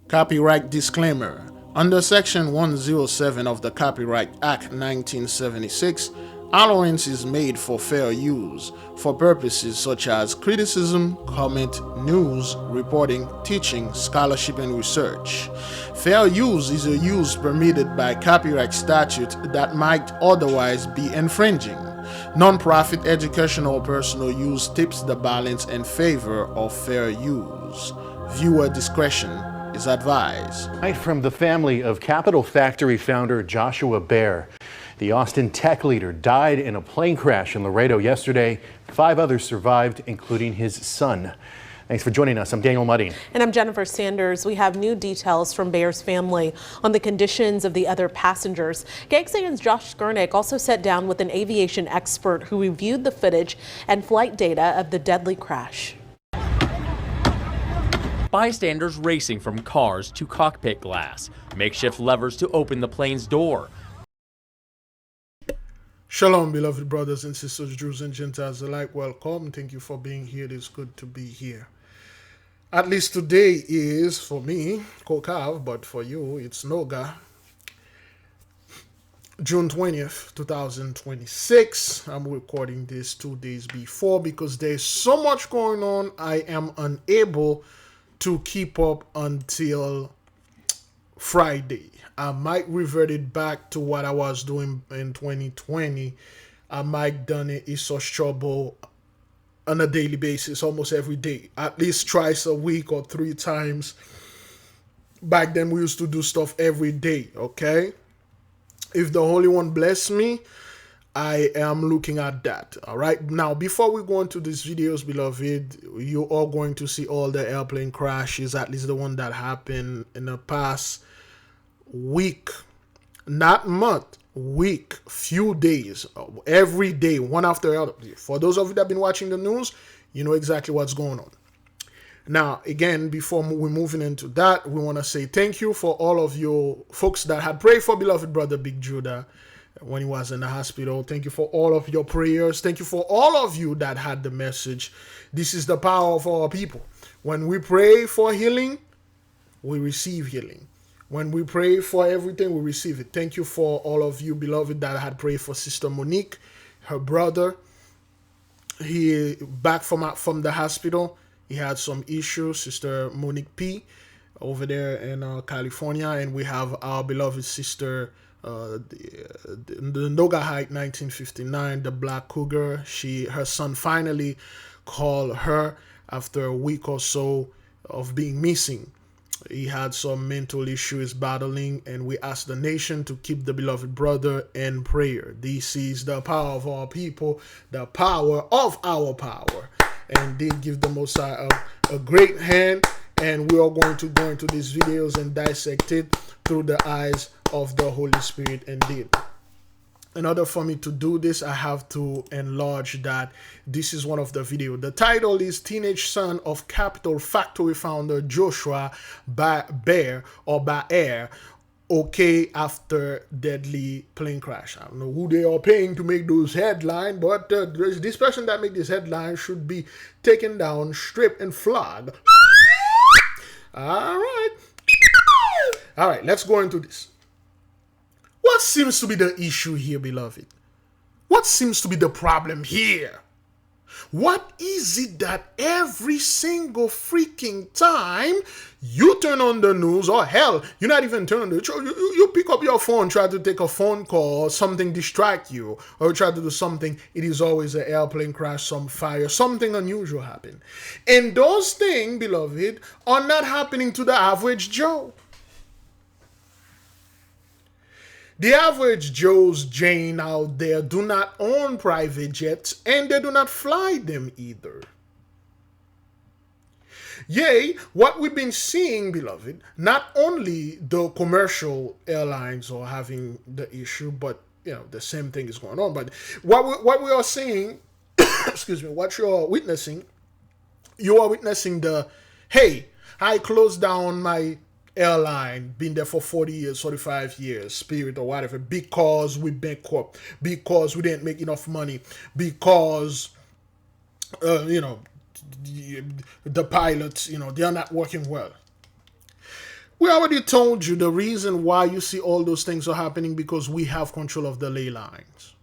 Copyright disclaimer. Under Section 107 of the Copyright Act 1976, allowance is made for fair use for purposes such as criticism, comment, news, reporting, teaching, scholarship, and research. Fair use is a use permitted by copyright statute that might otherwise be infringing. Non-profit educational or personal use tips the balance in favor of fair use. Viewer discretion is advised. Right from the family of Capital Factory founder Joshua Baer. The Austin tech leader died in a plane crash in Laredo yesterday. 5 others survived, including his son. Thanks for joining us. I'm Daniel Mudding. And I'm Jennifer Sanders. We have new details from Baer's family on the conditions of the other passengers. KXAN's Josh Skurnick also sat down with an aviation expert who reviewed the footage and flight data of the deadly crash. Bystanders racing from cars to cockpit glass, makeshift levers to open the plane's door. Shalom, beloved brothers and sisters, Jews and Gentiles alike. Welcome. Thank you for being here. It is good to be here. At least today is, for me, Kokav, but for you, it's Noga. June 20th, 2026. I'm recording this 2 days before because there's so much going on. I am unable to keep up until Friday. I might revert it back to what I was doing in 2020. I might done it Isos trouble on a daily basis, almost every day, at least twice a week or 3 times. Back then we used to do stuff every day, okay? If the Holy One bless me, I am looking at that. All right. Now, before we go into these videos, beloved, you are going to see all the airplane crashes, at least the one that happened in the past week, not month, week, few days, every day, one after the other. For those of you that have been watching the news, you know exactly what's going on. Now, again, before we're moving into that, we want to say thank you for all of you folks that had prayed for beloved brother Big Judah when he was in the hospital. Thank you for all of your prayers. Thank you for all of you that had the message. This is the power of our people. When we pray for healing, we receive healing. When we pray for everything, we receive it. Thank you for all of you, beloved, that had prayed for Sister Monique, her brother. He back from the hospital. He had some issues. Sister Monique P. over there in California. And we have our beloved sister, the Noga Height 1959, the Black Cougar. Her son finally called her after a week or so of being missing. He had some mental issues battling, and we ask the nation to keep the beloved brother in prayer. This is the power of our people, the power of our power. And they give the Most High a great hand, and we are going to go into these videos and dissect it through the eyes of the Holy Spirit indeed. In order for me to do this, I have to enlarge that this is one of the videos. The title is Teenage Son of Capital Factory Founder Joshua Baer or Baer, okay after deadly plane crash. I don't know who they are paying to make those headlines, but this person that made this headline should be taken down, stripped, and flogged. All right, let's go into this. What seems to be the issue here, beloved? What seems to be the problem here? What is it that every single freaking time you turn on the news, or hell, you're not even turning on the show, you pick up your phone, try to take a phone call, or something distract you, or try to do something, it is always an airplane crash, some fire, something unusual happen. And those things, beloved, are not happening to the average Joe. The average Joe's Jane out there do not own private jets, and they do not fly them either. Yea, what we've been seeing, beloved, not only the commercial airlines are having the issue, but the same thing is going on. But what we are seeing, excuse me, what you are witnessing the, hey, I closed down my airline, been there for 40 years, 45 years, Spirit or whatever, because we bankrupt, because we didn't make enough money, because, the pilots, they're not working well. We already told you the reason why you see all those things are happening, because we have control of the ley lines.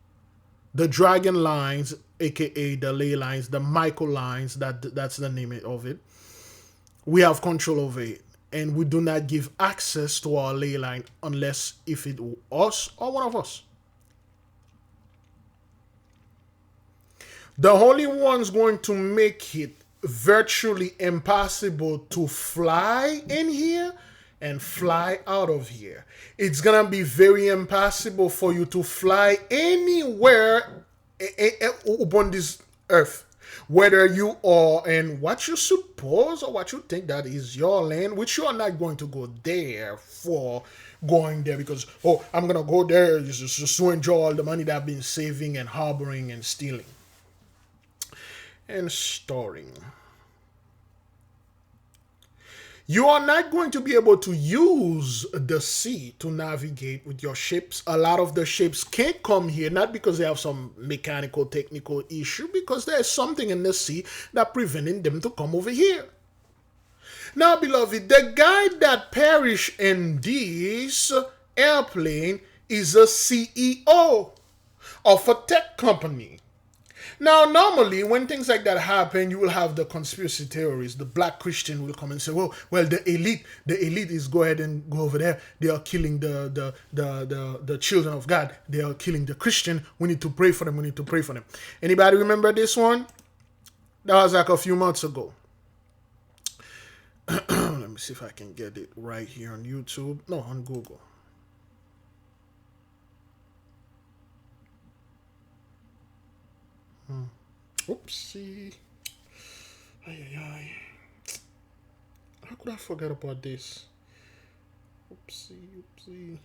The dragon lines, aka the ley lines, the micro lines, that's the name of it. We have control over it. And we do not give access to our ley line unless if it us or one of us. The only ones going to make it virtually impossible to fly in here and fly out of here. It's gonna be very impossible for you to fly anywhere upon this earth, whether you are in what you suppose or what you think that is your land, which you are not going to go there for going there because, oh, I'm gonna go there just to enjoy all the money that I've been saving and harboring and stealing and storing. You are not going to be able to use the sea to navigate with your ships. A lot of the ships can't come here, not because they have some mechanical, technical issue, because there's something in the sea that preventing them to come over here. Now, beloved, the guy that perished in this airplane is a CEO of a tech company. Now, normally, when things like that happen, you will have the conspiracy theories. The black Christian will come and say, well, the elite is go ahead and go over there. They are killing the children of God. They are killing the Christian. We need to pray for them. We need to pray for them. Anybody remember this one? That was like a few months ago. Let me see if I can get it right here on YouTube. No, on Google. Oopsie. Ay. How could I forget about this? Oopsie.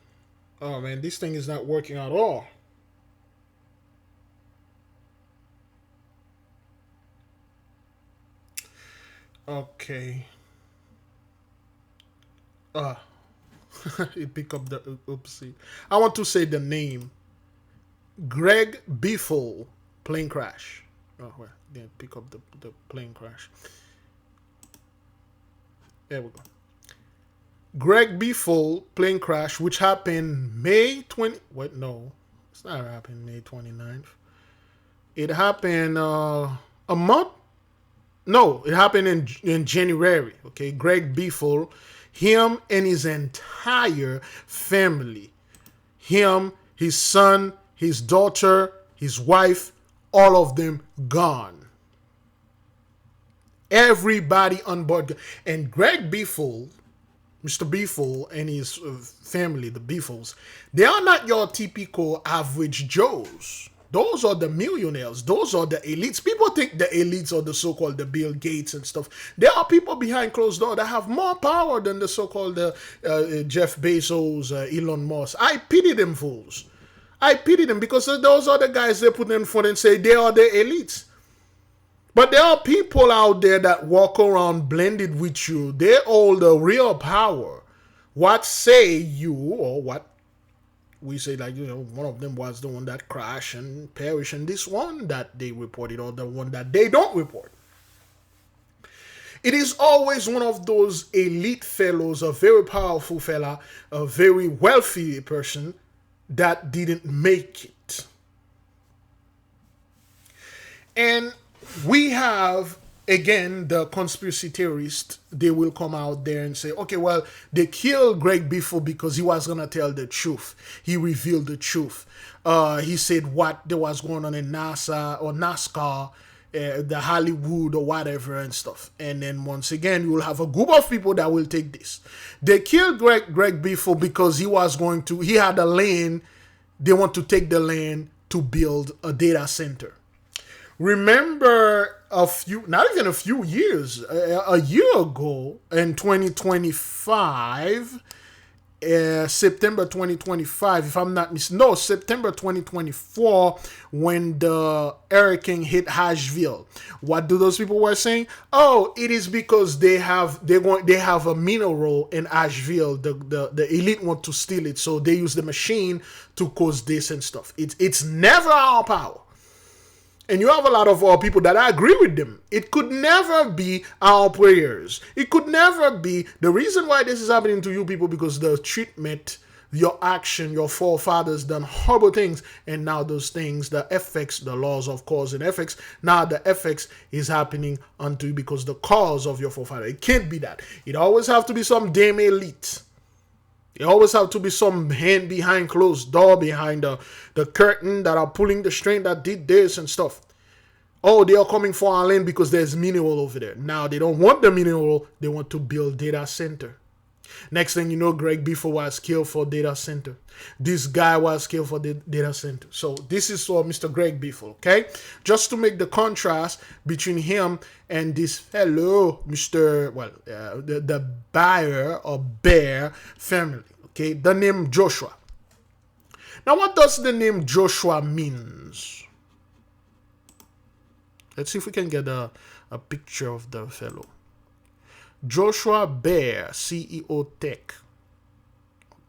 Oh man, this thing is not working at all. Okay. It pick up the oopsie. I want to say the name. Greg Biffle, plane crash. Oh, well, then pick up the plane crash. There we go. Greg Biffle, plane crash, which happened May 20... Wait, no. It's not happened May 29th. It happened a month? No, it happened in January. Okay, Greg Biffle, him and his entire family. Him, his son, his daughter, his wife, all of them gone. Everybody on board. And Greg Biffle, Mr. Biffle and his family, the Biffles, they are not your typical average Joes. Those are the millionaires. Those are the elites. People think the elites are the so-called the Bill Gates and stuff. There are people behind closed doors that have more power than the so-called Jeff Bezos, Elon Musk. I pity them fools. I pity them because those are the guys they put in front and say they are the elites. But there are people out there that walk around blended with you. They hold the real power. What say you, or what we say, like, one of them was the one that crashed and perished, and this one that they reported, or the one that they don't report. It is always one of those elite fellows, a very powerful fella, a very wealthy person, that didn't make it. And we have, again, the conspiracy theorists. They will come out there and say, okay, well, they killed Greg Biffle because he was going to tell the truth. He revealed the truth. He said what there was going on in NASA or NASCAR, the Hollywood or whatever and stuff. And then once again, you will have a group of people that will take this. They killed Greg Biffle because he had a land. They want to take the land to build a data center. Remember not even a few years, a year ago in 2025, September 2025, if I'm not mistaken, no, September 2024, when the hurricane hit Asheville. What do those people were saying? Oh, it is because they have a mineral in Asheville. The elite want to steal it, so they use the machine to cause this and stuff. It's never our power. And you have a lot of people that agree with them. It could never be our prayers. It could never be the reason why this is happening to you people, because the treatment, your action, your forefathers done horrible things, and now those things, the effects, the laws of cause and effects, now the effects is happening unto you because the cause of your forefather. It can't be that. It always have to be some damn elite. It always have to be some hand behind closed door, behind the curtain that are pulling the string that did this and stuff. Oh, they are coming for our land because there's mineral over there. Now they don't want the mineral. They want to build data center. Next thing you know, Greg Biffle was killed for data center. This guy was killed for the data center. So this is for Mr. Greg Biffle, okay? Just to make the contrast between him and this fellow, Mr. The buyer or bear family, okay? The name Joshua. Now, what does the name Joshua means? Let's see if we can get a picture of the fellow. Joshua Bear, CEO Tech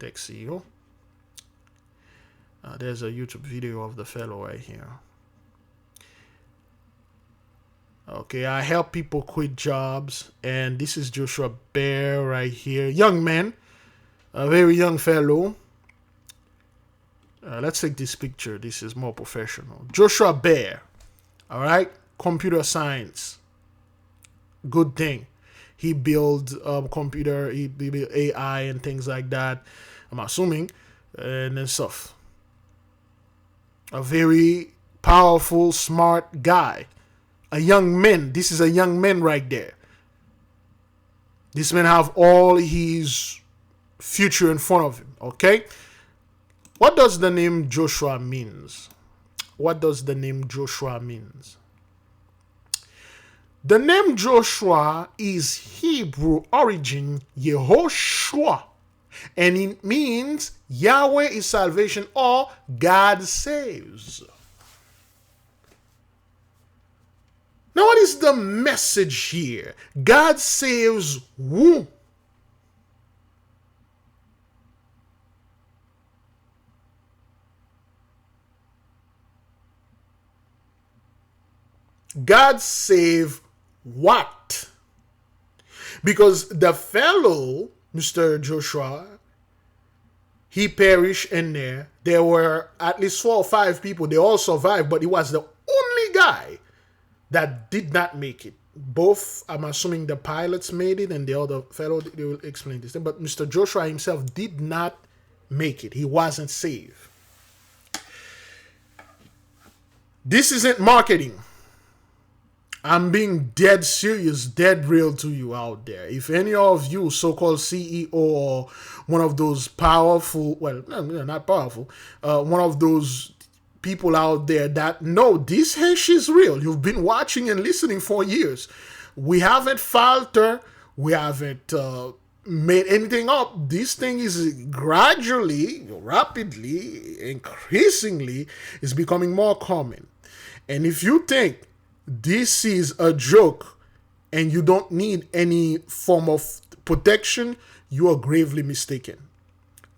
CEO. There's a YouTube video of the fellow right here. Okay, I help people quit jobs, and this is Joshua Bear right here. Young man, a very young fellow. Let's take this picture. This is more professional. Joshua Bear, all right, computer science. Good thing. He builds computer, he build AI and things like that, I'm assuming, and then stuff. A very powerful, smart guy. A young man. This is a young man right there. This man have all his future in front of him, okay? What does the name Joshua means? What does the name Joshua means? The name Joshua is Hebrew origin Yehoshua, and it means Yahweh is salvation or God saves. Now, what is the message here? God saves who? God save what? Because the fellow, Mr. Joshua, he perished in there. There were at least 4 or 5 people. They all survived, but he was the only guy that did not make it. Both, I'm assuming the pilots made it, and the other fellow, they will explain this thing. But Mr. Joshua himself did not make it. He wasn't saved. This isn't marketing. I'm being dead serious, dead real to you out there. If any of you so-called CEO or one of those powerful, well, no, not powerful, one of those people out there that know this hash is real. You've been watching and listening for years. We haven't faltered. We haven't made anything up. This thing is gradually, rapidly, increasingly, is becoming more common. And if you think this is a joke and you don't need any form of protection, you are gravely mistaken.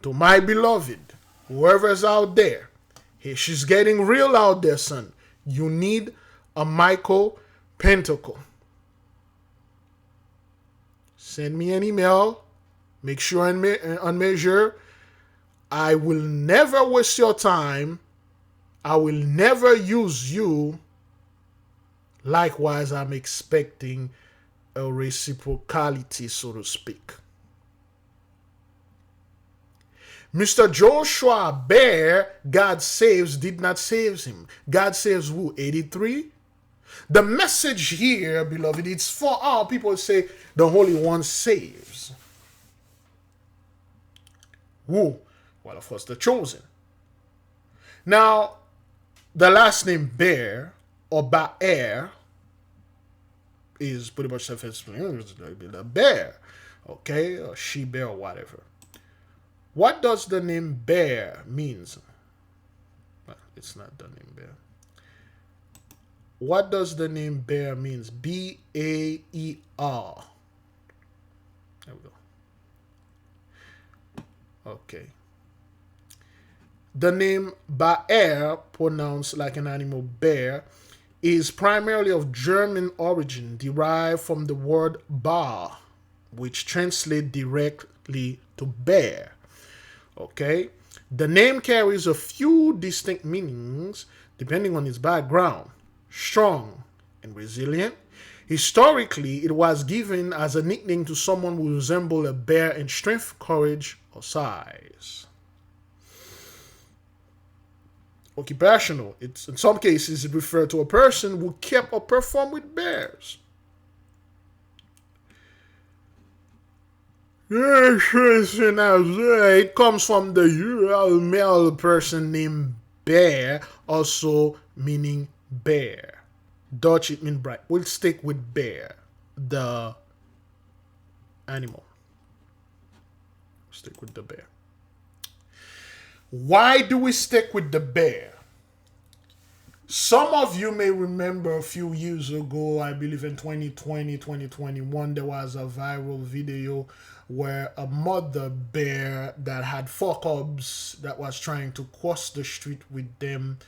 To my beloved, whoever's out there, hey, she's getting real out there, son. You need a Michael Pentacle. Send me an email. Make sure and measure. I will never waste your time. I will never use you. Likewise, I'm expecting a reciprocality, so to speak. Mr. Joshua Bear, God saves, did not save him. God saves who? 83? The message here, beloved, it's for our people who say the Holy One saves. Who? Well, of course, the chosen. Now, the last name Bear, or Ba'er, is pretty much self-explanatory. The bear, okay, or she bear, or whatever. What does the name Bear means? Well, it's not the name Bear. What does the name Bear means? B-A-E-R. There we go. Okay. The name Ba'er, pronounced like an animal bear, is primarily of German origin, derived from the word bar, which translates directly to bear. Okay? The name carries a few distinct meanings depending on its background: strong and resilient. Historically, it was given as a nickname to someone who resembled a bear in strength, courage, or size. Occupational. It's in some cases it referred to a person who kept or performed with bears. It comes from the Ural male person named Bear, also meaning bear. Dutch, it means bright. We'll stick with bear, the animal. Stick with the bear. Why do we stick with the bear? Some of you may remember a few years ago, I believe in 2020, 2021, there was a viral video where a mother bear that had 4 cubs that was trying to cross the street with them,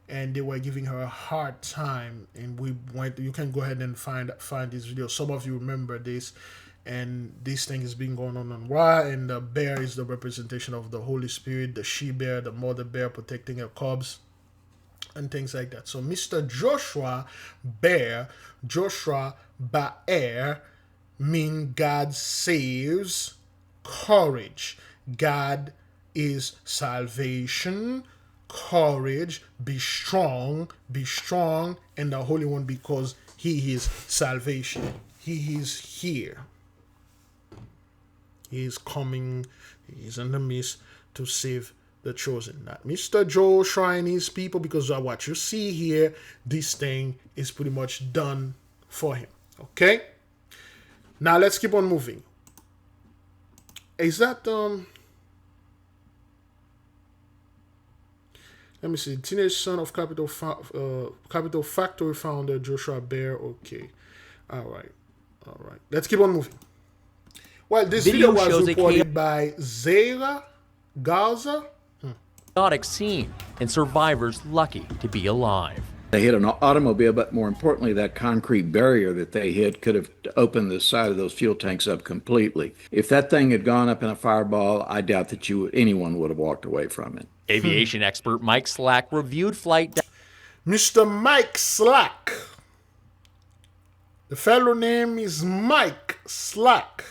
and they were giving her a hard time. And we went, you can go ahead and find this video. Some of you remember this. And this thing has been going on why, and the bear is the representation of the Holy Spirit, the she bear, the mother bear protecting her cubs, and things like that. So Mr. Joshua Bear, Joshua Ba'er, mean God saves, courage. God is salvation, courage, be strong, and the Holy One, because he is salvation. He is here. He is coming. He is in the midst to save the chosen. Not Mr. Joshua and his people, because of what you see here, this thing is pretty much done for him. Okay? Now let's keep on moving. Is that let me see. Teenage son of Capital Factory founder Joshua Bear. Okay. All right. Let's keep on moving. Well, this video was reported by Zara Gaza. Chaotic scene, and survivors lucky to be alive. They hit an automobile, but more importantly, that concrete barrier that they hit could have opened the side of those fuel tanks up completely. If that thing had gone up in a fireball, I doubt that anyone would have walked away from it. Aviation expert Mike Slack reviewed flight. Mr. Mike Slack. The fellow name is Mike Slack.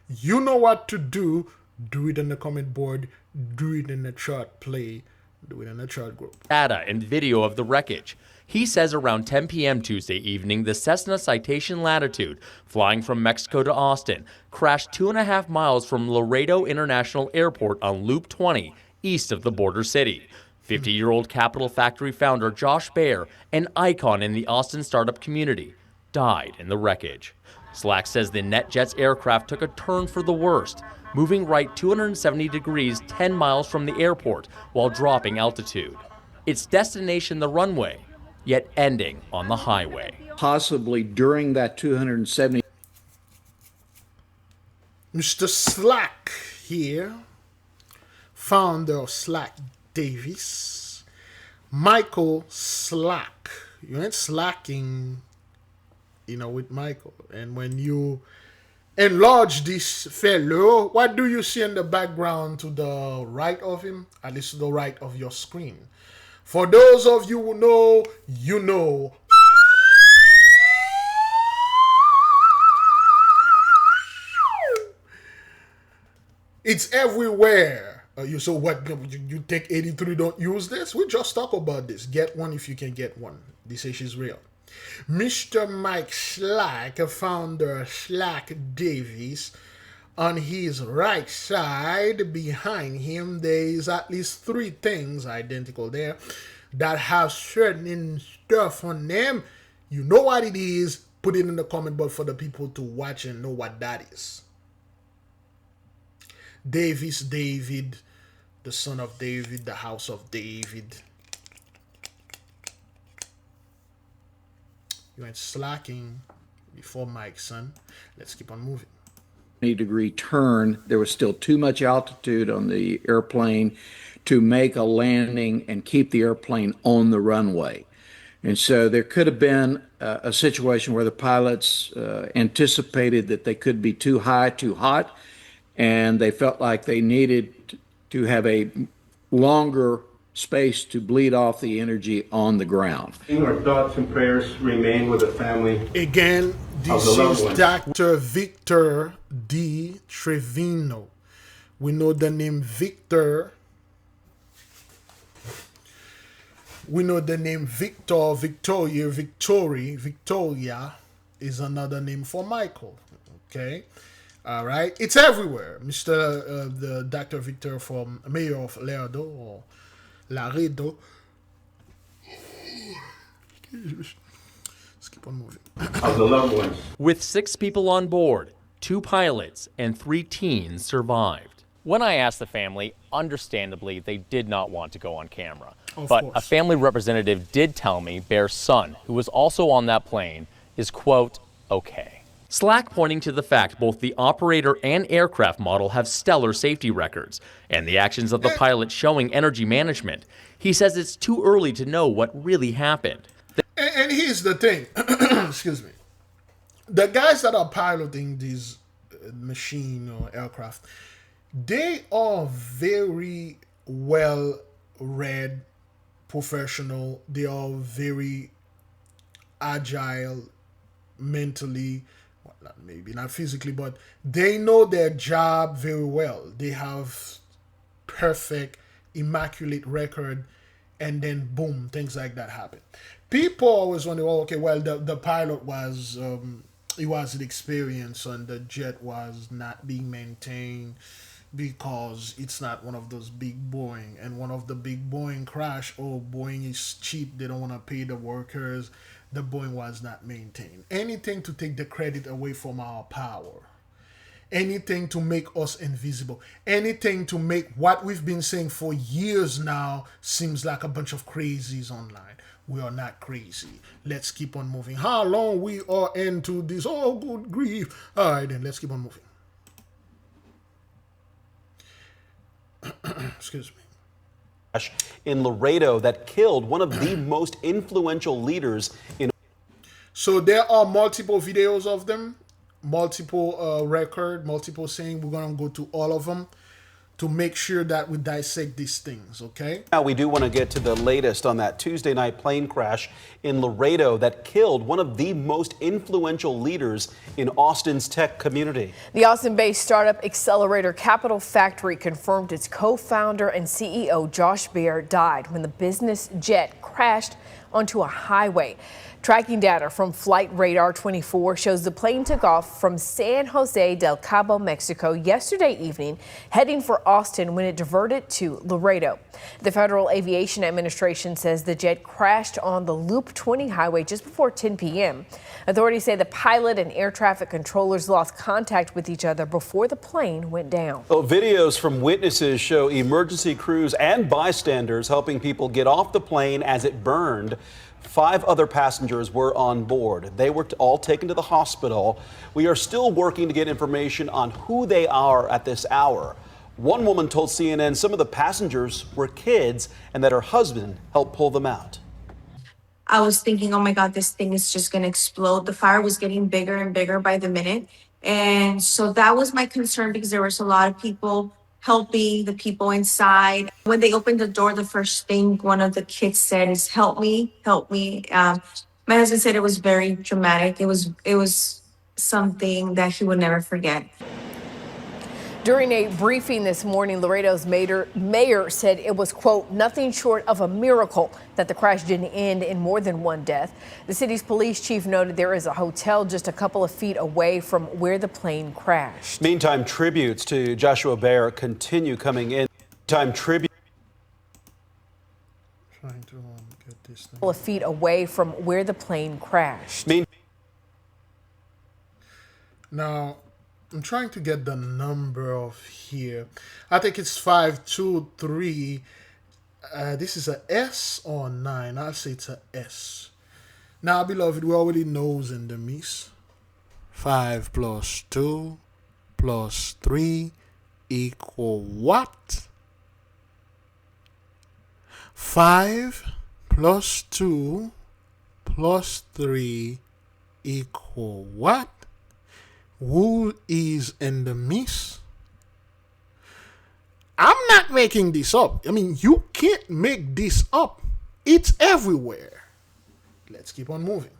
You know what to do. Do it in the comment board. Do it in the chart play. Do it in the chart group. Data and video of the wreckage. He says around 10 p.m. Tuesday evening, the Cessna Citation Latitude, flying from Mexico to Austin, crashed 2.5 miles from Laredo International Airport on Loop 20, east of the border city. 50-year-old Capital Factory founder Josh Bear, an icon in the Austin startup community, died in the wreckage. Slack says the NetJets aircraft took a turn for the worst, moving right 270 degrees 10 miles from the airport while dropping altitude. Its destination the runway, yet ending on the highway. Possibly during that 270. Mr. Slack here, founder of Slack Davis, Michael Slack. You ain't slacking, with Michael. And when you enlarge this fellow, what do you see in the background to the right of him? At least to the right of your screen. For those of you who know, you know. It's everywhere. So what, you take 83, don't use this? We just talk about this. Get one if you can get one. This issue is real. Mr. Mike Slack, founder Slack Davis, on his right side, behind him, there is at least 3 things identical there that have certain stuff on them. You know what it is. Put it in the comment box for the people to watch and know what that is. Davis, David, the son of David, the house of David. You went slacking before Mike, son. Let's keep on moving. 20-degree turn. There was still too much altitude on the airplane to make a landing and keep the airplane on the runway. And so there could have been a situation where the pilots anticipated that they could be too high, too hot, and they felt like they needed to have a longer space to bleed off the energy on the ground. Our thoughts and prayers remain with the family. Again, this is Dr. Victor D. Trevino. We know the name Victor. We know the name Victor, Victoria, Victoria is another name for Michael. Okay, all right. It's everywhere. The Dr. Victor from Mayor of Laredo. Let's keep on moving. Of the loved ones. With 6 people on board, 2 pilots and 3 teens survived. When I asked the family, understandably, they did not want to go on camera. But a family representative did tell me Bear's son, who was also on that plane, is, quote, okay. Slack pointing to the fact both the operator and aircraft model have stellar safety records, and the actions of the pilot showing energy management. He says it's too early to know what really happened. And here's the thing. Excuse me. The guys that are piloting these machine or aircraft, they are very well read, professional. They are very agile mentally, well, maybe not physically, but they know their job very well. They have perfect, immaculate record, and then boom, things like that happen. People always wonder, oh, okay, well, the pilot was he wasn't experienced and the jet was not being maintained because it's not one of those big Boeing. And one of the big Boeing crash, oh, Boeing is cheap, they don't want to pay the workers, the Boeing was not maintained. Anything to take the credit away from our power. Anything to make us invisible. Anything to make what we've been saying for years now seems like a bunch of crazies online. We are not crazy. Let's keep on moving. How long we are into this? Oh, good grief. All right, then let's keep on moving. Excuse me. In Laredo that killed one of the most influential leaders in. So there are multiple videos of them, multiple record, multiple saying. We're going to go to all of them to make sure that we dissect these things, okay? Now we do want to get to the latest on that Tuesday night plane crash in Laredo that killed one of the most influential leaders in Austin's tech community. The Austin-based startup accelerator Capital Factory confirmed its co-founder and CEO Josh Bear died when the business jet crashed onto a highway. Tracking data from Flight Radar 24 shows the plane took off from San Jose del Cabo, Mexico yesterday evening, heading for Austin when it diverted to Laredo. The Federal Aviation Administration says the jet crashed on the Loop 20 highway just before 10 p.m. Authorities say the pilot and air traffic controllers lost contact with each other before the plane went down. Videos from witnesses show emergency crews and bystanders helping people get off the plane as it burned. 5 other passengers were on board. They were all taken to the hospital. We are still working to get information on who they are at this hour. One woman told CNN some of the passengers were kids and that her husband helped pull them out. I was thinking, oh my God, this thing is just going to explode. The fire was getting bigger and bigger by the minute. And so that was my concern because there was a lot of people helping the people inside. When they opened the door, the first thing one of the kids said is, help me, help me. My husband said it was very dramatic. It was something that he would never forget. During a briefing this morning, Laredo's mayor said it was, quote, nothing short of a miracle that the crash didn't end in more than one death. The city's police chief noted there is a hotel just a couple of feet away from where the plane crashed. Meantime, tributes to Joshua Bear continue coming in. Trying to get this thing. A couple of feet away from where the plane crashed. Now, I'm trying to get the number of here. I think it's 523. This is a S or 9. I'll say it's a S. Now, beloved, we already knows in the miss. 5 plus 2 plus 3 equal what? 5 plus 2 plus 3 equal what? Who is in the midst? I'm not making this up. I mean, you can't make this up. It's everywhere. Let's keep on moving.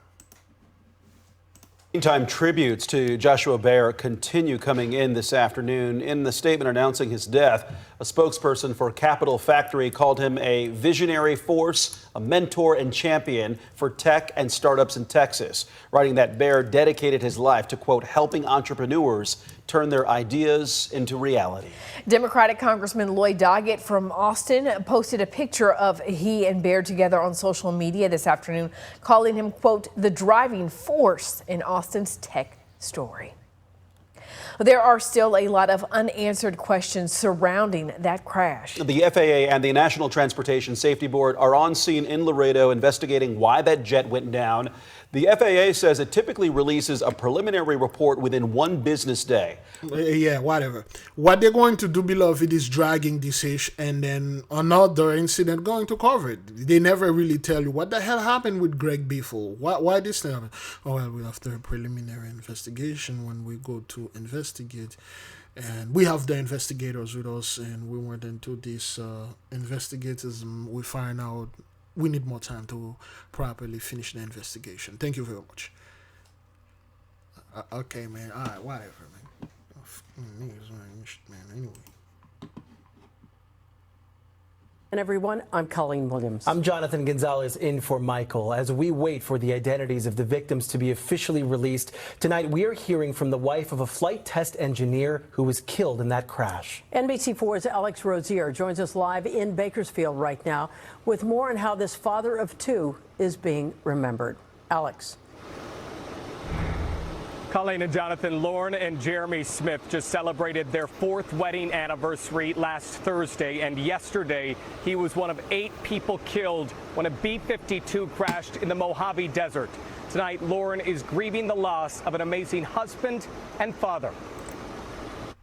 Meantime, tributes to Joshua Bear continue coming in this afternoon. In the statement announcing his death, a spokesperson for Capital Factory called him a visionary force, a mentor and champion for tech and startups in Texas, writing that Bear dedicated his life to, quote, helping entrepreneurs turn their ideas into reality. Democratic Congressman Lloyd Doggett from Austin posted a picture of he and Bear together on social media this afternoon, calling him, quote, the driving force in Austin's tech story. There are still a lot of unanswered questions surrounding that crash. The FAA and the National Transportation Safety Board are on scene in Laredo investigating why that jet went down. The FAA says it typically releases a preliminary report within 1 business day. Yeah, whatever. What they're going to do, beloved, is dragging this issue and then another incident going to cover it. They never really tell you what the hell happened with Greg Biffle. Why this thing happened? Oh, well, after a preliminary investigation, when we go to investigate, and we have the investigators with us, and we went into this investigators, we find out we need more time to properly finish the investigation. Thank you very much. Okay, man. All right, whatever, man. Man, anyway. And everyone, I'm Colleen Williams. I'm Jonathan Gonzalez in for Michael. As we wait for the identities of the victims to be officially released, tonight we are hearing from the wife of a flight test engineer who was killed in that crash. NBC4's Alex Rozier joins us live in Bakersfield right now with more on how this father of 2 is being remembered. Alex. Colleen and Jonathan, Lauren and Jeremy Smith just celebrated their 4th wedding anniversary last Thursday, and yesterday he was one of 8 people killed when a B-52 crashed in the Mojave Desert. Tonight, Lauren is grieving the loss of an amazing husband and father.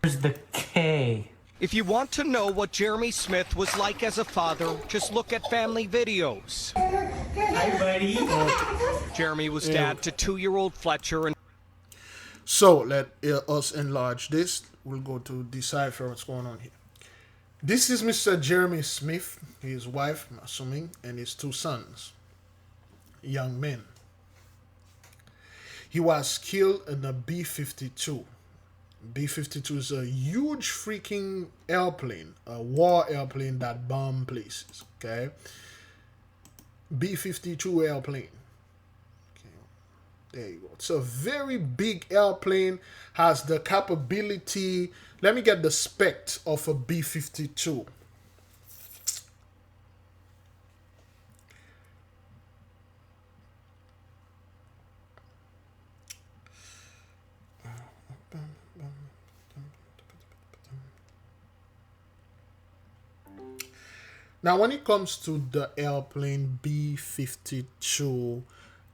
There's the K. If you want to know what Jeremy Smith was like as a father, just look at family videos. Hi, buddy. Jeremy was dad to 2-year-old Fletcher and So let us enlarge this. We'll go to decipher what's going on here. This is Mr. Jeremy Smith, his wife, I'm assuming, and his 2 sons, young men. He was killed in a B-52. B-52 is a huge freaking airplane, a war airplane that bomb places, okay? B-52 airplane. There you go. It's a very big airplane, has the capability. Let me get the spec of a B-52. Now, when it comes to the airplane B-52,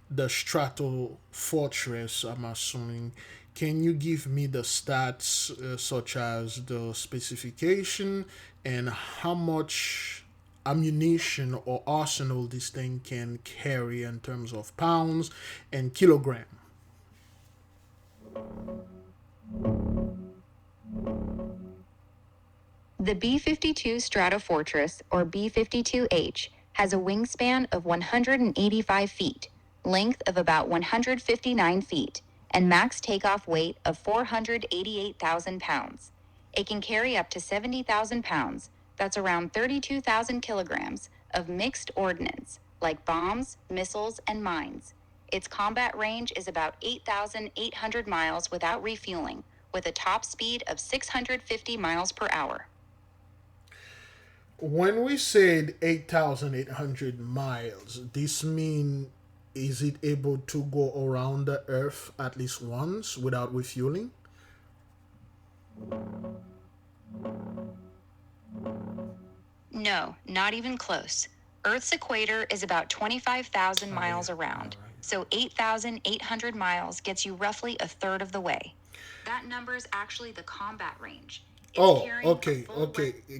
the Strato Fortress, I'm assuming, can you give me the stats such as the specification and how much ammunition or arsenal this thing can carry in terms of pounds and kilogram? The B-52 Stratofortress, or B-52H, has a wingspan of 185 feet, length of about 159 feet, and max takeoff weight of 488,000 pounds. It can carry up to 70,000 pounds, that's around 32,000 kilograms, of mixed ordnance, like bombs, missiles, and mines. Its combat range is about 8,800 miles without refueling, with a top speed of 650 miles per hour. When we said 8,800 miles, this means is it able to go around the Earth at least once without refueling? No, not even close. Earth's equator is about 25,000 miles around, so 8,800 miles gets you roughly a third of the way. That number is actually the combat range. Okay.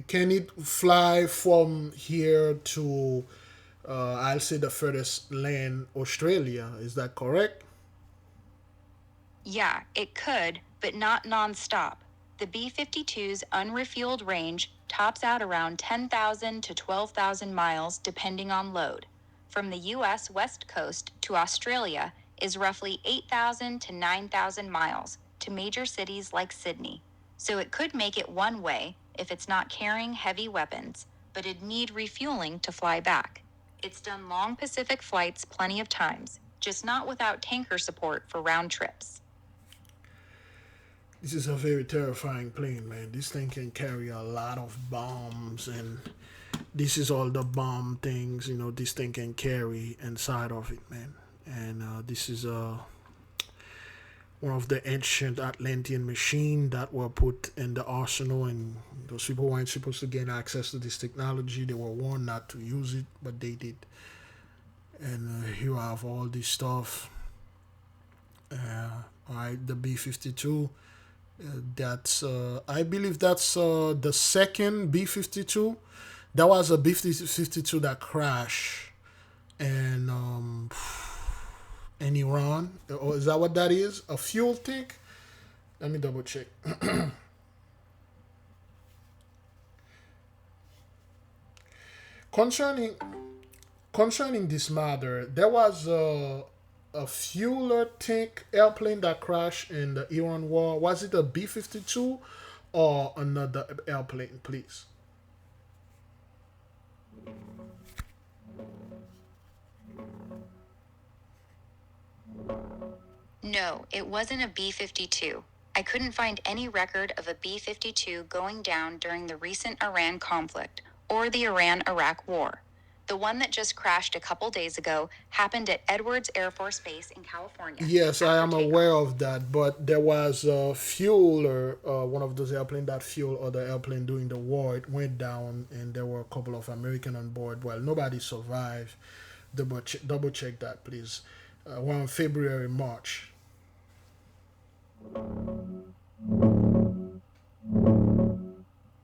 Can it fly from here to I'll say the furthest land, Australia. Is that correct? Yeah, it could, but not non-stop. The B-52's unrefueled range tops out around 10,000 to 12,000 miles depending on load. From the U.S. West Coast to Australia is roughly 8,000 to 9,000 miles to major cities like Sydney. So it could make it one way if it's not carrying heavy weapons, but it'd need refueling to fly back. It's done long Pacific flights plenty of times, just not without tanker support for round trips. This is a very terrifying plane, man. This thing can carry a lot of bombs, and this is all the bomb things, this thing can carry inside of it, man. And this is one of the ancient Atlantean machines that were put in the arsenal, and those people weren't supposed to gain access to this technology. They were warned not to use it, but they did. And here I have all this stuff. All right, the B-52. That's I believe that's the second B-52. That was a B-52 that crashed in Iran. Or is that what that is? A fuel tank? Let me double check. Concerning this matter, there was a fueler tank airplane that crashed in the Iran war. Was it a B-52 or another airplane, please? No, it wasn't a B-52. I couldn't find any record of a B-52 going down during the recent Iran conflict or the Iran-Iraq war. The one that just crashed a couple days ago happened at Edwards Air Force Base in California. Yes, I am aware of that, but there was a fueler, one of those airplanes that fueled other airplane during the war. It went down, and there were a couple of Americans on board. Well, nobody survived. Double check that, please. Around February, March.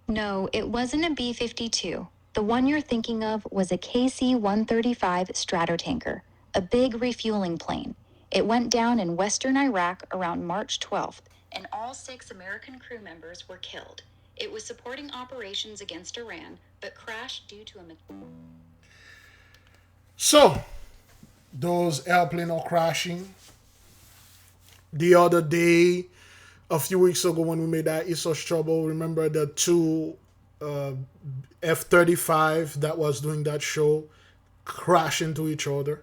No, it wasn't a B-52. The one you're thinking of was a KC-135 Stratotanker, a big refueling plane. It went down in western Iraq around March 12th, and all 6 American crew members were killed. It was supporting operations against Iran, but crashed due to a... So, those airplanes are crashing. The other day, a few weeks ago when we made that Isos Trouble, remember the 2 F-35 that was doing that show crash into each other,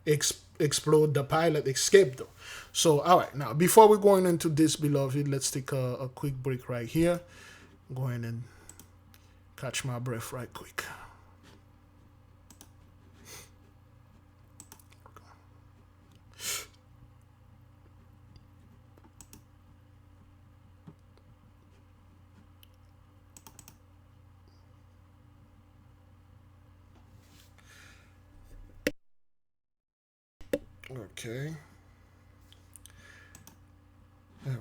explode. The pilot escaped though. So, all right, now before we're going into this, beloved, let's take a quick break right here. Go ahead and catch my breath right quick. Okay. There we go.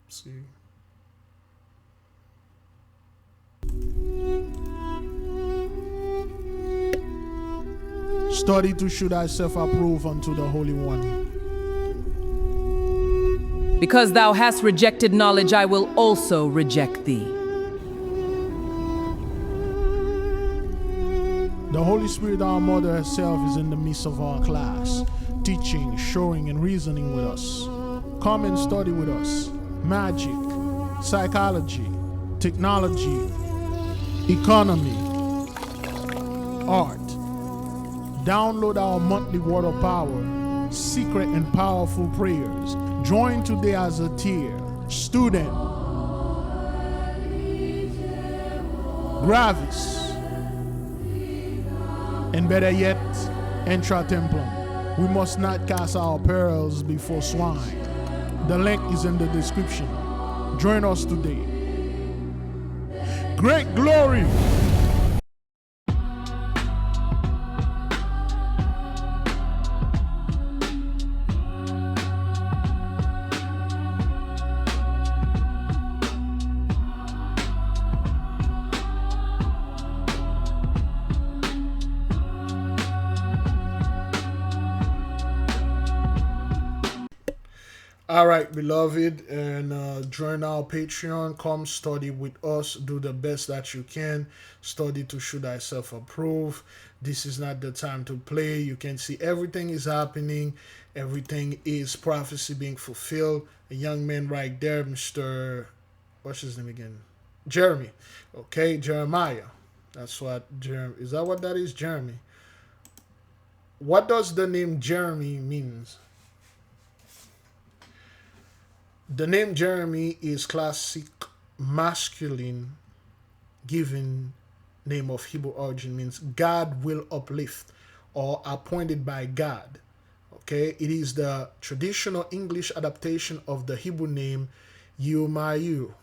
See. Study to show thyself approved unto the Holy One. Because thou hast rejected knowledge, I will also reject thee. The Holy Spirit, our Mother herself, is in the midst of our class, teaching, showing, and reasoning with us. Come and study with us. Magic, psychology, technology, economy, art. Download our monthly Word of Power, secret and powerful prayers. Join today as a tier, student, gravis, and better yet, intra templum. We must not cast our pearls before swine. The link is in the description. Join us today. Great glory! All right, beloved, and join our Patreon. Come study with us. Do the best that you can. Study to show thyself approve. This is not the time to play. You can see everything is happening. Everything is prophecy being fulfilled. A young man right there, Mr. What's his name again? Jeremy. Okay, Jeremiah. That's what Jeremy. Is that what that is? Jeremy. What does the name Jeremy means? The name Jeremy is classic masculine given name of Hebrew origin, means God will uplift or appointed by God. Okay, it is the traditional English adaptation of the Hebrew name Yumayu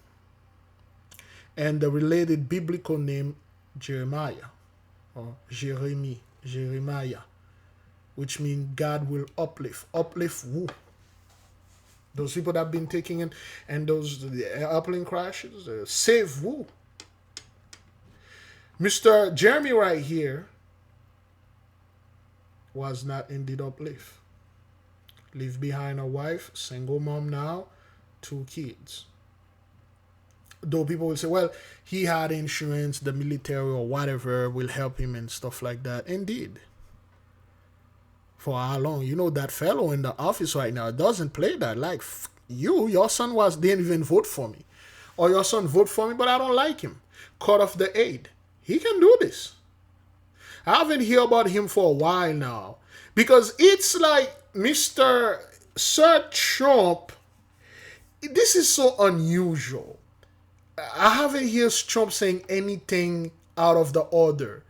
and the related biblical name Jeremiah or Jeremiah, which means God will uplift. Uplift who? Those people that have been taking in, and those airplane crashes, save who? Mr. Jeremy right here was not indeed uplift. Leave behind a wife, single mom now, 2 kids. Though people will say, well, he had insurance, the military or whatever will help him and stuff like that. Indeed. For how long? You know, that fellow in the office right now doesn't play that. Like, your son didn't even vote for me. Or your son vote for me, but I don't like him. Cut off the aid. He can do this. I haven't heard about him for a while now. Because it's like Mr. Sir Trump. This is so unusual. I haven't heard Trump saying anything out of the order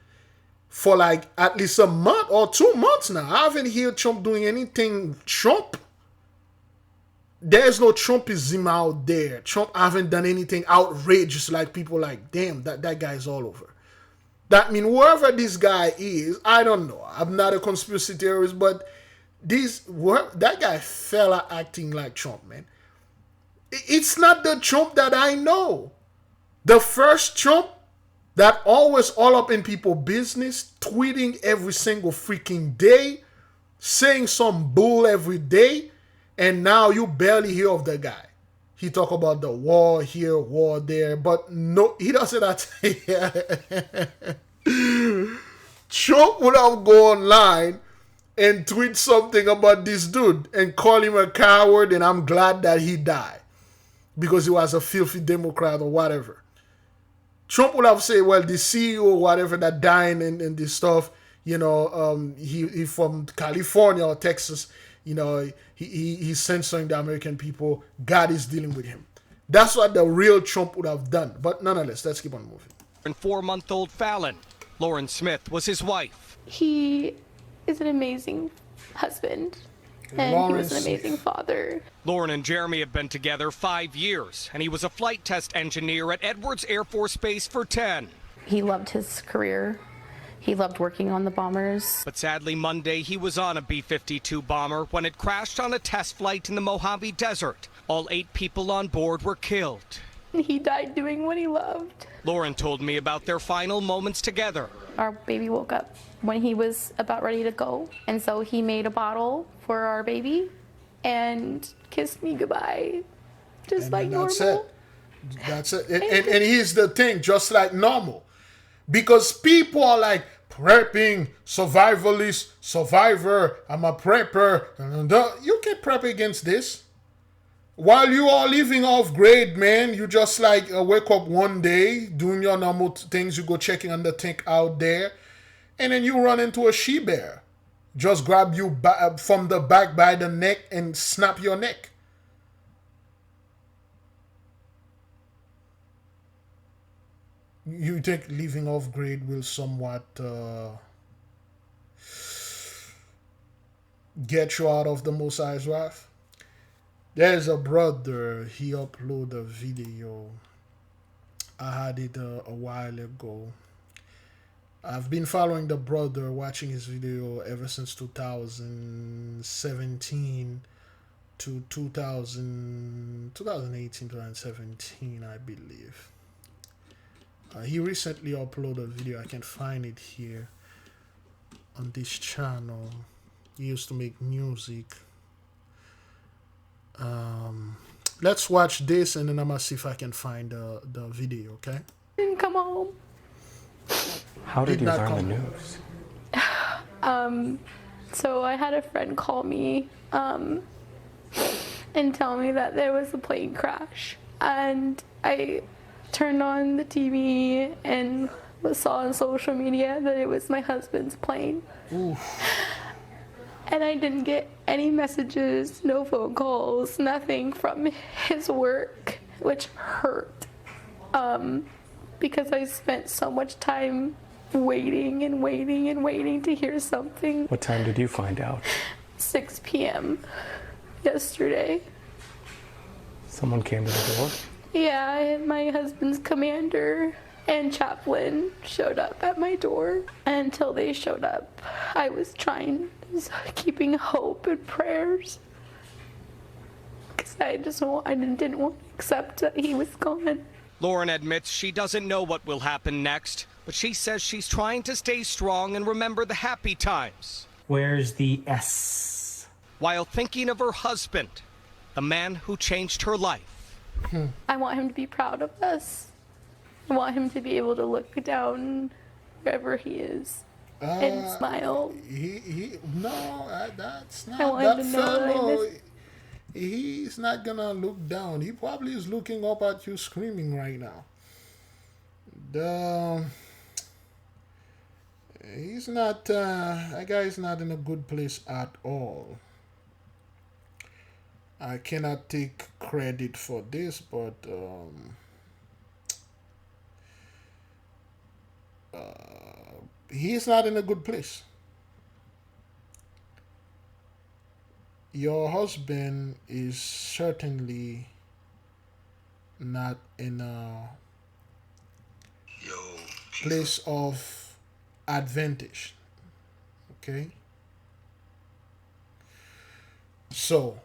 for like at least a month or 2 months now. I haven't heard Trump doing anything Trump. There's no Trumpism out there. Trump haven't done anything outrageous like people like, damn, that guy's all over. That means whoever this guy is, I don't know. I'm not a conspiracy theorist, but that guy fella acting like Trump, man. It's not the Trump that I know. The first Trump that always all up in people's business, tweeting every single freaking day, saying some bull every day, and now you barely hear of the guy. He talk about the war here, war there, but no, he doesn't. Trump would have gone online and tweet something about this dude and call him a coward, and I'm glad that he died because he was a filthy Democrat or whatever. Trump would have said, well, the CEO or whatever that dying and this stuff, you know, he from California or Texas, you know, he's censoring the American people. God is dealing with him. That's what the real Trump would have done. But nonetheless, let's keep on moving. And 4-month-old Fallon, Lauren Smith, was his wife. He is an amazing husband. And he was an amazing father. Lauren and Jeremy have been together 5 years, and he was a flight test engineer at Edwards Air Force Base for 10. He loved his career. He loved working on the bombers. But sadly, Monday, he was on a B-52 bomber when it crashed on a test flight in the Mojave Desert. All 8 people on board were killed. He died doing what he loved. Lauren told me about their final moments together. Our baby woke up when he was about ready to go, and so he made a bottle for our baby and kissed me goodbye, just and like normal. That's it. And here's the thing, just like normal, because people are like prepping, survivalist, survivor. I'm a prepper. You can't prep against this. While you are living off grade, man, you just like wake up one day, doing your normal things. You go checking on the tank out there, and then you run into a she-bear. Just grab you from the back by the neck and snap your neck. You think living off grade will somewhat get you out of the Most High's wrath? There's a brother, he uploaded a video. I had it a while ago. I've been following the brother, watching his video ever since 2017 to 2018, 2017, I believe. He recently uploaded a video. I can find it here on this channel. He used to make music. Let's watch this, and then I'm gonna see if I can find the video. Okay. Didn't come home. How did you learn the news? So I had a friend call me and tell me that there was a plane crash, and I turned on the TV and saw on social media that it was my husband's plane. Ooh. And I didn't get any messages, no phone calls, nothing from his work, which hurt. Because I spent so much time waiting and waiting and waiting to hear something. What time did you find out? 6 p.m. yesterday. Someone came to the door? Yeah, and my husband's commander and chaplain showed up at my door. And until they showed up, I was keeping hope and prayers. Because I didn't want to accept that he was gone. Lauren admits she doesn't know what will happen next, but she says she's trying to stay strong and remember the happy times. Where's the S? While thinking of her husband, the man who changed her life. I want him to be proud of us. I want him to be able to look down wherever he is and smile. That's not I want that him to know that I fellow. miss. He's not gonna look down. He probably is looking up at you, screaming right now. He's not. That guy is not in a good place at all. I cannot take credit for this, but he's not in a good place. Your husband is certainly not in a place of advantage. Okay? So,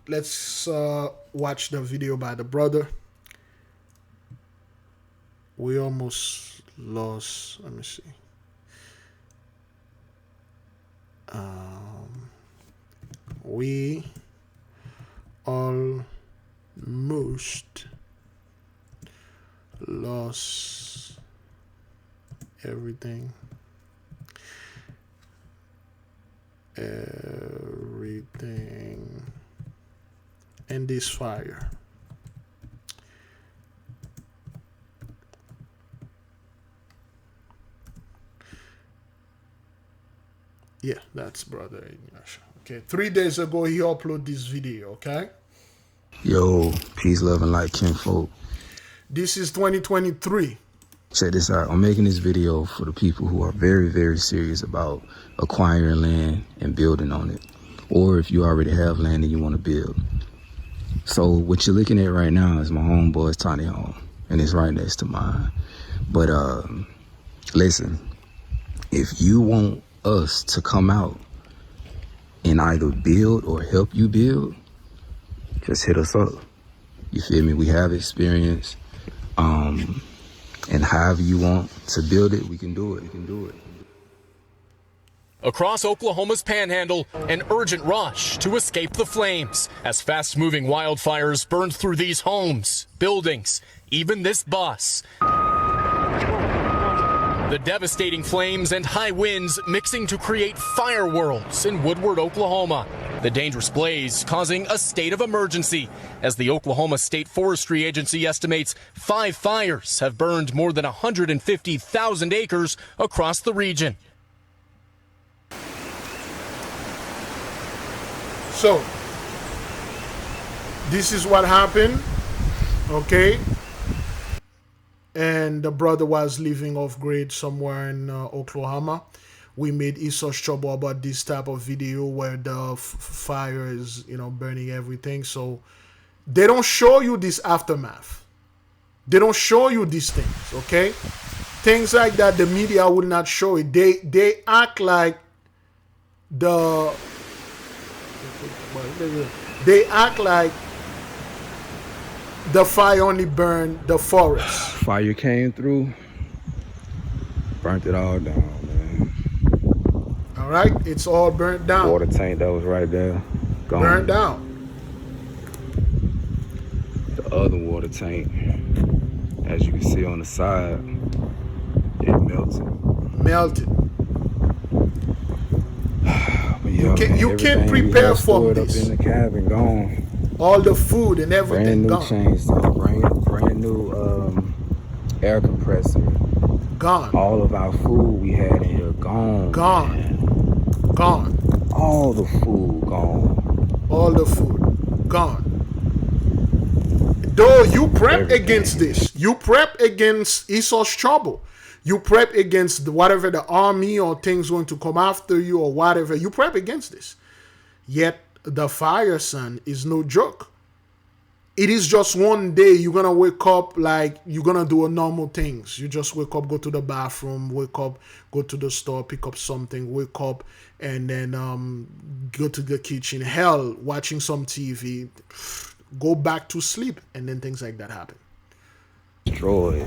let's watch the video by the brother. We almost lost. Let me see. We almost lost everything. In this fire. Yeah, that's brother Ignacio. Okay, 3 days ago he uploaded this video, okay? Yo, peace, love, and light, kinfolk. This is 2023. Check this out. I'm making this video for the people who are very, very serious about acquiring land and building on it. Or if you already have land and you want to build. So what you're looking at right now is my homeboy's tiny home. And it's right next to mine. But listen, if you want us to come out and either build or help you build, just hit us up. You feel me? We have experience. And however you want to build it, we can do it. We can do it. Across Oklahoma's panhandle, an urgent rush to escape the flames as fast-moving wildfires burned through these homes, buildings, even this bus. The devastating flames and high winds mixing to create fire worlds in Woodward, Oklahoma. The dangerous blaze causing a state of emergency as the Oklahoma State Forestry Agency estimates 5 fires have burned more than 150,000 acres across the region. So, this is what happened, okay? And the brother was living off grid somewhere in Oklahoma. We made such trouble about this type of video where the fire is, burning everything. So they don't show you this aftermath. They don't show you these things, okay? Things like that, the media will not show it. They act like the fire only burned the forest. Fire came through, burnt it all down, man. All right, it's all burnt down. Water tank that was right there, gone. Burned out. The other water tank, as you can see on the side, it melted. Melted. You can't prepare for this. Up in the cabin, gone. All the food and everything brand new gone. chainsaw, brand new air compressor. Gone. All of our food we had in here gone. Gone. Man. Gone. All the food gone. All the food gone. Though you prep against this, you prep against Esau's trouble. You prep against whatever the army or things going to come after you or whatever. You prep against this. Yet the fire, son, is no joke. It is just one day you're going to wake up like you're going to do a normal things. You just wake up, go to the bathroom, wake up, go to the store, pick up something, wake up, and then go to the kitchen. Hell, watching some TV, go back to sleep, and then things like that happen. Destroyed.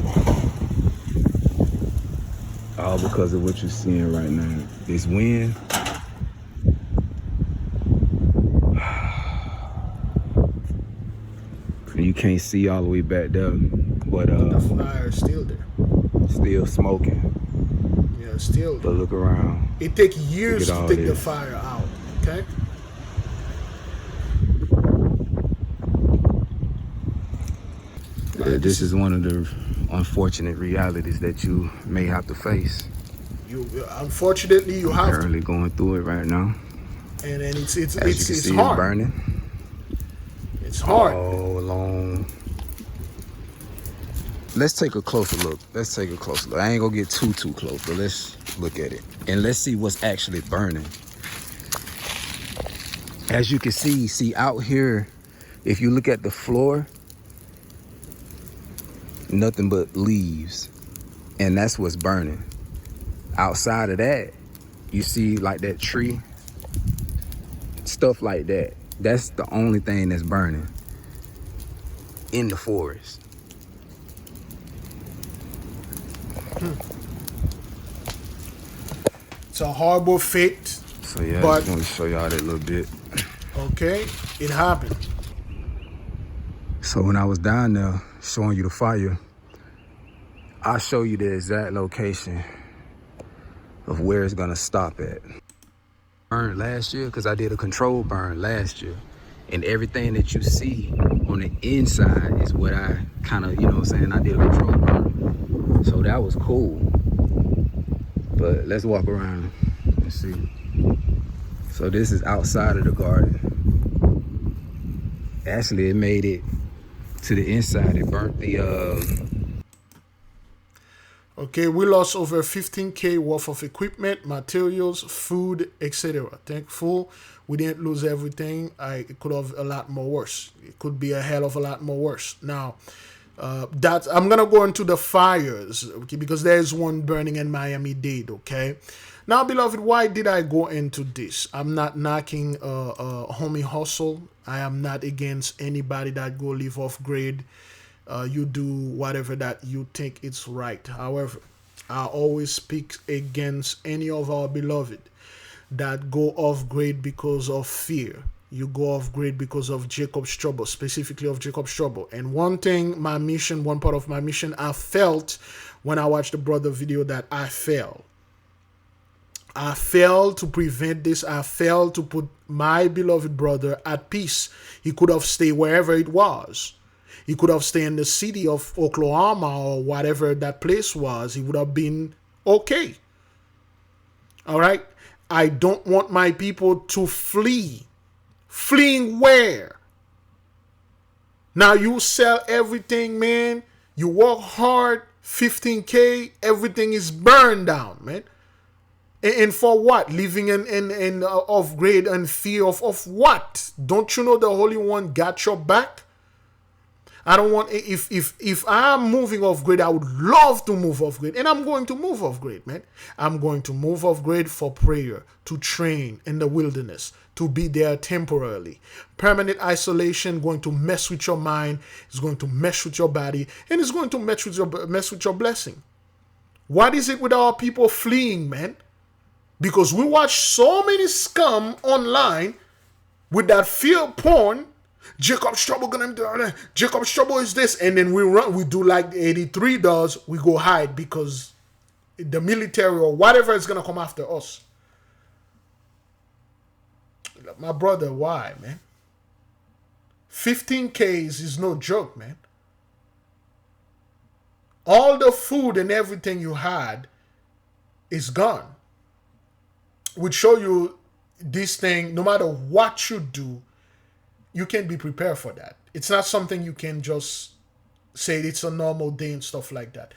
All because of what you're seeing right now. This wind. You can't see all the way back there, but the fire is still there. Still smoking. Yeah, still there. But look around. It takes years to take the fire out, okay? This is one of the unfortunate realities that you may have to face. Unfortunately, you have currently going through it right now. And then it's see, hard. It's burning. It's hard. All along. Let's take a closer look. I ain't gonna get too close, but let's look at it. And let's see what's actually burning. As you can see out here, if you look at the floor, nothing but leaves. And that's what's burning. Outside of that, you see like that tree, stuff like that. That's the only thing that's burning in the forest. It's a horrible fate. So yeah, but I just want to show y'all that little bit. Okay, it happened. So when I was down there showing you the fire, I'll show you the exact location of where it's gonna stop at. Burned last year, because I did a control burn last year. And everything that you see on the inside is what I kind of, you know what I'm saying, I did a control burn. So that was cool. But let's walk around and see. So this is outside of the garden. Actually, it made it to the inside. It burnt the Okay, we lost over 15K worth of equipment, materials, food, etc. Thankful we didn't lose everything. It could have a lot more worse. It could be a hell of a lot more worse. Now, I'm gonna go into the fires, okay, because there's one burning in Miami-Dade. Okay, now, beloved, why did I go into this? I'm not knocking homie hustle. I am not against anybody that go live off grid. You do whatever that you think it's right. However, I always speak against any of our beloved that go off grid because of fear. You go off grid because of Jacob's trouble, specifically of Jacob's trouble. And one part of my mission, I felt when I watched the brother video that I failed. I failed to prevent this. I failed to put my beloved brother at peace. He could have stayed wherever it was. He could have stayed in the city of Oklahoma or whatever that place was. He would have been okay. All right? I don't want my people to flee. Fleeing where? Now you sell everything, man. You work hard, 15K, everything is burned down, man. And for what? Living in off grade and fear of what? Don't you know the Holy One got your back? I don't want, if I'm moving off grid, I would love to move off grid. And I'm going to move off grid, man. I'm going to move off grid for prayer, to train in the wilderness, to be there temporarily. Permanent isolation going to mess with your mind, it's going to mess with your body, and it's going to mess with your blessing. What is it with our people fleeing, man? Because we watch so many scum online with that fear porn. Jacob's trouble gonna do. Jacob's trouble is this, and then we do like 83 does. We go hide because the military or whatever is gonna come after us. My brother, why, man? 15Ks is no joke, man. All the food and everything you had is gone. Would show you this thing, no matter what you do, you can be prepared for that. It's not something you can just say it's a normal day and stuff like that.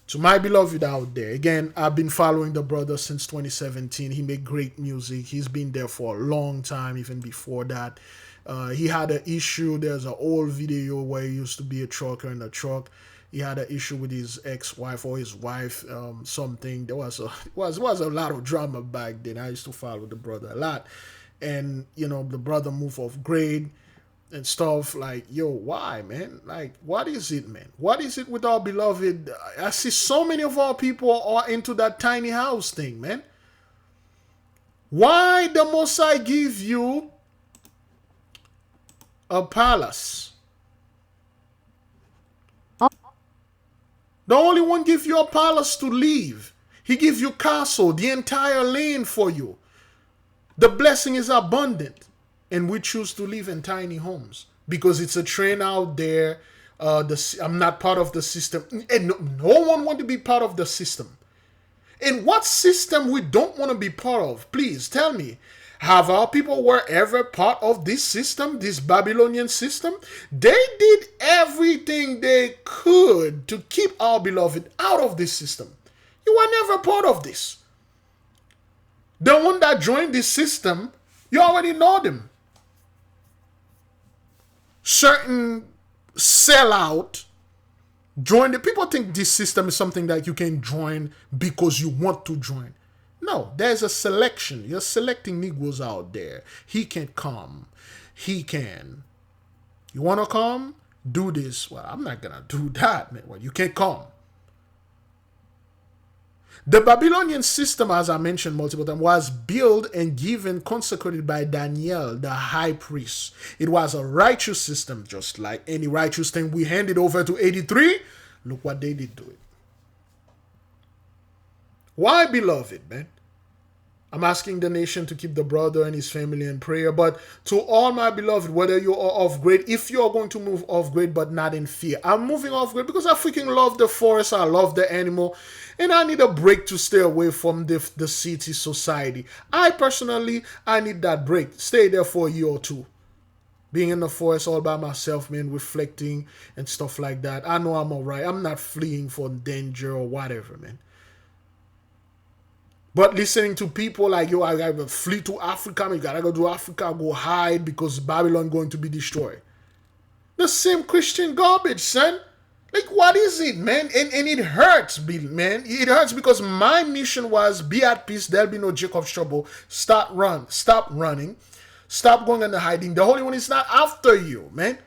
To my beloved out there, again, I've been following the brother since 2017. He made great music. He's been there for a long time, even before that. He had an issue. There's an old video where he used to be a trucker in a truck. He had an issue with his ex-wife or his wife, something. There was a lot of drama back then. I used to follow the brother a lot. And, you know, the brother moved off grade and stuff. Like, yo, why, man? Like, what is it, man? What is it with our beloved? I see so many of our people are into that tiny house thing, man. Why the Most High give you a palace? The only one give you a palace to live. He give you castle, the entire land for you. The blessing is abundant. And we choose to live in tiny homes. Because it's a trend out there. I'm not part of the system. And no one want to be part of the system. And what system we don't want to be part of? Please tell me. Have our people were ever part of this system, this Babylonian system? They did everything they could to keep our beloved out of this system. You were never part of this. The one that joined this system, you already know them. Certain sellout join the people think this system is something that you can join because you want to join. No, there's a selection. You're selecting Negroes out there. He can come. He can. You want to come? Do this. Well, I'm not going to do that, man. Well, you can't come. The Babylonian system, as I mentioned multiple times, was built and given, consecrated by Daniel, the high priest. It was a righteous system, just like any righteous thing we handed over to 83. Look what they did to it. Why, beloved, man? I'm asking the nation to keep the brother and his family in prayer. But to all my beloved, whether you are off grade, if you are going to move off grade but not in fear. I'm moving off grade because I freaking love the forest. I love the animal. And I need a break to stay away from the city society. I need that break. Stay there for a year or two. Being in the forest all by myself, man, reflecting and stuff like that. I know I'm all right. I'm not fleeing for danger or whatever, man. But listening to people like, yo, I gotta flee to Africa, you gotta go to Africa, go hide because Babylon going to be destroyed. The same Christian garbage, son. Like, what is it, man? And it hurts, man. It hurts because my mission was be at peace. There'll be no Jacob's trouble. Stop running. Stop going into hiding. The Holy One is not after you, man.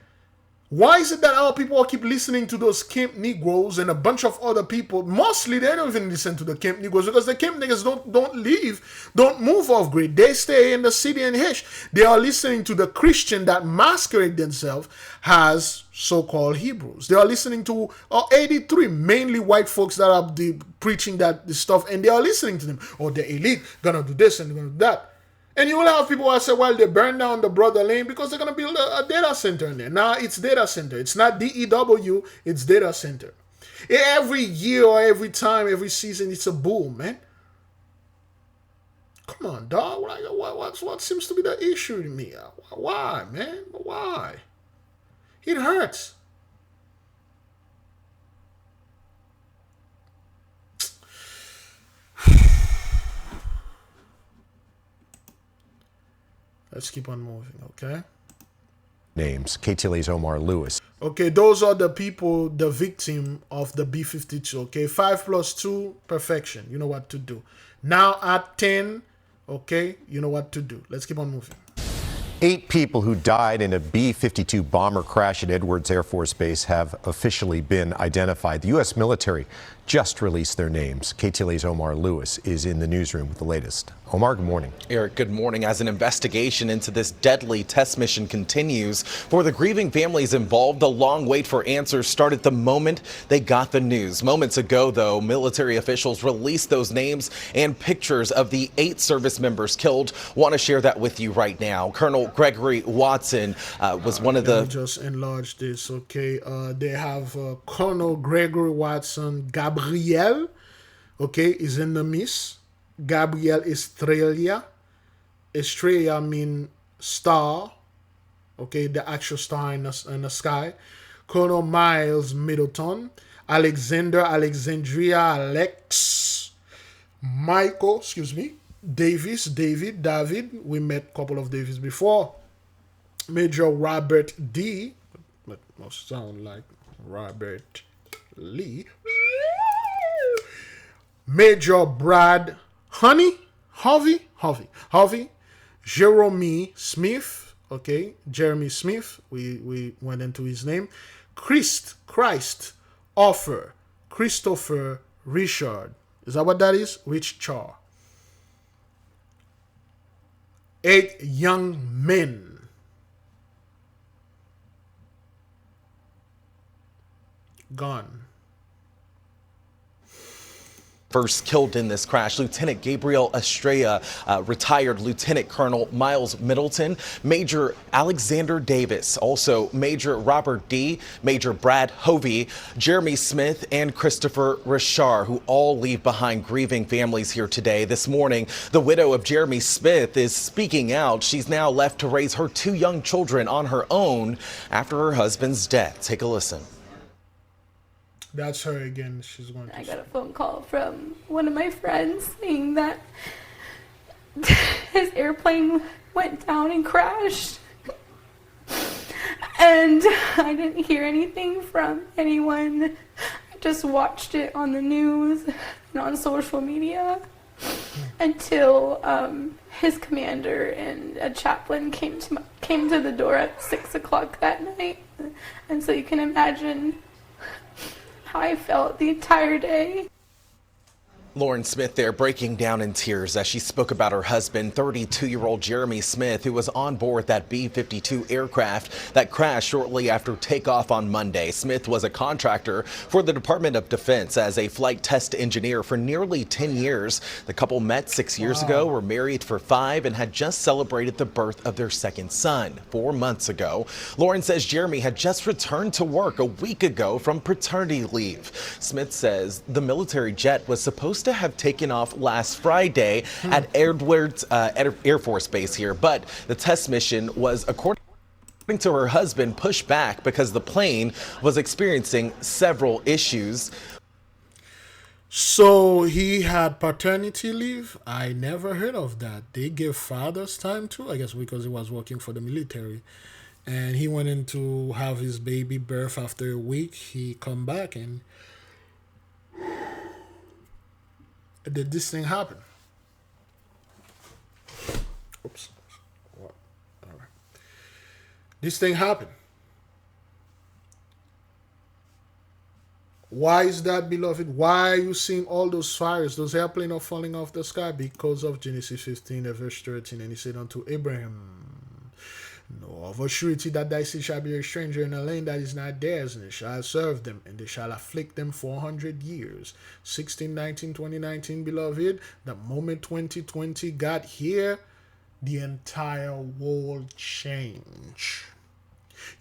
Why is it that our people keep listening to those Camp Negroes and a bunch of other people? Mostly, they don't even listen to the Camp Negroes because the Camp Negroes don't leave, don't move off grid. They stay in the city and hish. They are listening to the Christian that masquerade themselves as so-called Hebrews. They are listening to 83, mainly white folks that are preaching the stuff, and they are listening to them. Or the elite gonna do this and gonna do that. And you will have people that say, well, they burned down the brother lane because they're going to build a data center in there. Now, it's data center. It's not DEW, it's data center. Every year or every time, every season, it's a boom, man. Come on, dog. What seems to be the issue to me? Why, man? Why? It hurts. Let's keep on moving, okay? Names. KTLA's Omar Lewis. Okay, those are the people, the victim of the B-52, okay? 5 + 2, perfection. You know what to do. Now at 10, okay? You know what to do. Let's keep on moving. 8 people who died in a B-52 bomber crash at Edwards Air Force Base have officially been identified. The U.S. military just released their names. KTLA's Omar Lewis is in the newsroom with the latest. Omar, good morning. Eric, good morning. As an investigation into this deadly test mission continues, for the grieving families involved, the long wait for answers started the moment they got the news. Moments ago, though, military officials released those names and pictures of the 8 service members killed. Want to share that with you right now. Colonel Gregory Watson was one of the... Let me just enlarge this, okay? They have Colonel Gregory Watson, Gabriel, okay, is in the miss. Gabriel Estrella. Estrella mean star, okay, the actual star in the sky. Colonel Miles Middleton, Alexandria, Alex, Michael, excuse me, David, we met a couple of Davids before. Major Robert D, that must sound like Robert Lee. Major Brad Harvey, Jeremy Smith, okay, Jeremy Smith, we went into his name. Christ, Offer, Christopher, Richard, is that what that is? Richard. 8 young men. Gone. First killed in this crash, Lieutenant Gabriel Estrella, retired Lieutenant Colonel Miles Middleton, Major Alexander Davis, also Major Robert D., Major Brad Hovey, Jeremy Smith, and Christopher Richard, who all leave behind grieving families here today. This morning, the widow of Jeremy Smith is speaking out. She's now left to raise her 2 young children on her own after her husband's death. Take a listen. That's her again. She's going to... I got a phone call from one of my friends saying that his airplane went down and crashed. And I didn't hear anything from anyone. I just watched it on the news and on social media until his commander and a chaplain came to the door at 6 o'clock that night. And so you can imagine how I felt the entire day. Lauren Smith there breaking down in tears as she spoke about her husband, 32-year-old Jeremy Smith, who was on board that B-52 aircraft that crashed shortly after takeoff on Monday. Smith was a contractor for the Department of Defense as a flight test engineer for nearly 10 years. The couple met 6 years ago, were married for 5, and had just celebrated the birth of their second son 4 months ago. Lauren says Jeremy had just returned to work a week ago from paternity leave. Smith says the military jet was supposed to have taken off last Friday at Edwards Air Force Base here, but the test mission was, according to her husband, pushed back because the plane was experiencing several issues. So he had paternity leave? I never heard of that. They give fathers time too, I guess because he was working for the military. And he went in to have his baby birth after a week. He come back and did this thing happen? Oops. What? All right. This thing happened. Why is that, beloved? Why are you seeing all those fires? Those airplanes are falling off the sky because of Genesis 15, verse 13. And he said unto Abraham, no of a surety that thy seed shall be a stranger in a land that is not theirs, and they shall serve them, and they shall afflict them 400 years. 2019, beloved, the moment 2020 got here, the entire world changed.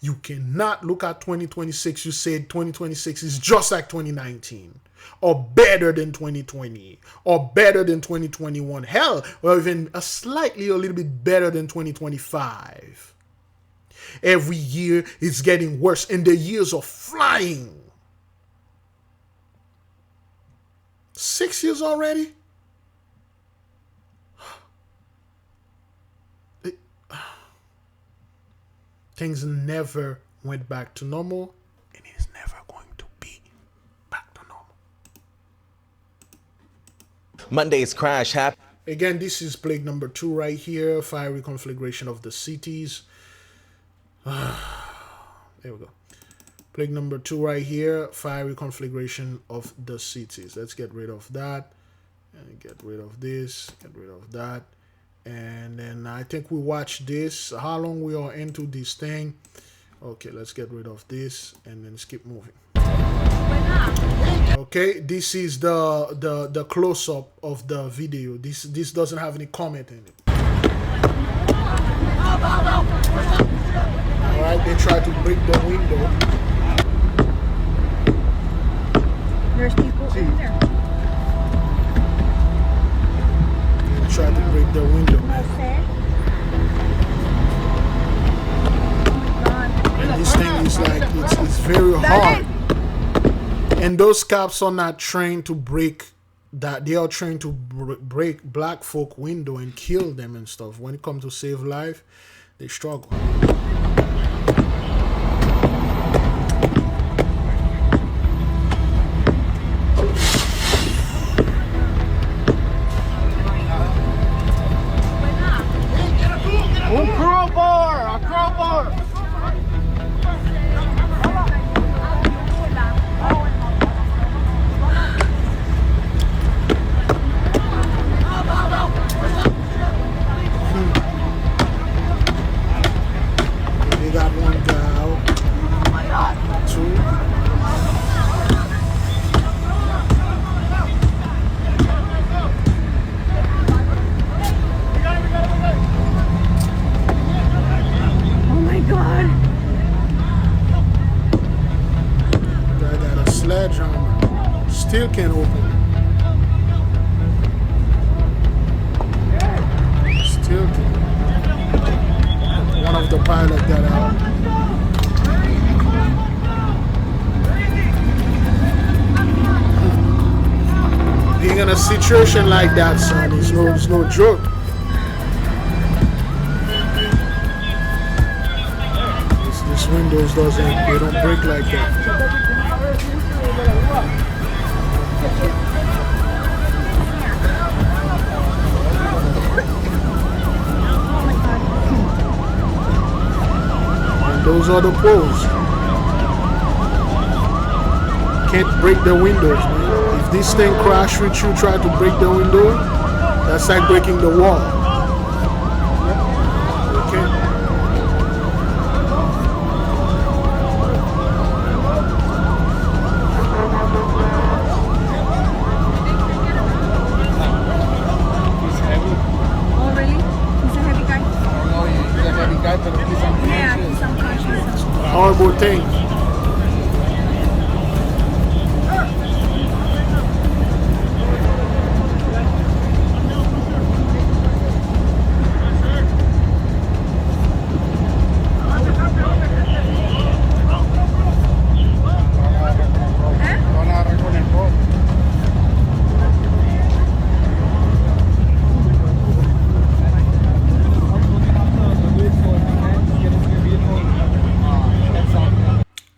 You cannot look at 2026, you said 2026 is just like 2019, or better than 2020, or better than 2021, hell, or even a little bit better than 2025. Every year it's getting worse, and the years are flying. 6 years already? Things never went back to normal, and it is never going to be back to normal. Monday's crash happened. Again, this is plague number 2 right here. Fiery conflagration of the cities. There we go. Plague number 2 right here, fiery conflagration of the cities. Let's get rid of that. And get rid of this, get rid of that. And then I think we watch this. How long we are into this thing? Okay, let's get rid of this and then keep moving. Okay, this is the close-up of the video. This doesn't have any comment in it. Alright, they try to break the window. There's people in there. They try to break the window, man. And this thing is like, it's very hard. And those cops are not trained to break that. They are trained to break black folk window and kill them and stuff. When it comes to save life, they struggle. Un crowbar! A crowbar! They got one guy out. 2. Oh my god! Guy got a sledgehammer. Still can't open it. Still can't. One of the pilots got out. Being in a situation like that, son, is no joke. These windows they don't break like that. Those are the poles. Can't break the windows, man. If this thing crash with you, try to break the window, that's like breaking the wall. Okay. Oh really? He's a heavy guy? No, he's a heavy guy, but he's unconscious. Yeah, he's unconscious. Horrible thing.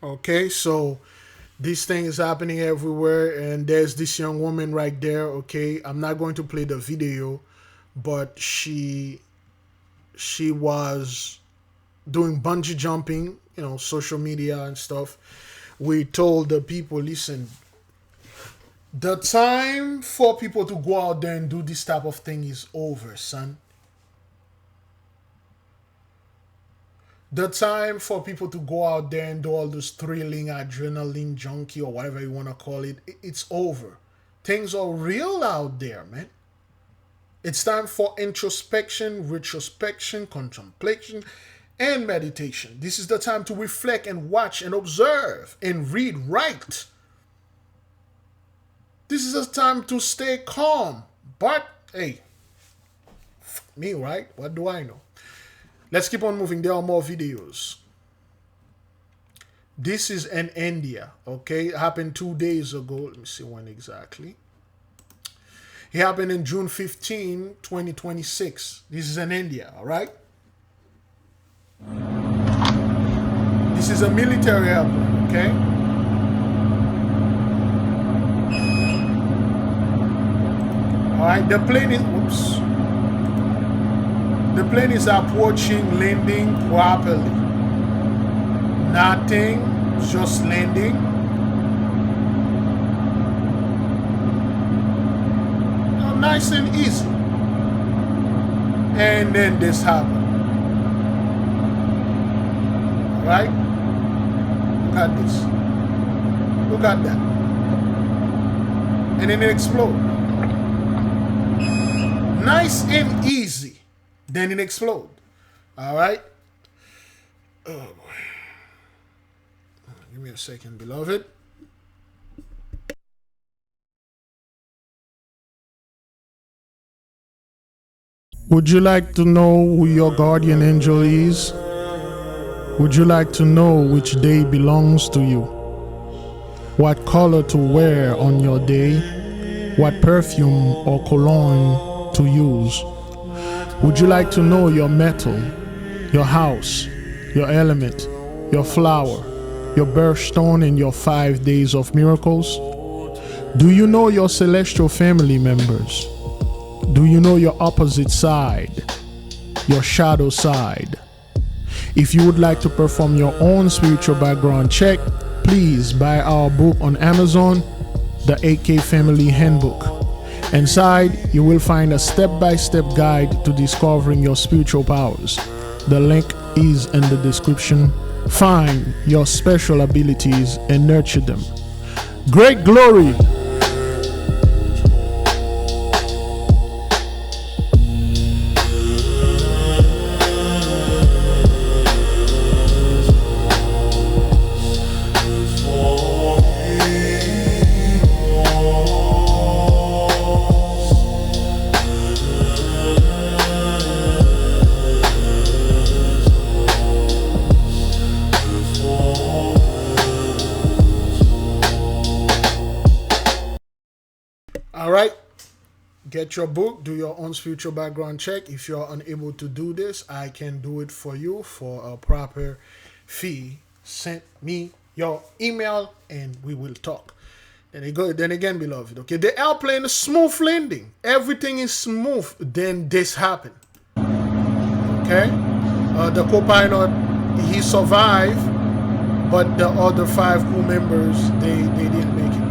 Okay, so this thing is happening everywhere, and there's this young woman right there. Okay, I'm not going to play the video, but she was doing bungee jumping, you know, social media and stuff. We told the people, listen, the time for people to go out there and do this type of thing is over, son. The time for people to go out there and do all this thrilling adrenaline junkie or whatever you want to call it, it's over. Things are real out there, man. It's time for introspection, retrospection, contemplation, and meditation. This is the time to reflect and watch and observe and read, write. This is a time to stay calm. But, hey, me, right? What do I know? Let's keep on moving. There are more videos. This is in India, okay? It happened 2 days ago. Let me see when exactly. It happened in June 15, 2026. This is in India, all right? This is a military airplane, okay? All right, the plane is, whoops. The plane is approaching, landing properly. Nothing Just landing. Nice and easy. And then this happened. Right? Look at this. Look at that. And then it explodes. Nice and easy. Then it explodes. All right? Oh boy. Give me a second, beloved. Would you like to know who your guardian angel is? Would you like to know which day belongs to you? What color to wear on your day? What perfume or cologne to use? Would you like to know your metal, your house, your element, your flower, your birthstone, and your 5 days of miracles? Do you know your celestial family members? Do you know your opposite side, your shadow side? If you would like to perform your own spiritual background check, please buy our book on Amazon, the 8K Family Handbook. Inside, you will find a step-by-step guide to discovering your spiritual powers. The link is in the description. Find your special abilities and nurture them. Great glory! All right, get your book, do your own spiritual background check. If you're unable to do this, I can do it for you for a proper fee. Send me your email and we will talk. Then again, beloved, okay, the airplane is smooth landing. Everything is smooth. Then this happened. Okay, the co-pilot, he survived, but the other 5 crew members, they didn't make it.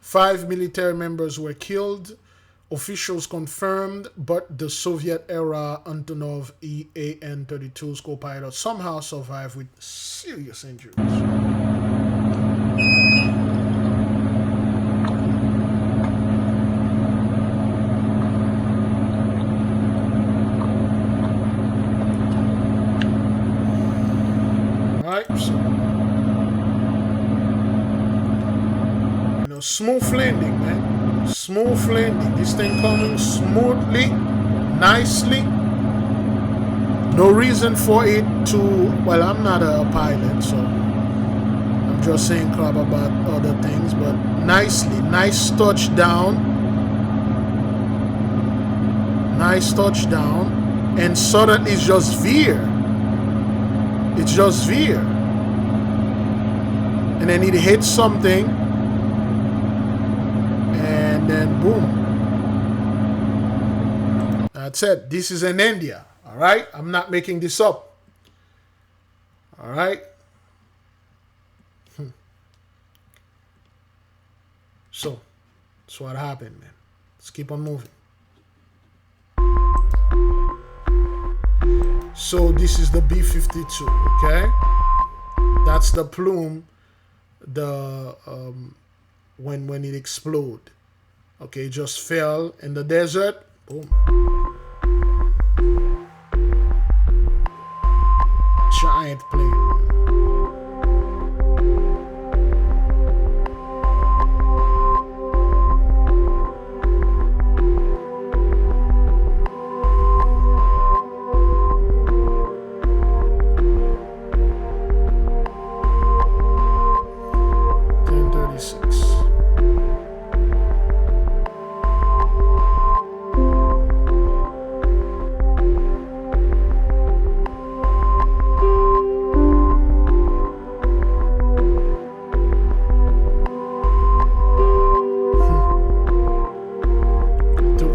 Five military members were killed. Officials confirmed, but the Soviet-era Antonov EAN-32's co-pilot somehow survived with serious injuries. All right, so smooth landing, man. Smooth landing. This thing coming smoothly, nicely. No reason for it to, well, I'm not a pilot, so I'm just saying crap about other things, but nicely. Nice touchdown. Nice touchdown. And suddenly it's just veer. It's just veer. And then it hits something. And then boom. That's it. This is in India. All right. I'm not making this up. All right. So that's what happened, man. Let's keep on moving. So this is the B-52. Okay. That's the plume. The when it exploded. Okay, it just fell in the desert. Boom. Giant plane.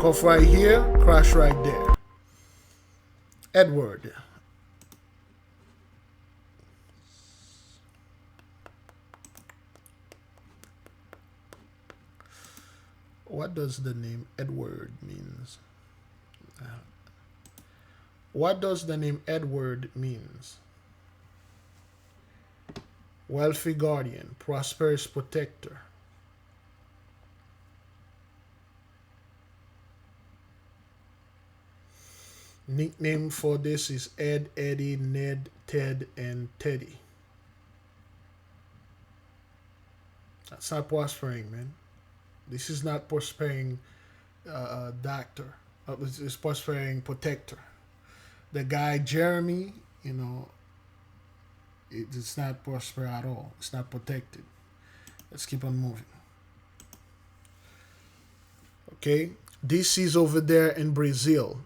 Off right here, crash right there. Edward. What does the name Edward means? What does the name Edward means? Wealthy guardian, prosperous protector. Nickname for this is Ed, Eddie, Ned, Ted, and Teddy. That's not prospering, man. This is not prospering doctor. It's prospering protector. The guy Jeremy, you know, it's not prosper at all. It's not protected. Let's keep on moving. Okay, this is over there in Brazil.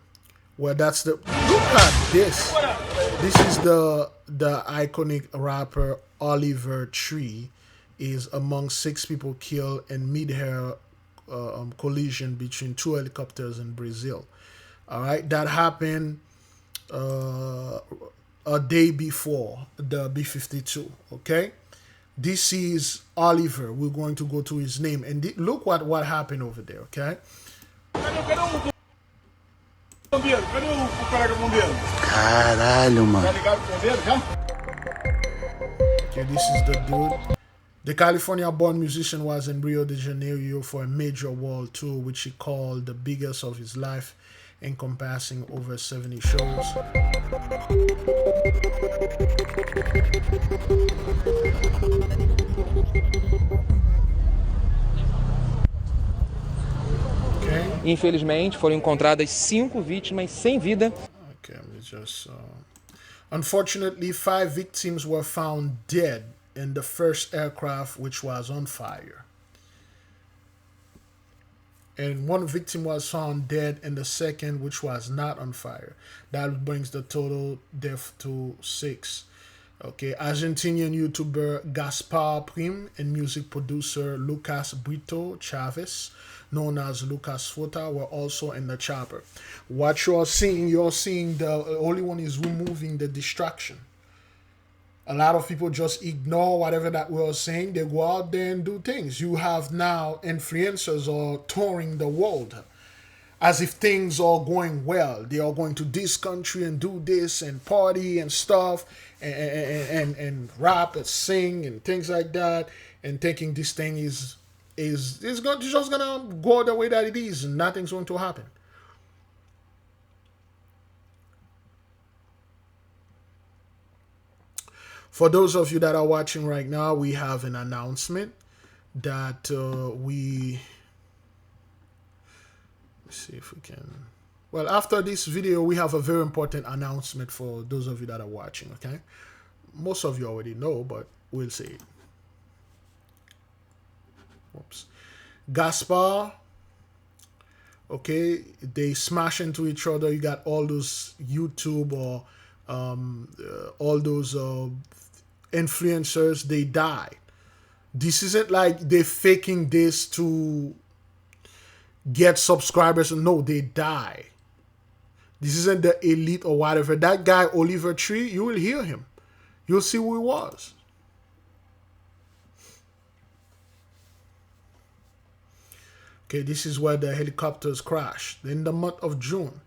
Well, that's the, look at this. This is the iconic rapper Oliver Tree is among 6 people killed in mid-air collision between 2 helicopters in Brazil. All right, that happened a day before the B-52. Okay, this is Oliver. We're going to go to his name and look what happened over there. Okay. Caralho, mano. Okay, this is the dude. The California-born musician was in Rio de Janeiro for a major world tour, which he called the biggest of his life, encompassing over 70 shows. Infelizmente, foram encontradas 5 vítimas sem vida. Okay, let me just. Unfortunately, 5 victims were found dead in the first aircraft, which was on fire, and 1 victim was found dead in the second, which was not on fire. That brings the total death to 6. Okay, Argentinian YouTuber Gaspar Prim and music producer Lucas Brito Chavez, known as Lucas Fota, were also in the chopper. What you're seeing the only one is removing the distraction. A lot of people just ignore whatever that we're saying. They go out there and do things. You have now influencers are touring the world as if things are going well. They are going to this country and do this and party and stuff and rap and sing and things like that, and thinking this thing is just gonna go the way that it is and nothing's going to happen. For those of you that are watching right now, we have an announcement that let's see if we can. Well, after this video, we have a very important announcement for those of you that are watching, okay? Most of you already know, but we'll say it. Whoops. Gaspar, okay, they smash into each other. You got all those YouTube or all those influencers, they die. This isn't like they're faking this to get subscribers. No, they die. This isn't the elite or whatever. That guy, Oliver Tree, you will hear him. You'll see who he was. Okay, this is where the helicopters crashed in the month of June.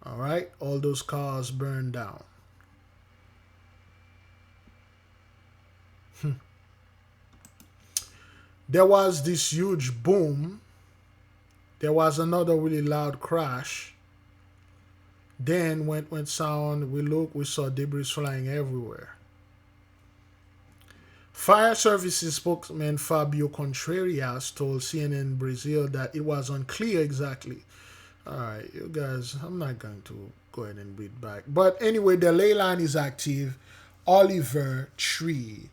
All right, all those cars burned down. There was this huge boom. There was another really loud crash. Then went sound. We saw debris flying everywhere. Fire services spokesman Fabio Contreras told CNN Brazil that it was unclear exactly. All right, you guys, I'm not going to go ahead and read back. But anyway, the ley line is active. Oliver Tree.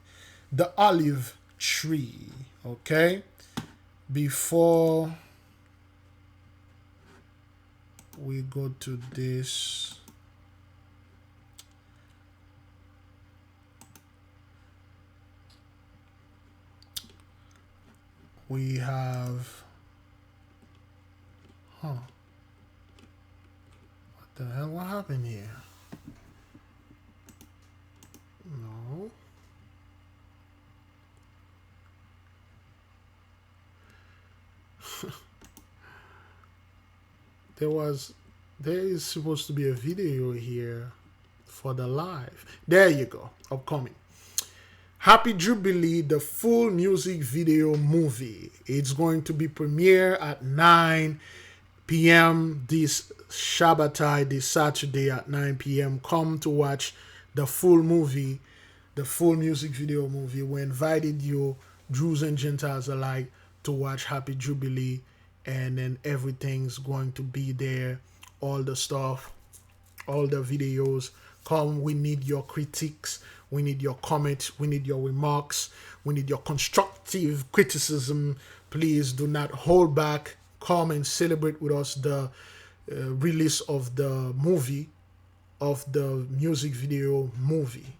The olive tree. Okay? Before we go to this, we have, what The hell, what happened here? No. There is supposed to be a video here for the live. There you go. Upcoming. Happy Jubilee, the full music video movie. It's going to be premiere at 9 p.m. this Shabbatai, this Saturday at 9 p.m. Come to watch the full movie, the full music video movie. We invited you, Jews and Gentiles alike, to watch Happy Jubilee, and then everything's going to be there. All the stuff, all the videos. Come, we need your critiques. We need your comments. We need your remarks. We need your constructive criticism. Please do not hold back. Come and celebrate with us the release of the movie, of the music video movie.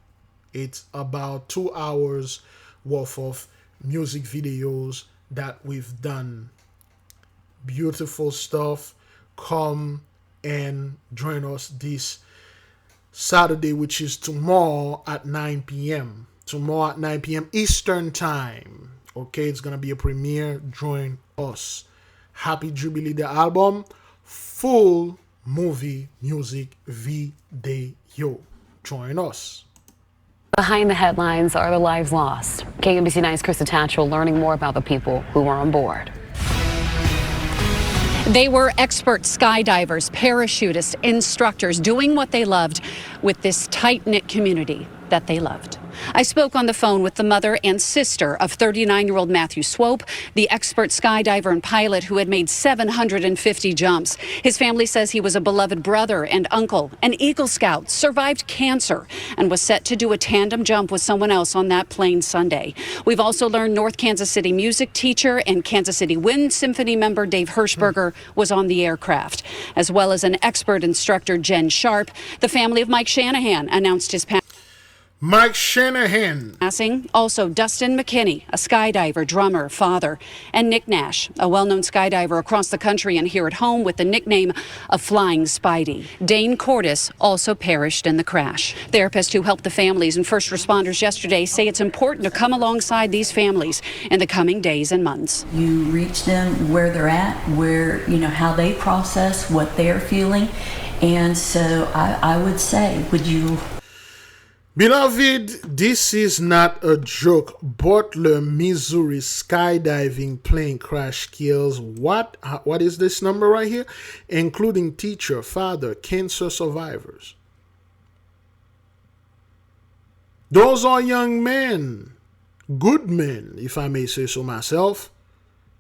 It's about 2 hours worth of music videos that we've done. Beautiful stuff. Come and join us this Saturday, which is tomorrow at 9 p.m. Tomorrow at 9 p.m. Eastern Time. Okay, it's going to be a premiere. Join us. Happy Jubilee, the album. Full movie music video. Join us. Behind the headlines are the lives lost. KMBC 9's Krista Tatchell learning more about the people who were on board. They were expert skydivers, parachutists, instructors, doing what they loved with this tight-knit community that they loved. I spoke on the phone with the mother and sister of 39-year-old Matthew Swope, the expert skydiver and pilot who had made 750 jumps. His family says he was a beloved brother and uncle, an Eagle Scout, survived cancer, and was set to do a tandem jump with someone else on that plane Sunday. We've also learned North Kansas City music teacher and Kansas City Wind Symphony member Dave Hirschberger was on the aircraft, as well as an expert instructor, Jen Sharp. The family of Mike Shanahan announced his Mike Shanahan. Passing. Also, Dustin McKinney, a skydiver, drummer, father, and Nick Nash, a well-known skydiver across the country and here at home with the nickname of Flying Spidey. Dane Cordes also perished in the crash. Therapists who helped the families and first responders yesterday say it's important to come alongside these families in the coming days and months. You reach them where they're at, where, how they process what they're feeling. And so I would say, would you... Beloved, this is not a joke. Butler, Missouri skydiving plane crash kills what is this number right here? Including teacher, father, cancer survivors. Those are young men, good men, if I may say so myself,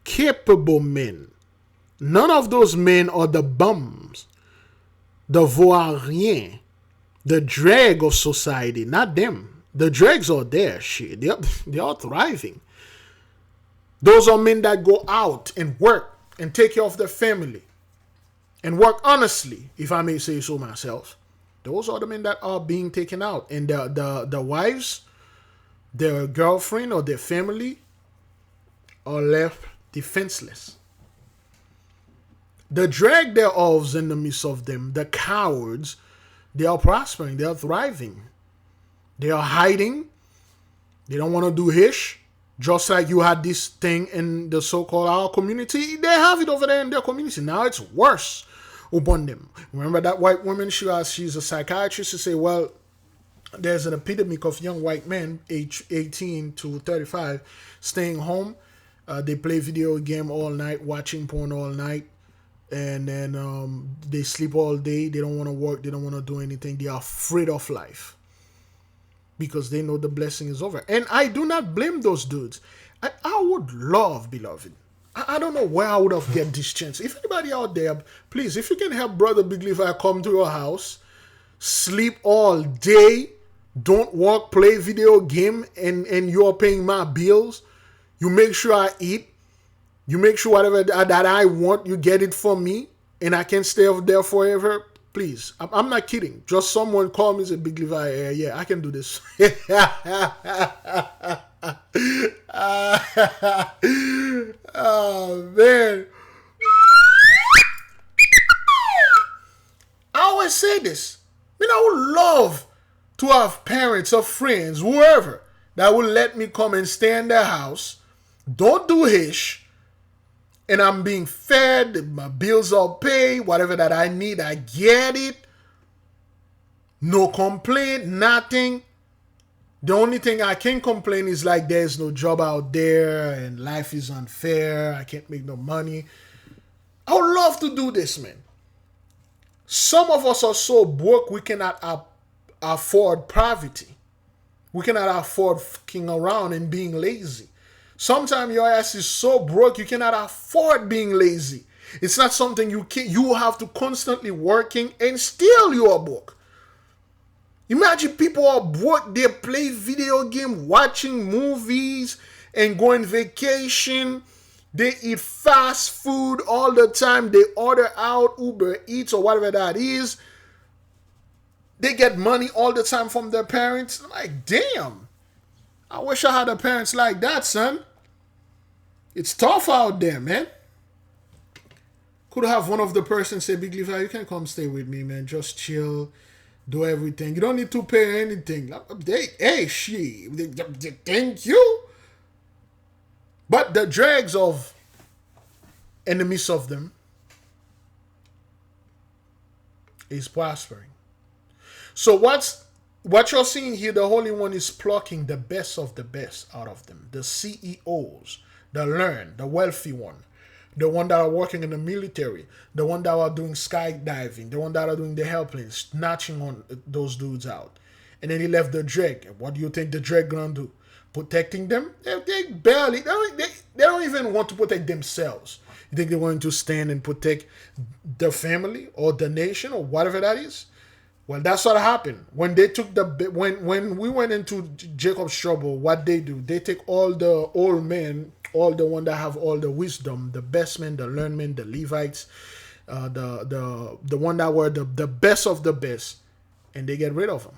capable men. None of those men are the bums, the voiriens, the drag of society, not them. The dregs are there, shit. They are thriving. Those are men that go out and work and take care of their family and work honestly, if I may say so myself. Those are the men that are being taken out. And the wives, their girlfriend or their family are left defenseless. The drag thereof in the midst of them, the cowards, they are prospering. They are thriving. They are hiding. They don't want to do hish. Just like you had this thing in the so-called our community. They have it over there in their community. Now it's worse upon them. Remember that white woman, she's a psychiatrist. She say, well, there's an epidemic of young white men, age 18 to 35, staying home. They play video game all night, watching porn all night. And then they sleep all day. They don't want to work. They don't want to do anything. They are afraid of life because they know the blessing is over. And I do not blame those dudes. I would love, beloved. I don't know where I would have get this chance. If anybody out there, please, if you can help Brother Big Levi come to your house, sleep all day, don't work, play video game, and you are paying my bills. You make sure I eat. You make sure whatever that I want, you get it for me, and I can stay over there forever. Please, I'm not kidding. Just someone call me and say, Big Levi, yeah, I can do this. Oh, man. I always say this. I mean, I would love to have parents or friends, whoever, that will let me come and stay in their house, don't do hish, and I'm being fed, my bills are paid, whatever that I need, I get it. No complaint, nothing. The only thing I can complain is like there's no job out there and life is unfair. I can't make no money. I would love to do this, man. Some of us are so broke we cannot afford poverty. We cannot afford fucking around and being lazy. Sometimes your ass is so broke you cannot afford being lazy. It's not something you have to constantly working and still you are broke. Imagine people are broke, they play video game, watching movies, and go on vacation. They eat fast food all the time. They order out Uber Eats or whatever that is. They get money all the time from their parents. I'm like, damn. I wish I had a parents like that, son. It's tough out there, man. Could have one of the persons say, Big Levi, you can come stay with me, man. Just chill. Do everything. You don't need to pay anything. Hey, thank you. But the dregs of enemies of them is prospering. So what you're seeing here, the Holy One is plucking the best of the best out of them. The CEOs, the learned, the wealthy one. The one that are working in the military, the one that are doing skydiving, the one that are doing the airplanes, snatching on those dudes out. And then he left the dreg. And what do you think the dreg gonna do? Protecting them? They don't even want to protect themselves. You think they're going to stand and protect the family or the nation or whatever that is? Well, that's what happened. When they took when we went into Jacob's trouble, what they do? They take all the old men, all the one that have all the wisdom, the best men, the learned men, the Levites, the one that were the best of the best, and they get rid of them,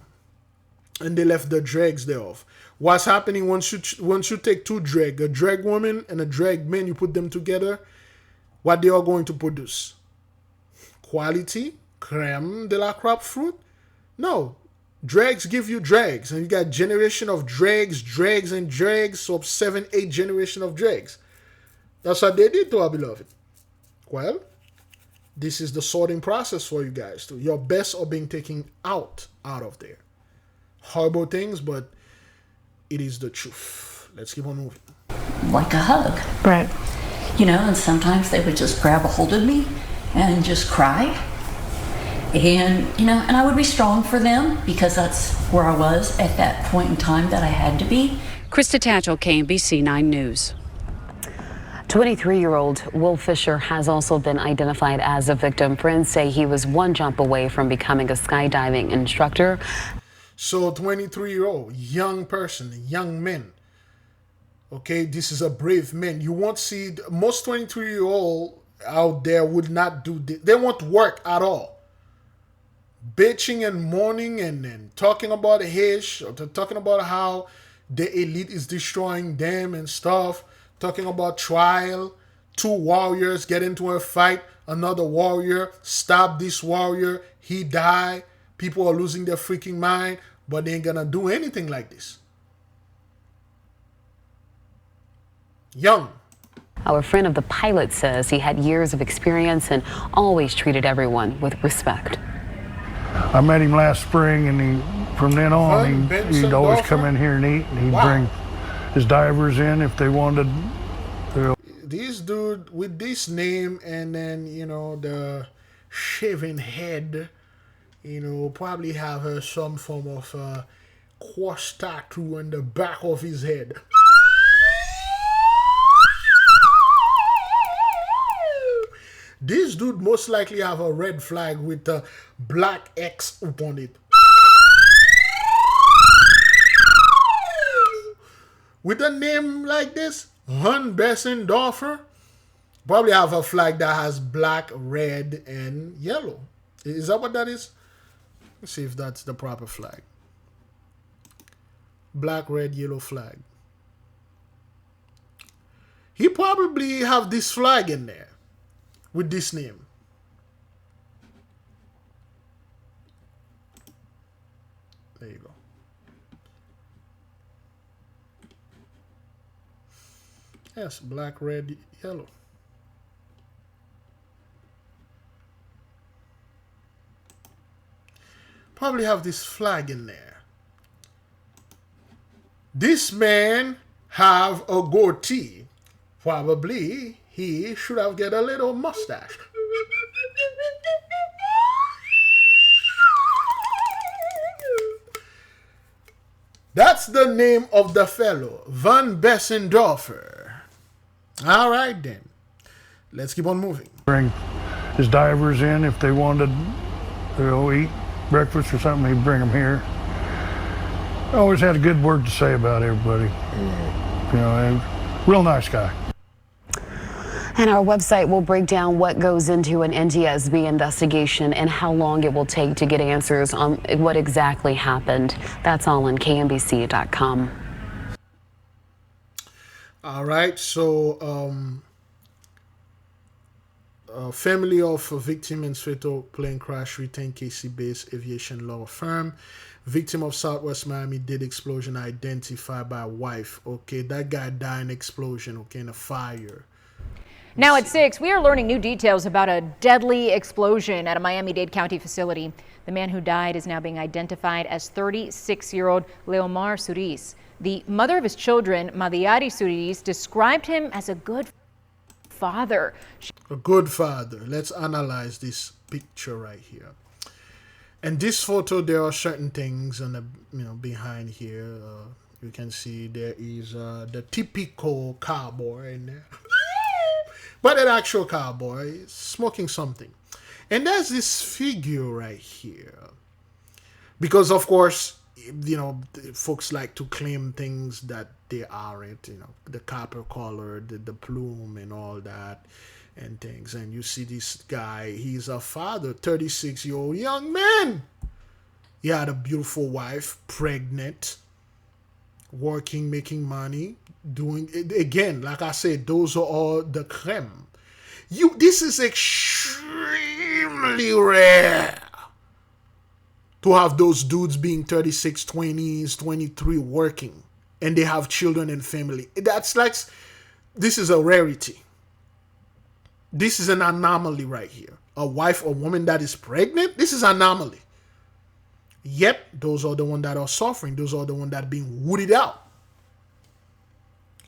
and they left the dregs thereof. What's happening once you take two dreg, a dreg woman and a dreg man, you put them together, what they are going to produce? Quality, creme de la crop fruit? No. Dregs give you dregs, and you got generation of dregs, and dregs, so 7, 8 generation of dregs. That's what they did to our beloved. Well, this is the sorting process for you guys too. Your best are being taken out of there. Horrible things, but it is the truth. Let's keep on moving. Like a hug. Right. You know, and sometimes they would just grab a hold of me and just cry. And, you know, and I would be strong for them because that's where I was at that point in time that I had to be. Krista Tatchell, KMBC 9 News. 23-year-old Will Fisher has also been identified as a victim. Friends say he was one jump away from becoming a skydiving instructor. So 23-year-old, young person, young men. Okay, this is a brave man. You won't see, most 23-year-old out there would not do this. They won't work at all. Bitching and moaning and talking about hish, or talking about how the elite is destroying them and stuff, talking about trial, 2 warriors get into a fight, another warrior stab this warrior, he die, people are losing their freaking mind, but they ain't gonna do anything like this. Young. Our friend of the pilot says he had years of experience and always treated everyone with respect. I met him last spring, and from then on, he'd always come in here and eat, and he'd bring his divers in if they wanted. This dude with this name and then, you know, the shaven head, you know, probably have some form of cross tattoo on the back of his head. This dude most likely have a red flag with a black X upon it. With a name like this, Hun Bessendorfer, probably have a flag that has black, red, and yellow. Is that what that is? Let's see if that's the proper flag. Black, red, yellow flag. He probably have this flag in there with this name. There you go. Yes, black, red, yellow. Probably have this flag in there. This man have a goatee. Probably he should have get a little mustache. That's the name of the fellow, Van Bessendorfer. All right, then. Let's keep on moving. Bring his divers in if they wanted to eat breakfast or something, he'd bring them here. Always had a good word to say about everybody. You know, real nice guy. And our website will break down what goes into an NTSB investigation and how long it will take to get answers on what exactly happened. That's all on KNBC.com. All right, so family of a victim in fatal plane crash retained KC-based aviation law firm. Victim of Southwest Miami did explosion identified by wife. Okay, that guy died in explosion, okay, in a fire. Now at 6, we are learning new details about a deadly explosion at a Miami-Dade County facility. The man who died is now being identified as 36-year-old Leomar Suriz. The mother of his children, Madiari Suriz, described him as a good father. A good father. Let's analyze this picture right here. And this photo, there are certain things on the, behind here. You can see there is the typical cowboy in there. But an actual cowboy is smoking something. And there's this figure right here. Because, of course, folks like to claim things that they aren't. The copper color, the plume and all that and things. And you see this guy, he's a father, 36-year-old young man. He had a beautiful wife, pregnant, working, making money. Doing it again, like I said, those are all the creme. This is extremely rare to have those dudes being 36, 20s, 23 working, and they have children and family. That's like, this is a rarity. This is an anomaly right here. A wife or woman that is pregnant, this is an anomaly. Yet, those are the ones that are suffering. Those are the ones that are being rooted out.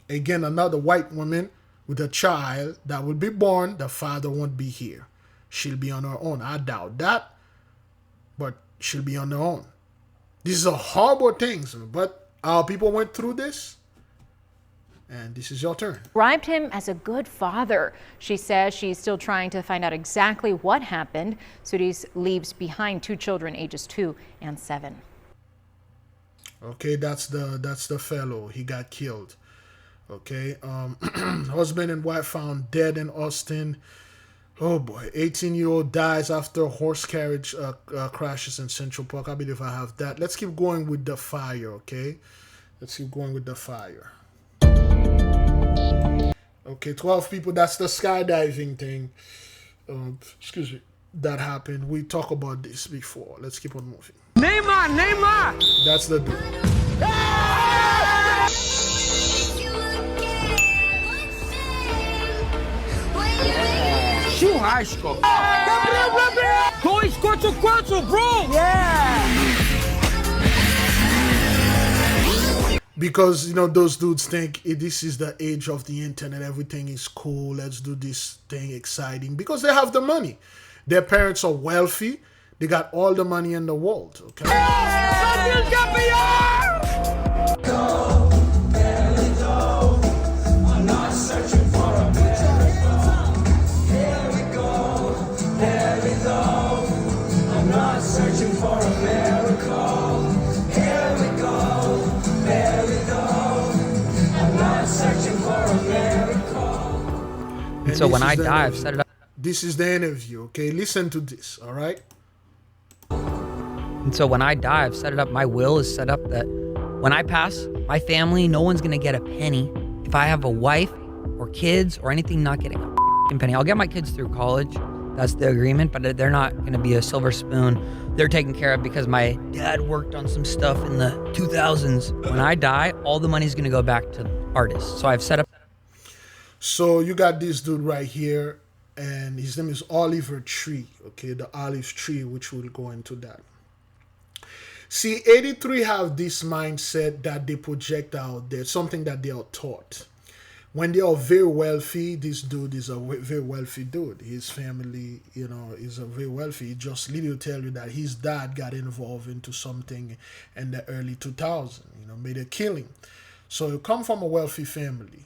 Again, another white woman with a child that will be born, the father won't be here. She'll be on her own. I doubt that, but she'll be on her own. These are horrible things, but our people went through this, and this is your turn. Described him as a good father. She says she's still trying to find out exactly what happened. Suriz leaves behind 2 children, ages 2 and 7. Okay, that's the fellow. He got killed. Okay, husband and wife found dead in Austin. Oh boy, 18-year-old dies after horse carriage crashes in Central Park. I believe I have that. Let's keep going with the fire, okay? Let's keep going with the fire. Okay, 12 people. That's the skydiving thing. Excuse me. That happened. We talked about this before. Let's keep on moving. Neymar! That's the dude. Churrasco. Gabriel! 244, bro! Yeah! Because, those dudes think this is the age of the internet. Everything is cool. Let's do this thing exciting. Because they have the money. Their parents are wealthy. They got all the money in the world. Okay? I'm not searching for a I'm not searching for a miracle. Here we go, there we go. I'm not searching for a miracle. And so when I die, I've set it up. This is the interview, okay? Listen to this, all right? And so when I die, I've set it up. My will is set up that when I pass, my family, no one's gonna get a penny. If I have a wife or kids or anything, not getting a penny. I'll get my kids through college. That's the agreement, but they're not going to be a silver spoon. They're taken care of because my dad worked on some stuff in the 2000s. When I die, all the money's going to go back to artists. So I've set up. So you got this dude right here, and his name is Oliver Tree, okay, the olive tree, which we'll go into that. See, 83 have this mindset that they project out there, something that they are taught. When they are very wealthy, this dude is a very wealthy dude. His family, you know, is a very wealthy. He just literally tell you that his dad got involved into something in the early 2000s, you know, made a killing. So you come from a wealthy family.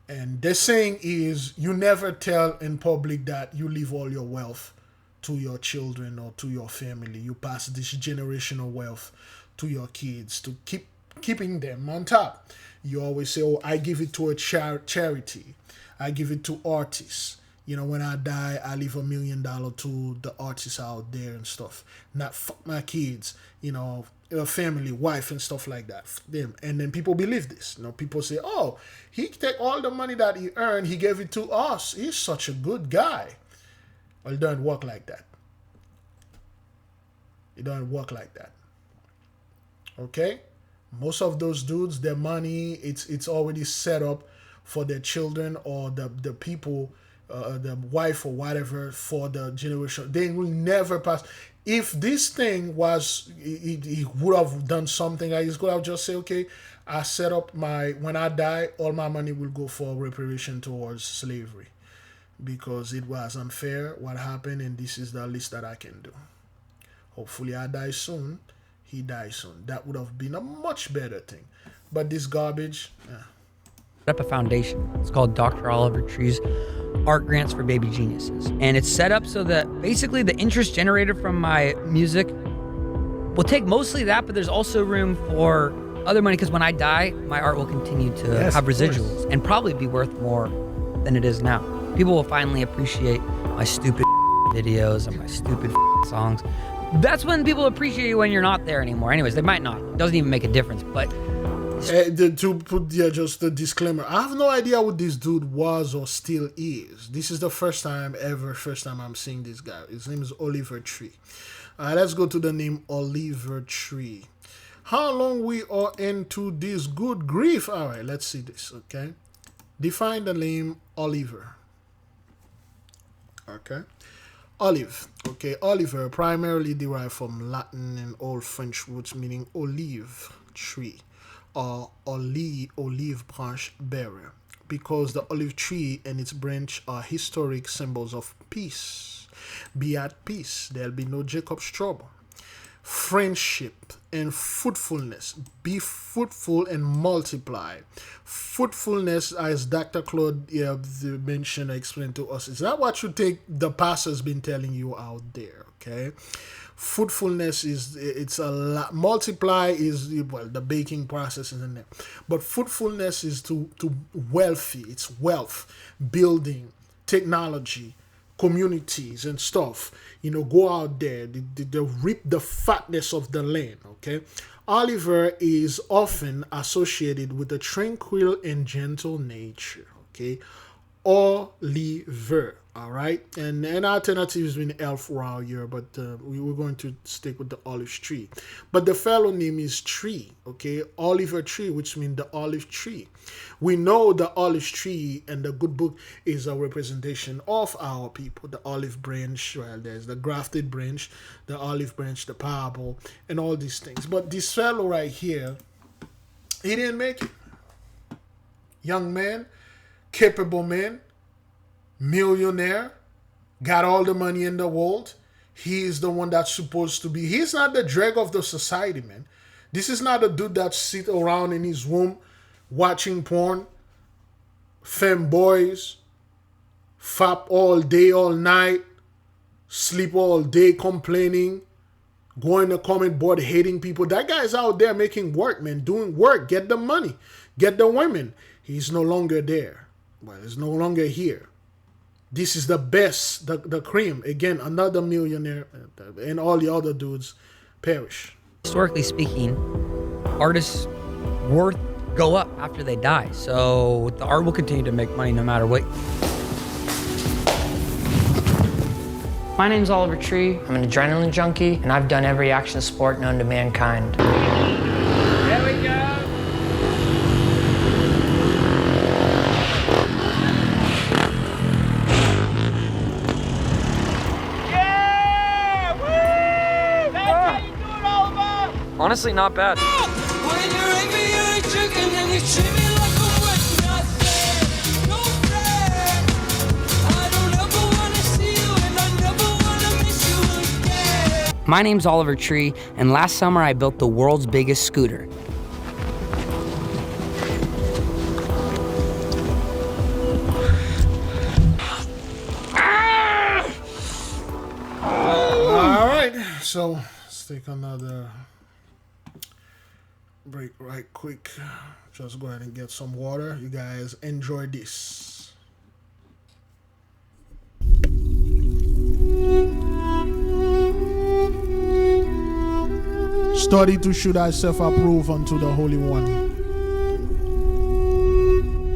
And the saying is, you never tell in public that you leave all your wealth to your children or to your family. You pass this generational wealth to your kids to keeping them on top. You always say, oh, I give it to a charity. I give it to artists. You know, when I die, I leave $1 million to the artists out there and stuff. Not fuck my kids, you know, family, wife and stuff like that. Them. And then people believe this. You know, people say, oh, he take all the money that he earned, he gave it to us. He's such a good guy. Well, it doesn't work like that. It doesn't work like that. Okay? Most of those dudes, their money, it's already set up for their children or the people, the wife or whatever, for the generation. They will never pass. If this thing was, he would have done something. I could have just say, okay, I set up when I die, all my money will go for reparation towards slavery. Because it was unfair what happened, and this is the least that I can do. Hopefully I die soon. He dies soon. That would have been a much better thing. But this garbage, Set up a foundation. It's called Dr. Oliver Tree's Art Grants for Baby Geniuses. And it's set up so that basically the interest generated from my music will take mostly that, but there's also room for other money, because when I die, my art will continue to have residuals and probably be worth more than it is now. People will finally appreciate my stupid videos and my stupid songs. That's when people appreciate you when you're not there anymore. Anyways, they might not. It doesn't even make a difference, but... to put just a disclaimer, I have no idea what this dude was or still is. This is the first time I'm seeing this guy. His name is Oliver Tree. Let's go to the name Oliver Tree. How long we are into this good grief? All right, let's see this, okay? Define the name Oliver. Okay. Olive. Okay, Oliver primarily derived from Latin and Old French roots meaning olive tree or olive branch bearer, because the olive tree and its branch are historic symbols of peace. Be at peace. There'll be no Jacob's trouble. Friendship and fruitfulness. Be fruitful and multiply. Fruitfulness, as Dr. Claude mentioned, explained to us, is not what you think the pastor's been telling you out there, okay? Fruitfulness it's a lot. Multiply is, well, the baking process is in there. But fruitfulness is to wealthy. It's wealth, building, technology, communities and stuff. You know, go out there, they reap the fatness of the land, okay? Oliver is often associated with a tranquil and gentle nature, okay? Oliver, all right? And an alternative has been elf around here, but we're going to stick with the olive tree. But the fellow name is Tree, okay? Oliver Tree, which means the olive tree. We know the olive tree and the good book is a representation of our people. The olive branch, well, there's the grafted branch, the olive branch, the payable, and all these things. But this fellow right here, he didn't make it. Young man, capable man, millionaire, got all the money in the world. He is the one that's supposed to be. He's not the drag of the society, man. This is not a dude that sit around in his room watching porn, femboys, fap all day, all night, sleep all day complaining, going to comment board hating people. That guy's out there making work, man, doing work, get the money, get the women. He's no longer there. Well, he's no longer here. This is the best, the cream. Again, another millionaire, and all the other dudes perish. Historically speaking, artists' worth go up after they die. So the art will continue to make money no matter what. My name's Oliver Tree. I'm an adrenaline junkie, and I've done every action sport known to mankind. There we go. Yeah! Woo! That's how you do it, Oliver! Honestly, not bad. When you're angry, you ain't tricking, and you treat me like a wet nothing. No fair. I don't ever wanna see you, and I never wanna miss you again. My name's Oliver Tree, and last summer I built the world's biggest scooter. All right, so let's take another break right quick. Just go ahead and get some water. You guys enjoy this. Study to show thyself approved unto the Holy One.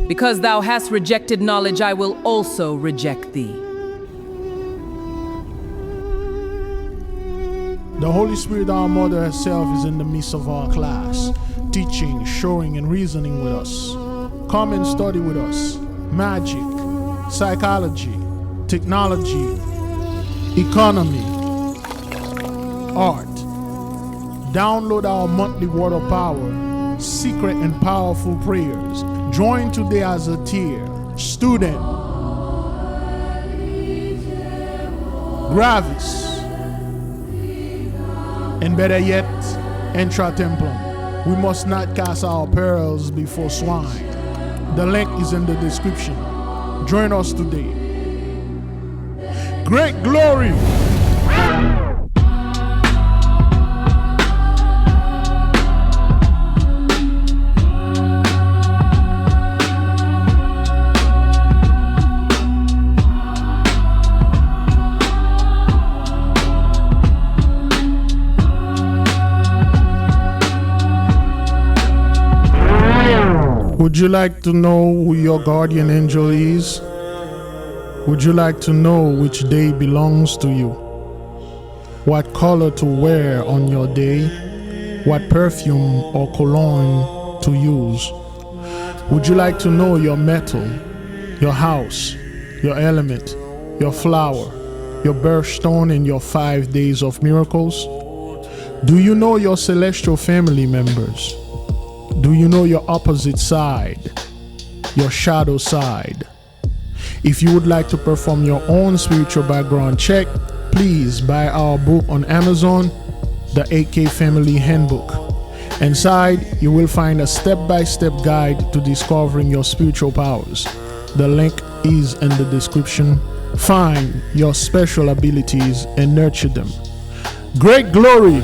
Because thou hast rejected knowledge, I will also reject thee. The Holy Spirit, our Mother herself, is in the midst of our class, teaching, showing, and reasoning with us. Come and study with us. Magic, psychology, technology, economy, art. Download our monthly Word of Power, secret and powerful prayers. Join today as a tier. Student, Gravis, and better yet, Intra Templum. We must not cast our pearls before swine. The link is in the description. Join us today. Great glory! Would you like to know who your guardian angel is? Would you like to know which day belongs to you? What color to wear on your day? What perfume or cologne to use? Would you like to know your metal, your house, your element, your flower, your birthstone, and your 5 days of miracles? Do you know your celestial family members? Do you know your opposite side, your shadow side? If you would like to perform your own spiritual background check, please buy our book on Amazon, the 8K Family Handbook. Inside, you will find a step-by-step guide to discovering your spiritual powers. The link is in the description. Find your special abilities and nurture them. Great glory!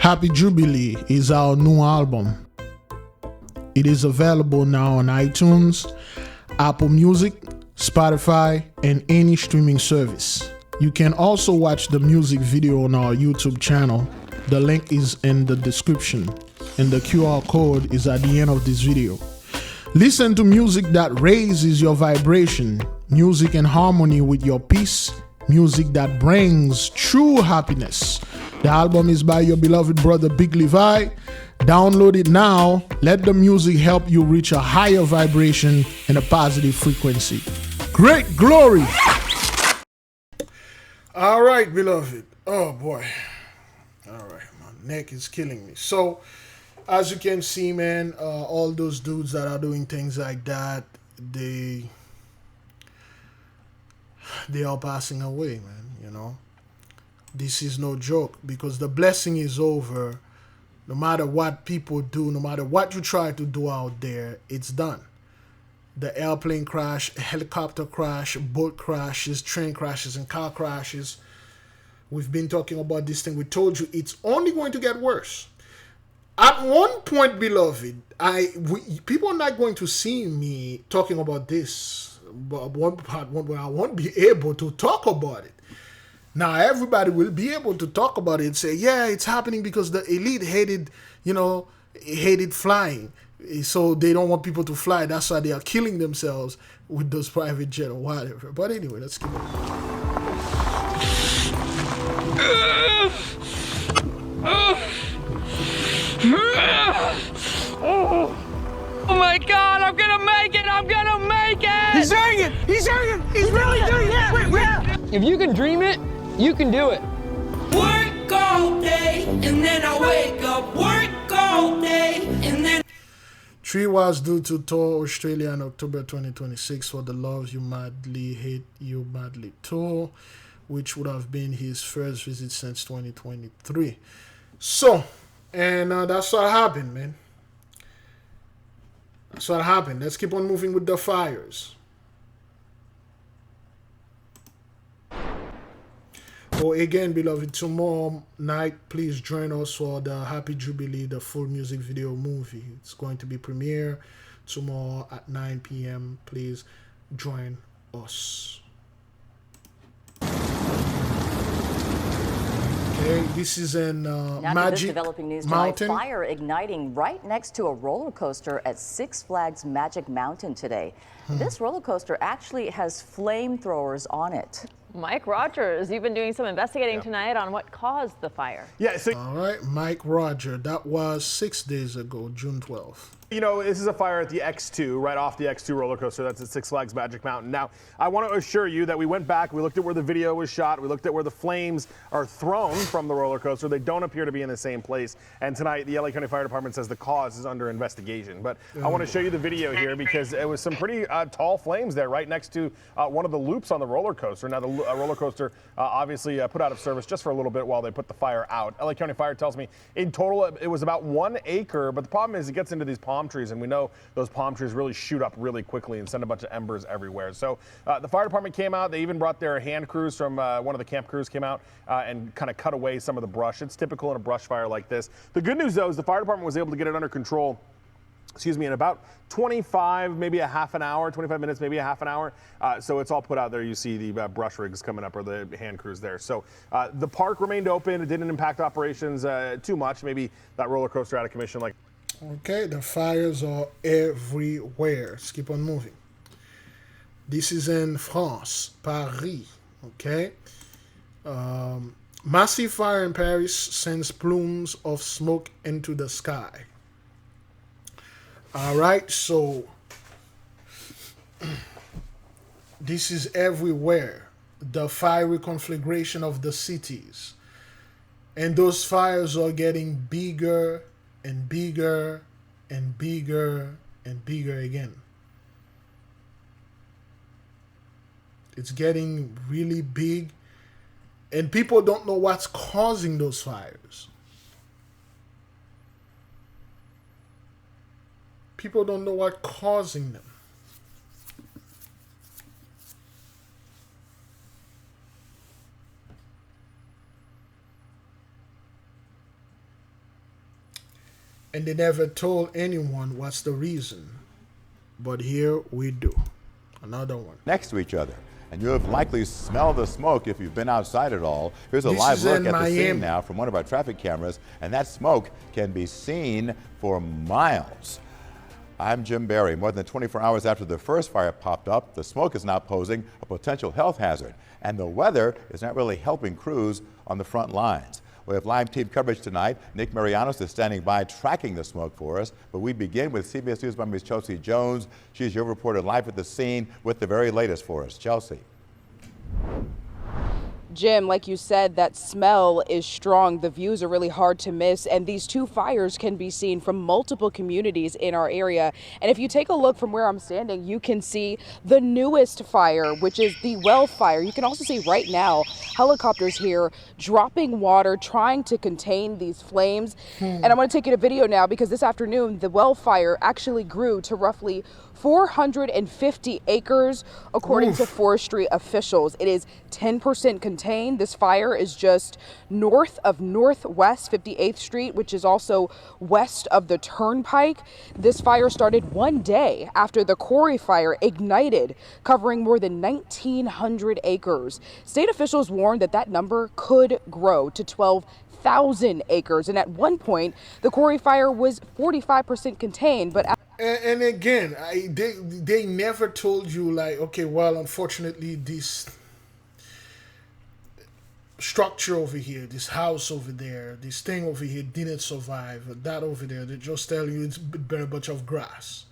Happy Jubilee is our new album. It is available now on iTunes, Apple Music, Spotify, and any streaming service. You can also watch the music video on our YouTube channel. The link is in the description, and the QR code is at the end of this video. Listen to music that raises your vibration, music in harmony with your peace, music that brings true happiness. The album is by your beloved brother Big Levi. Download it now. Let the music help you reach a higher vibration and a positive frequency. Great glory! All right, beloved. Oh boy. All right, my neck is killing me. So, as you can see, man, all those dudes that are doing things like that, they are passing away, man, you know. This is no joke, because the blessing is over. No matter what people do, no matter what you try to do out there, it's done. the airplane crash, helicopter crash, boat crashes, train crashes, and car crashes. We've been talking about this thing. We told you it's only going to get worse. At one point, beloved, people are not going to see me talking about this, but one part where I won't be able to talk about it. Now everybody will be able to talk about it and say, yeah, it's happening because the elite hated flying. So they don't want people to fly. That's why they are killing themselves with those private jet or whatever. But anyway, let's keep on. Oh my God, I'm gonna make it! I'm gonna make it! He's doing it! He's doing it! He's really doing it! Wait. If you can dream it, you can do it. Work all day, and then I wake up. Work all day, and then... Tree was due to tour Australia in October 2026 for the Love You Madly, Hate You Madly tour, which would have been his first visit since 2023. So, and that's what happened, man. That's what happened. Let's keep on moving with the fires. Oh, again, beloved, tomorrow night, please join us for the Happy Jubilee, the full music video movie. It's going to be premiere tomorrow at 9 p.m. Please join us. Okay, this is in Magic developing news Mountain. tonight. Fire igniting right next to a roller coaster at Six Flags Magic Mountain today. This roller coaster actually has flamethrowers on it. Mike Rogers, you've been doing some investigating tonight on what caused the fire. Yeah. All right, Mike Roger. That was 6 days ago, June 12th. You know, this is a fire at the X2, right off the X2 roller coaster. That's at Six Flags Magic Mountain. Now, I want to assure you that we went back, we looked at where the video was shot, we looked at where the flames are thrown from the roller coaster. They don't appear to be in the same place. And tonight, the LA County Fire Department says the cause is under investigation. But I want to show you the video here because it was some pretty tall flames there right next to one of the loops on the roller coaster. Now, the roller coaster obviously put out of service just for a little bit while they put the fire out. LA County Fire tells me in total it was about 1 acre, but the problem is it gets into these palm trees, and we know those palm trees really shoot up really quickly and send a bunch of embers everywhere. So the fire department came out. They even brought their hand crews from one of the camp crews came out and kind of cut away some of the brush. It's typical in a brush fire like this. The good news, though, is the fire department was able to get it under control, in about 25, maybe a half an hour, 25 minutes, maybe a half an hour. So it's all put out there. You see the brush rigs coming up or the hand crews there. So the park remained open. It didn't impact operations too much. Maybe that roller coaster out of commission like. Okay, the fires are everywhere. Let's keep on moving. This is in France, Paris. Okay. Massive fire in Paris sends plumes of smoke into the sky. All right, so this is everywhere. The fiery conflagration of the cities. And those fires are getting bigger and bigger and bigger and bigger again. It's getting really big, and people don't know what's causing those fires. People don't know what's causing them. And they never told anyone what's the reason. But here we do. Another one. Next to each other. And you have likely smelled the smoke if you've been outside at all. Here's a live look at the scene now from one of our traffic cameras. And that smoke can be seen for miles. I'm Jim Barry. More than 24 hours after the first fire popped up, the smoke is now posing a potential health hazard. And the weather is not really helping crews on the front lines. We have live team coverage tonight. Nick Marianos is standing by tracking the smoke for us. But we begin with CBS News Miami's Chelsea Jones. She's your reporter live at the scene with the very latest for us. Chelsea. Jim, like you said, that smell is strong. The views are really hard to miss, and these two fires can be seen from multiple communities in our area. And if you take a look from where I'm standing, you can see the newest fire, which is the well fire. You can also see right now helicopters here dropping water, trying to contain these flames. And I'm going to take you to video now because this afternoon, the well fire actually grew to roughly 450 acres, according to forestry officials. It is 10% contained. This fire is just north of Northwest 58th Street, which is also west of the Turnpike. This fire started one day after the quarry fire ignited, covering more than 1,900 acres. State officials warned that that number could grow to 12,000 acres. And at one point, the quarry fire was 45% contained, but and again, they never told you, like, okay, well, unfortunately, this structure over here, this house over there, this thing over here didn't survive, that over there, they just tell you it's been a bunch of grass.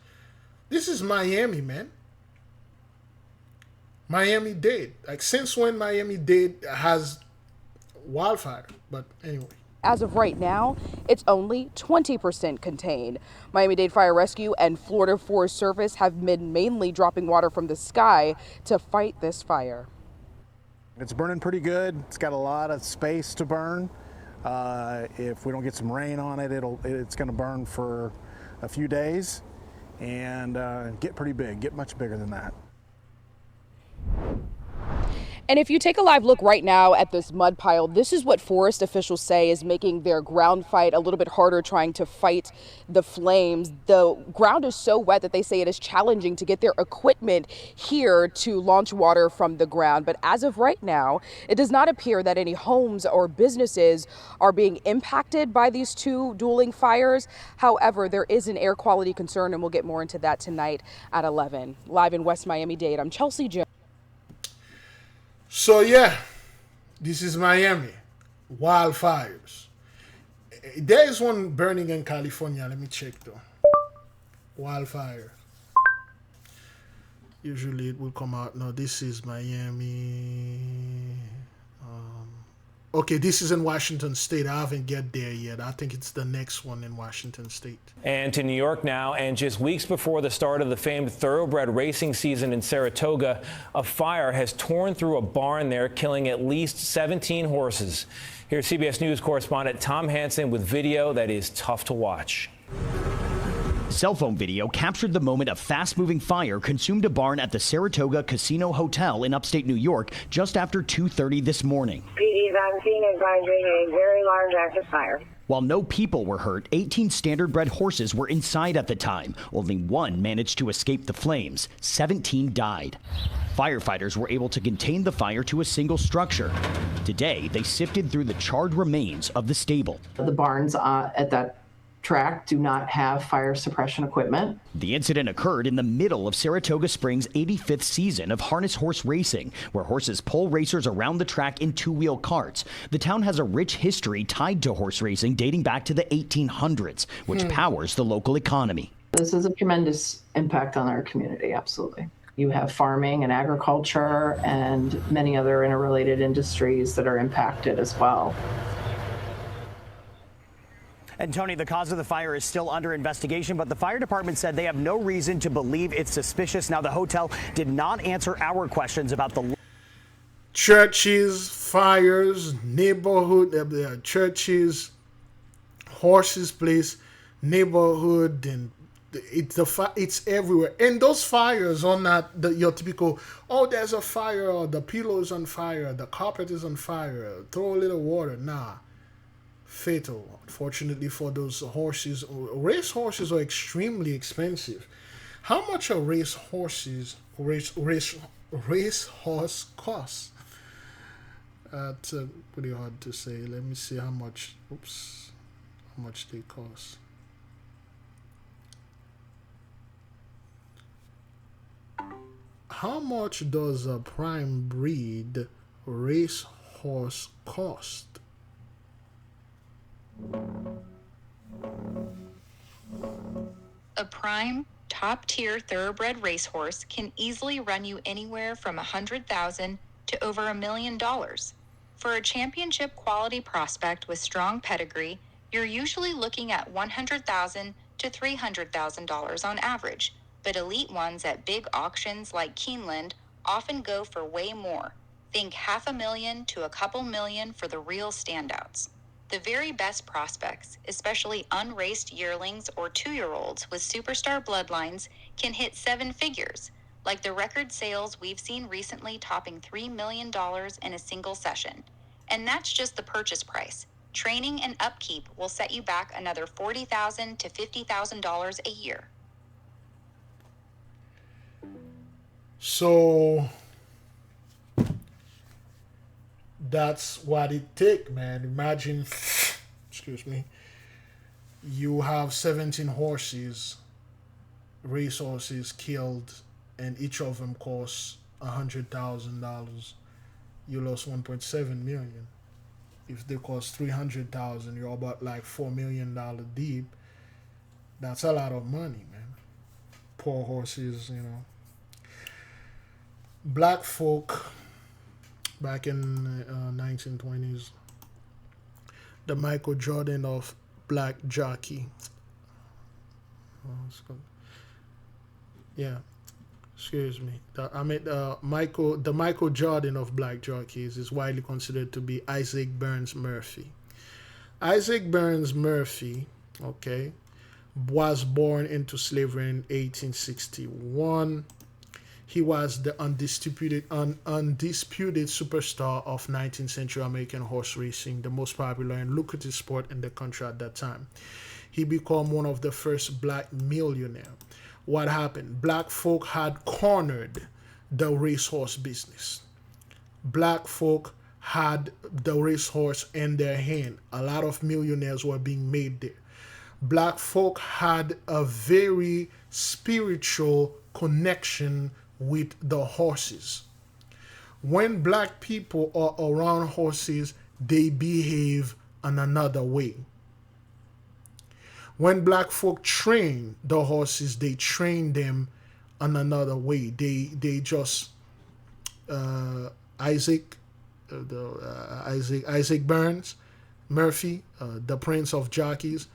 This is Miami, man. Miami-Dade. Like, since when Miami-Dade has wildfire? But anyway. as of right now, it's only 20% contained. Miami-Dade Fire Rescue and Florida Forest Service have been mainly dropping water from the sky to fight this fire. It's burning pretty good. It's got a lot of space to burn. If we don't get some rain on it, it's going to burn for a few days and get pretty big, get much bigger than that. And if you take a live look right now at this mud pile, this is what forest officials say is making their ground fight a little bit harder, trying to fight the flames. The ground is so wet that they say it is challenging to get their equipment here to launch water from the ground. But as of right now, it does not appear that any homes or businesses are being impacted by these two dueling fires. However, there is an air quality concern, and we'll get more into that tonight at 11. Live in West Miami-Dade, I'm Chelsea Jones. So yeah, this is Miami. Wildfires. There is one burning in California. Let me check though. Wildfire. Usually it will come out. No, this is Miami. Okay, this is in Washington State. I haven't get there yet. I think it's the next one in Washington State. And to New York now, and just weeks before the start of the famed thoroughbred racing season in Saratoga, a fire has torn through a barn there, killing at least 17 horses. Here's CBS News correspondent Tom Hansen with video that is tough to watch. Cell phone video captured the moment a fast-moving fire consumed a barn at the Saratoga Casino Hotel in upstate New York just after 2:30 this morning. PD is on scene advising a very large active fire. While no people were hurt, 18 standard-bred horses were inside at the time. Only one managed to escape the flames. 17 died. Firefighters were able to contain the fire to a single structure. Today, they sifted through the charred remains of the stable. The barns at that track do not have fire suppression equipment. The incident occurred in the middle of Saratoga Springs' 85th season of harness horse racing, where horses pull racers around the track in two-wheel carts. The town has a rich history tied to horse racing dating back to the 1800s, which powers the local economy. This is a tremendous impact on our community, absolutely. You have farming and agriculture and many other interrelated industries that are impacted as well. And Tony, the cause of the fire is still under investigation, but the fire department said they have no reason to believe it's suspicious. Now, the hotel did not answer our questions about the churches, fires, neighborhood, churches, horses place, neighborhood, and it's everywhere. And those fires are not your typical, oh, there's a fire, or the pillow is on fire, the carpet is on fire, throw a little water. Nah. Fatal, unfortunately, for those horses. Race horses are extremely expensive. How much are race horse cost? That's pretty hard to say. Let me see how much. Oops, how much they cost. How much does a prime breed race horse cost? A prime, top-tier thoroughbred racehorse can easily run you anywhere from $100,000 to over $1 million. For a championship quality prospect with strong pedigree, you're usually looking at $100,000 to $300,000 on average, but elite ones at big auctions like Keeneland often go for way more. Think $500,000 to a couple million for the real standouts. The very best prospects, especially unraced yearlings or 2-year-olds with superstar bloodlines, can hit 7 figures, like the record sales we've seen recently topping $3 million in a single session. And that's just the purchase price. Training and upkeep will set you back another $40,000 to $50,000 a year. So that's what it take, man. Imagine, excuse me, you have 17 horses, racehorses killed, and each of them costs $100,000. You lost 1.7 million. If they cost 300,000, you're about like $4 million deep. That's a lot of money, man. Poor horses, you know. Black folk back in 1920s, the Michael Jordan of black jockey. Yeah, excuse me. The Michael Jordan of black jockeys is widely considered to be Isaac Burns Murphy. Isaac Burns Murphy, okay, was born into slavery in 1861. He was the undisputed superstar of 19th century American horse racing, the most popular and lucrative sport in the country at that time. He became one of the first black millionaires. What happened? Black folk had cornered the racehorse business. Black folk had the racehorse in their hand. A lot of millionaires were being made there. Black folk had a very spiritual connection with the horses. When black people are around horses, they behave in another way. When black folk train the horses, they train them in another way. They just Isaac Burns Murphy, the Prince of Jockeys.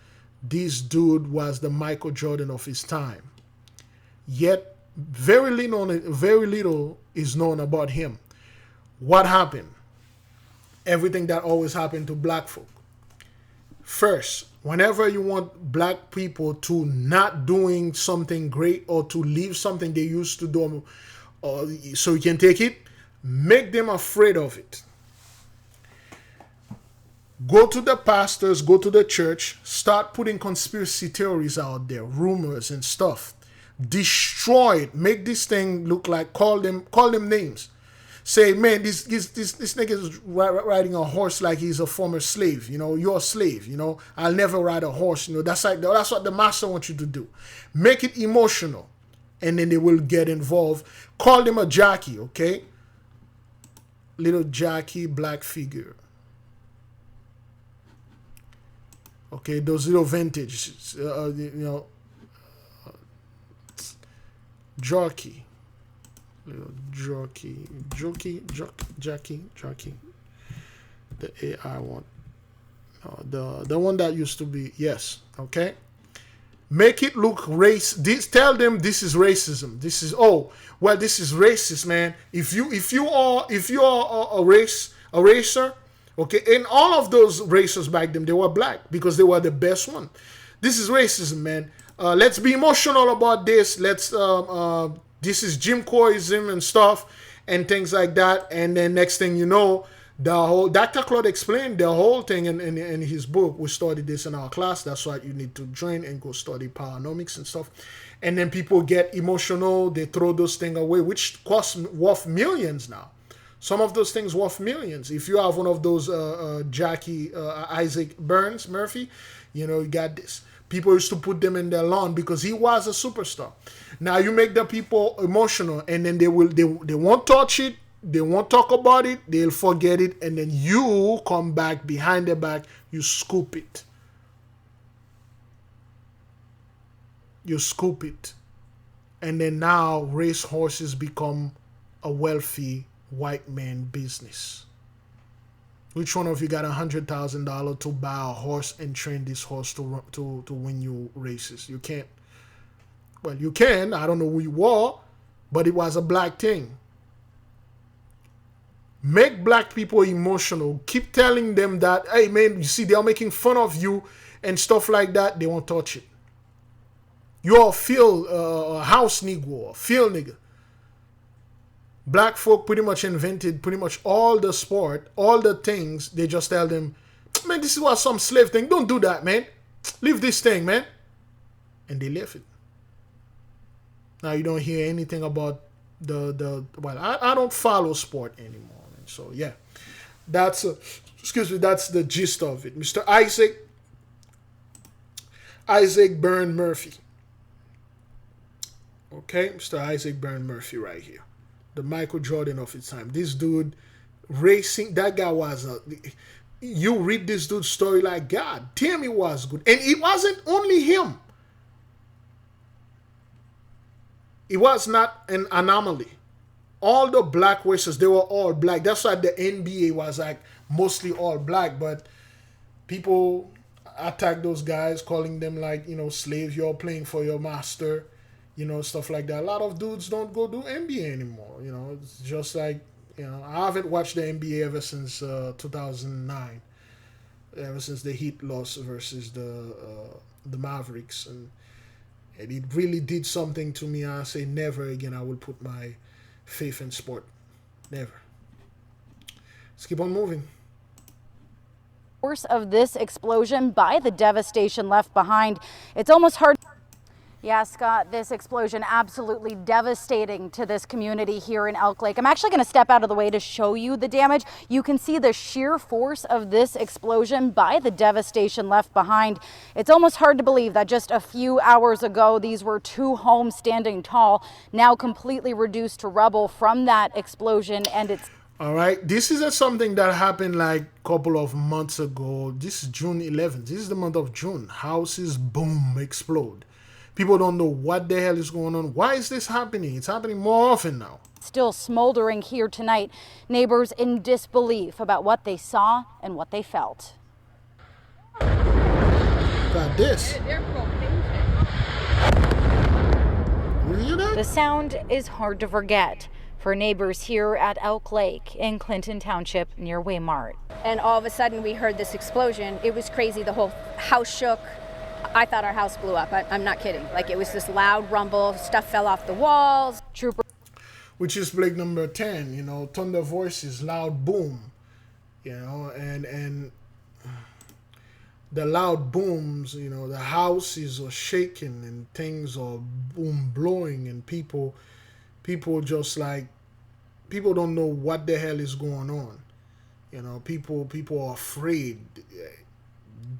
This dude was the Michael Jordan of his time. Yet very little is known about him. What happened? Everything that always happened to black folk. First, whenever you want black people to not doing something great or to leave something they used to do, so you can take it, make them afraid of it. Go to the pastors, go to the church, start putting conspiracy theories out there, rumors and stuff. Destroy it. Make this thing look like, call them names. Say, man, this nigga is riding a horse like he's a former slave. You know, you're a slave. You know, I'll never ride a horse. You know, that's what the master wants you to do. Make it emotional, and then they will get involved. Call them a jockey, okay? Little jockey, black figure. Okay, those little vintage, you know, jockey. Little jockey. The AI one. No, the one that used to be, yes, okay. Make it look tell them this is racism. This is this is racist, man. If you are a racer, okay, and all of those racers back then, they were black because they were the best one. This is racism, man. Let's be emotional about this. This is Jim Crowism and stuff and things like that. And then next thing you know, the whole Dr. Claude explained the whole thing in his book. We studied this in our class. That's why you need to join and go study Powernomics and stuff. And then people get emotional. They throw those things away, which costs worth millions now. Some of those things worth millions. If you have one of those Isaac Burns Murphy, you know, you got this. People used to put them in their lawn because he was a superstar. Now you make the people emotional, and then they won't touch it, they won't talk about it, they'll forget it, and then you come back behind their back, you scoop it. You scoop it. And then now race horses become a wealthy white man business. Which one of you got $100,000 to buy a horse and train this horse to win you races? You can't. Well, you can. I don't know who you are, but it was a black thing. make black people emotional, keep telling them that, hey man, you see, they're making fun of you and stuff like that, they won't touch it. You're a field house Negro, a field nigga. Black folk pretty much invented pretty much all the sport, all the things. They just tell them, man, this is what some slave thing. Don't do that, man. Leave this thing, man. And they left it. Now you don't hear anything about well, I don't follow sport anymore. Man. So yeah, that's that's the gist of it. Mr. Isaac Byrne Murphy. Okay, Mr. Isaac Byrne Murphy right here. The Michael Jordan of its time. This dude racing, that guy was you read this dude's story like, God damn, he was good. And it wasn't only him. It was not an anomaly. All the black racers, they were all black. That's why the NBA was like mostly all black, but people attack those guys, calling them like, you know, slaves, you're playing for your master. You know, stuff like that. A lot of dudes don't go do NBA anymore. You know, it's just like, you know, I haven't watched the NBA ever since 2009. Ever since the Heat lost versus the Mavericks. And it really did something to me. I say never again I will put my faith in sport. Never. Let's keep on moving. Course of this explosion by the devastation left behind. It's almost hard. Yeah, Scott, this explosion absolutely devastating to this community here in Elk Lake. I'm actually going to step out of the way to show you the damage. You can see the sheer force of this explosion by the devastation left behind. It's almost hard to believe that just a few hours ago, these were 2 homes standing tall, now completely reduced to rubble from that explosion. And it's all right. This isn't something that happened like a couple of months ago. This is June 11th. This is the month of June. Houses, boom, explode. People don't know what the hell is going on. Why is this happening? It's happening more often now. Still smoldering here tonight. Neighbors in disbelief about what they saw and what they felt. Got this. You hear that? The sound is hard to forget for neighbors here at Elk Lake in Clinton Township near Waymart. And all of a sudden we heard this explosion. It was crazy. The whole house shook. I thought our house blew up. I'm not kidding. Like, it was this loud rumble. Stuff fell off the walls. Trooper. Which is Blake number 10, you know, thunder voices, loud boom, you know, and the loud booms, you know, the houses are shaking and things are boom blowing and people just like, people don't know what the hell is going on. You know, people are afraid.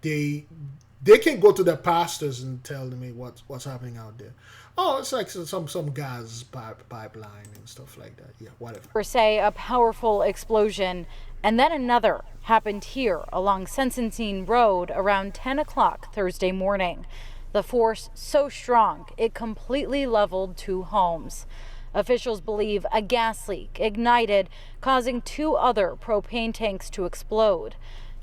They can go to the pastors and tell them, hey, what's happening out there. Oh, it's like some gas pipeline and stuff like that. Yeah, whatever. Per se, a powerful explosion, and then another happened here along Sensensine Road around 10 o'clock Thursday morning. The force so strong, it completely leveled 2 homes. Officials believe a gas leak ignited, causing 2 other propane tanks to explode.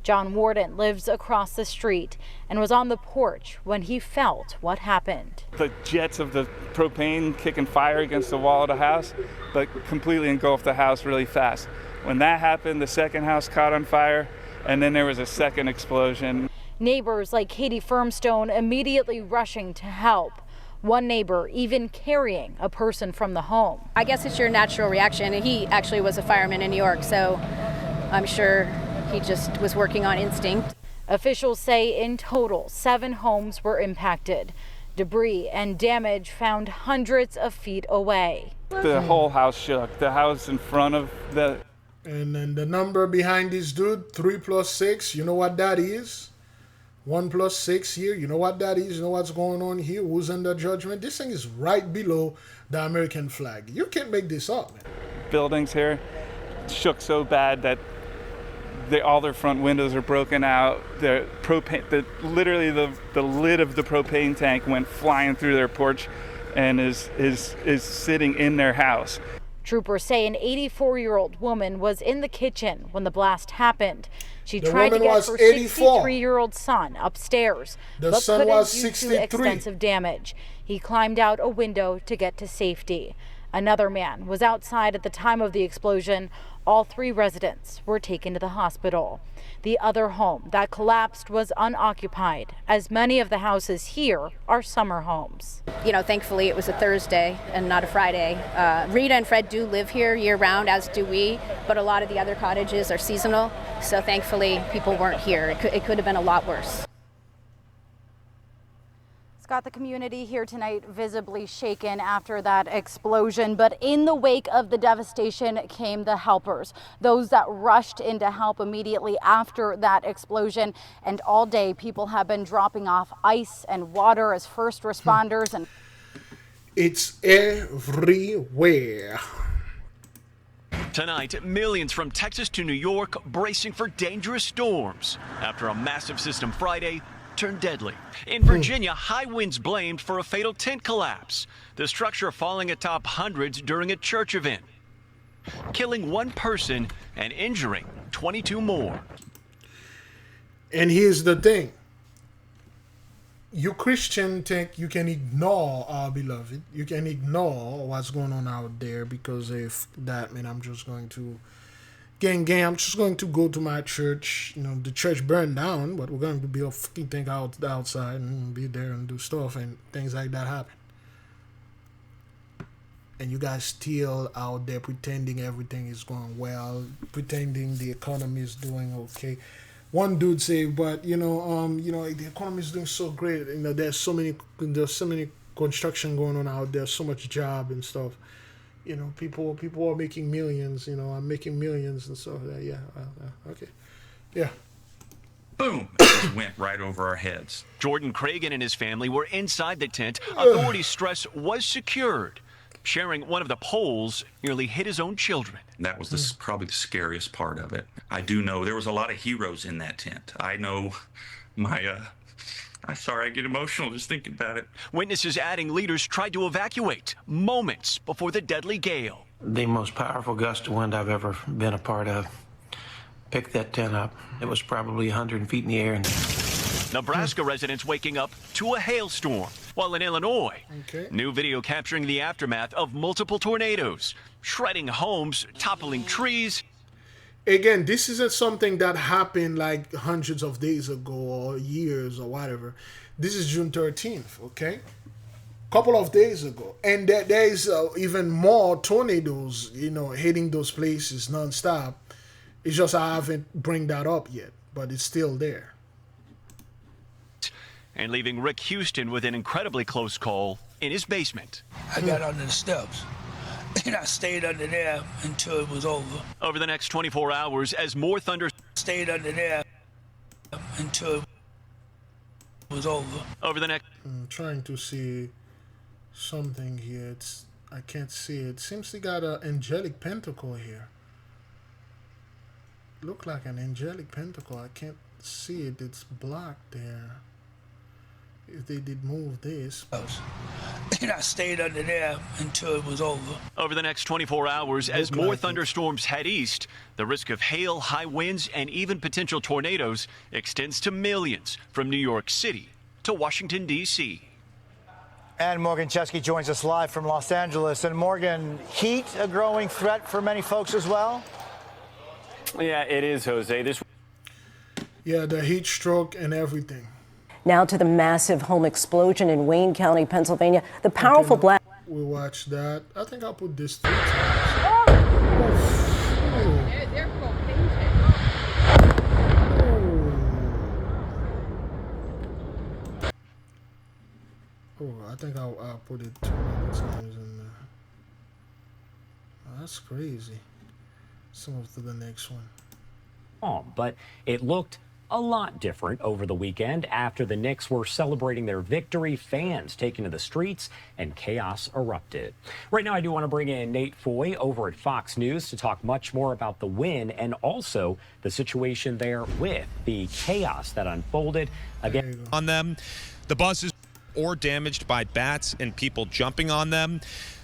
John Warden lives across the street and was on the porch when he felt what happened. The jets of the propane kicking fire against the wall of the house, but completely engulfed the house really fast. When that happened, the second house caught on fire, and then there was a second explosion. Neighbors like Katie Firmstone immediately rushing to help. One neighbor even carrying a person from the home. I guess it's your natural reaction. He actually was a fireman in New York, so I'm sure he just was working on instinct. Officials say in total, 7 homes were impacted. Debris and damage found hundreds of feet away. The whole house shook. The house in front of the... And then the number behind this dude, 3 + 6, you know what that is? 1 + 6 here, you know what that is? You know what's going on here? Who's under judgment? This thing is right below the American flag. You can't make this up, man. Buildings here shook so bad that all their front windows are broken out. The propane, literally the lid of the propane tank went flying through their porch, and is sitting in their house. Troopers say an 84-year-old woman was in the kitchen when the blast happened. She tried to get her 63-year-old son upstairs, but couldn't due to extensive damage. He climbed out a window to get to safety. Another man was outside at the time of the explosion. All 3 residents were taken to the hospital. The other home that collapsed was unoccupied, as many of the houses here are summer homes. You know, thankfully it was a Thursday and not a Friday. Rita and Fred do live here year round, as do we, but a lot of the other cottages are seasonal, so thankfully people weren't here. It could have been a lot worse. Scott, the community here tonight visibly shaken after that explosion, but in the wake of the devastation came the helpers, those that rushed in to help immediately after that explosion. And all day people have been dropping off ice and water as first responders. And it's everywhere. Tonight, millions from Texas to New York bracing for dangerous storms after a massive system Friday turned deadly. In Virginia, high winds blamed for a fatal tent collapse. The structure falling atop hundreds during a church event, killing 1 person and injuring 22 more. And here's the thing. You Christian think you can ignore our beloved. You can ignore what's going on out there because if that, man, I'm just going to gang, I'm just going to go to my church. You know, the church burned down, but we're going to be a fucking thing outside and be there and do stuff, and things like that happen. And you guys still out there pretending everything is going well, pretending the economy is doing okay. One dude said, but the economy is doing so great. You know, there's so many construction going on out there, so much job and stuff. You know, people are making millions. You know, I'm making millions and stuff. Yeah, okay, yeah. Boom! It just went right over our heads. Jordan Cragen and his family were inside the tent. Authorities stress was secured. Sharing one of the poles nearly hit his own children. That was probably the scariest part of it. I do know there was a lot of heroes in that tent. I know I'm sorry, I get emotional just thinking about it. Witnesses adding leaders tried to evacuate moments before the deadly gale. The most powerful gust of wind I've ever been a part of picked that tent up. It was probably 100 feet in the air. Nebraska residents waking up to a hailstorm, while in Illinois, new video capturing the aftermath of multiple tornadoes, shredding homes, toppling trees. Again, this isn't something that happened like hundreds of days ago or years or whatever. This is June 13th, okay? Couple of days ago. And there is even more tornadoes, hitting those places nonstop. It's just I haven't bring that up yet, but it's still there. And leaving Rick Houston with an incredibly close call in his basement. I got under the steps, and I stayed under there until it was over. Over the next 24 hours, as more thunder stayed under there until it was over. Over the next... I'm trying to see something here. I can't see it. It seems they got an angelic pentacle here. Look like an angelic pentacle. I can't see it. It's blocked there. If they did move this. And I stayed under there until it was over. Over the next 24 hours, as more thunderstorms head east, the risk of hail, high winds, and even potential tornadoes extends to millions from New York City to Washington, D.C. And Morgan Chesky joins us live from Los Angeles. And Morgan, heat a growing threat for many folks as well? Yeah, it is, Jose. Yeah, the heat stroke and everything. Now to the massive home explosion in Wayne County, Pennsylvania. The powerful blast. We watched that. I think I'll put this 3 times. I think I'll put it 2 times in there. Oh, that's crazy. Let's move to the next one. But it looked a lot different over the weekend after the Knicks were celebrating their victory. Fans taking to the streets and chaos erupted. Right now, I do want to bring in Nate Foy over at Fox News to talk much more about the win and also the situation there with the chaos that unfolded. Again, on them, the buses or damaged by bats and people jumping on them.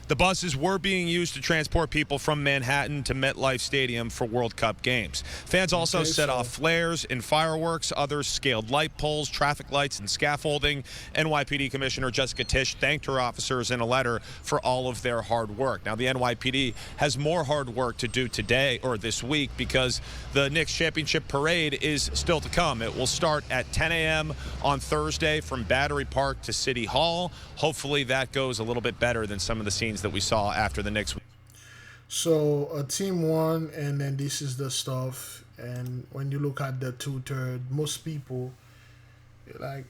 The buses were being used to transport people from Manhattan to MetLife Stadium for World Cup games. Fans also set off flares and fireworks. Others scaled light poles, traffic lights, and scaffolding. NYPD Commissioner Jessica Tisch thanked her officers in a letter for all of their hard work. Now, the NYPD has more hard work to do today or this week because the Knicks Championship Parade is still to come. It will start at 10 a.m. on Thursday from Battery Park to City Hall. Hopefully that goes a little bit better than some of the scenes that we saw after the Knicks. So a team won, and then this is the stuff. And when you look at the 2/3, most people, you're like,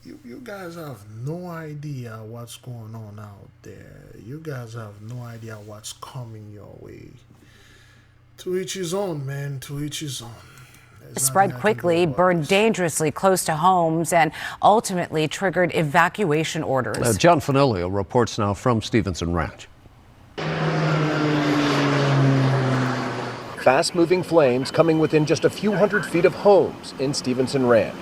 you guys have no idea what's going on out there. You guys have no idea what's coming your way. To each his own, man. To each his own. Spread quickly, burned dangerously close to homes, and ultimately triggered evacuation orders. John Fanilio reports now from Stevenson Ranch. Fast-moving flames coming within just a few hundred feet of homes in Stevenson Ranch.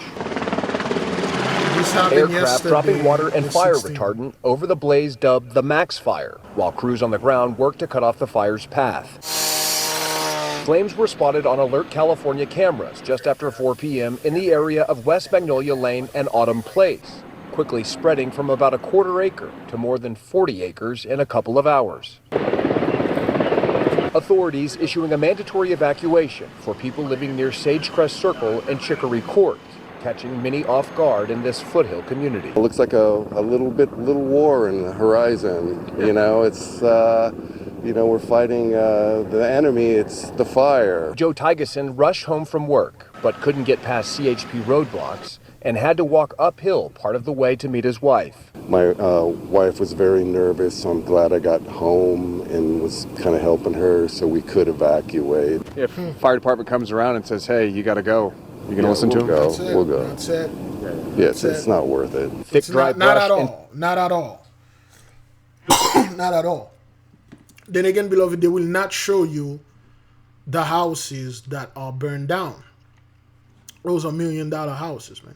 Aircraft dropping water and fire retardant over the blaze dubbed the Max Fire, while crews on the ground worked to cut off the fire's path. Flames were spotted on Alert California cameras just after 4 p.m. in the area of West Magnolia Lane and Autumn Place, quickly spreading from about a quarter acre to more than 40 acres in a couple of hours. Authorities issuing a mandatory evacuation for people living near Sagecrest Circle and Chicory Court, catching many off guard in this foothill community. It looks like a little war in the horizon. You know, it's we're fighting the enemy, it's the fire. Joe Tygeson rushed home from work, but couldn't get past CHP roadblocks and had to walk uphill part of the way to meet his wife. My wife was very nervous, so I'm glad I got home and was kind of helping her so we could evacuate. If fire department comes around and says, hey, you got to go, you going to listen to them? We'll go. That's it. Yes, it's not worth it. Thick, dry not at all. Not at all. Not at all. Then again, beloved, they will not show you the houses that are burned down. Those are $1 million houses, man.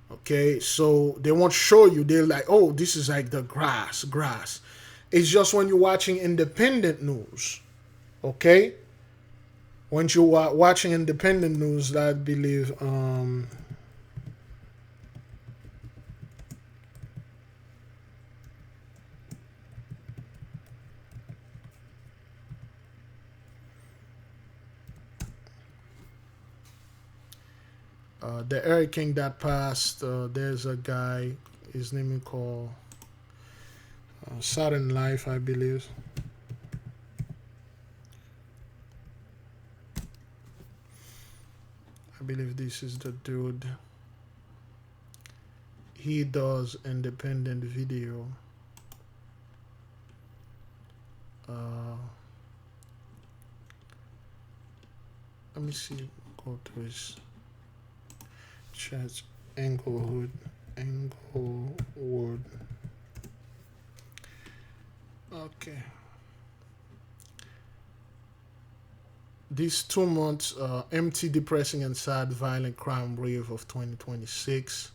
Okay, so they won't show you. They're like, oh, this is like the grass. It's just when you're watching independent news, okay? When you are watching independent news, I believe, the hurricane that passed, there's a guy, his name is called Southern Life, I believe. I believe this is the dude. He does independent video. Let me see, go to his chat. Englewood. Okay. These 2 months, empty, depressing, and sad violent crime wave of 2026.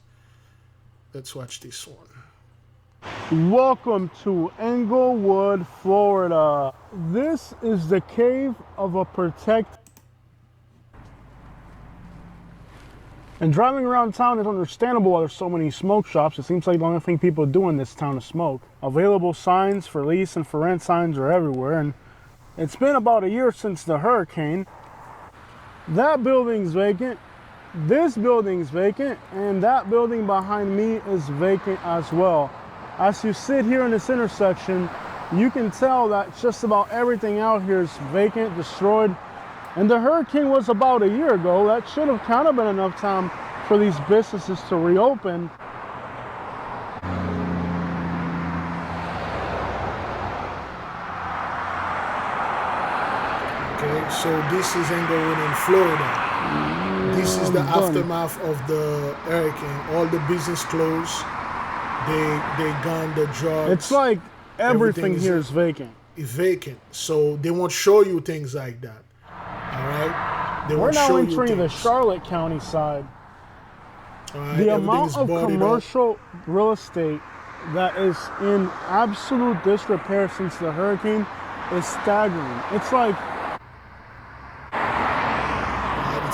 Let's watch this one. Welcome to Englewood, Florida. This is the cave of a protect. And driving around town is understandable why there's so many smoke shops. It seems like the only thing people do in this town is smoke. Available signs for lease and for rent signs are everywhere. And it's been about a year since the hurricane. That building's vacant. This building's vacant. And that building behind me is vacant as well. As you sit here in this intersection, you can tell that just about everything out here is vacant, destroyed. And the hurricane was about a year ago. That should have kind of been enough time for these businesses to reopen. Okay, so this is Englewood in Florida. This is the aftermath of the hurricane. All the business closed. They gone the drugs. It's like everything here is vacant. It's vacant. So they won't show you things like that. All right. We're now entering the Charlotte County side. Right, the amount of commercial real estate that is in absolute disrepair since the hurricane is staggering. It's like,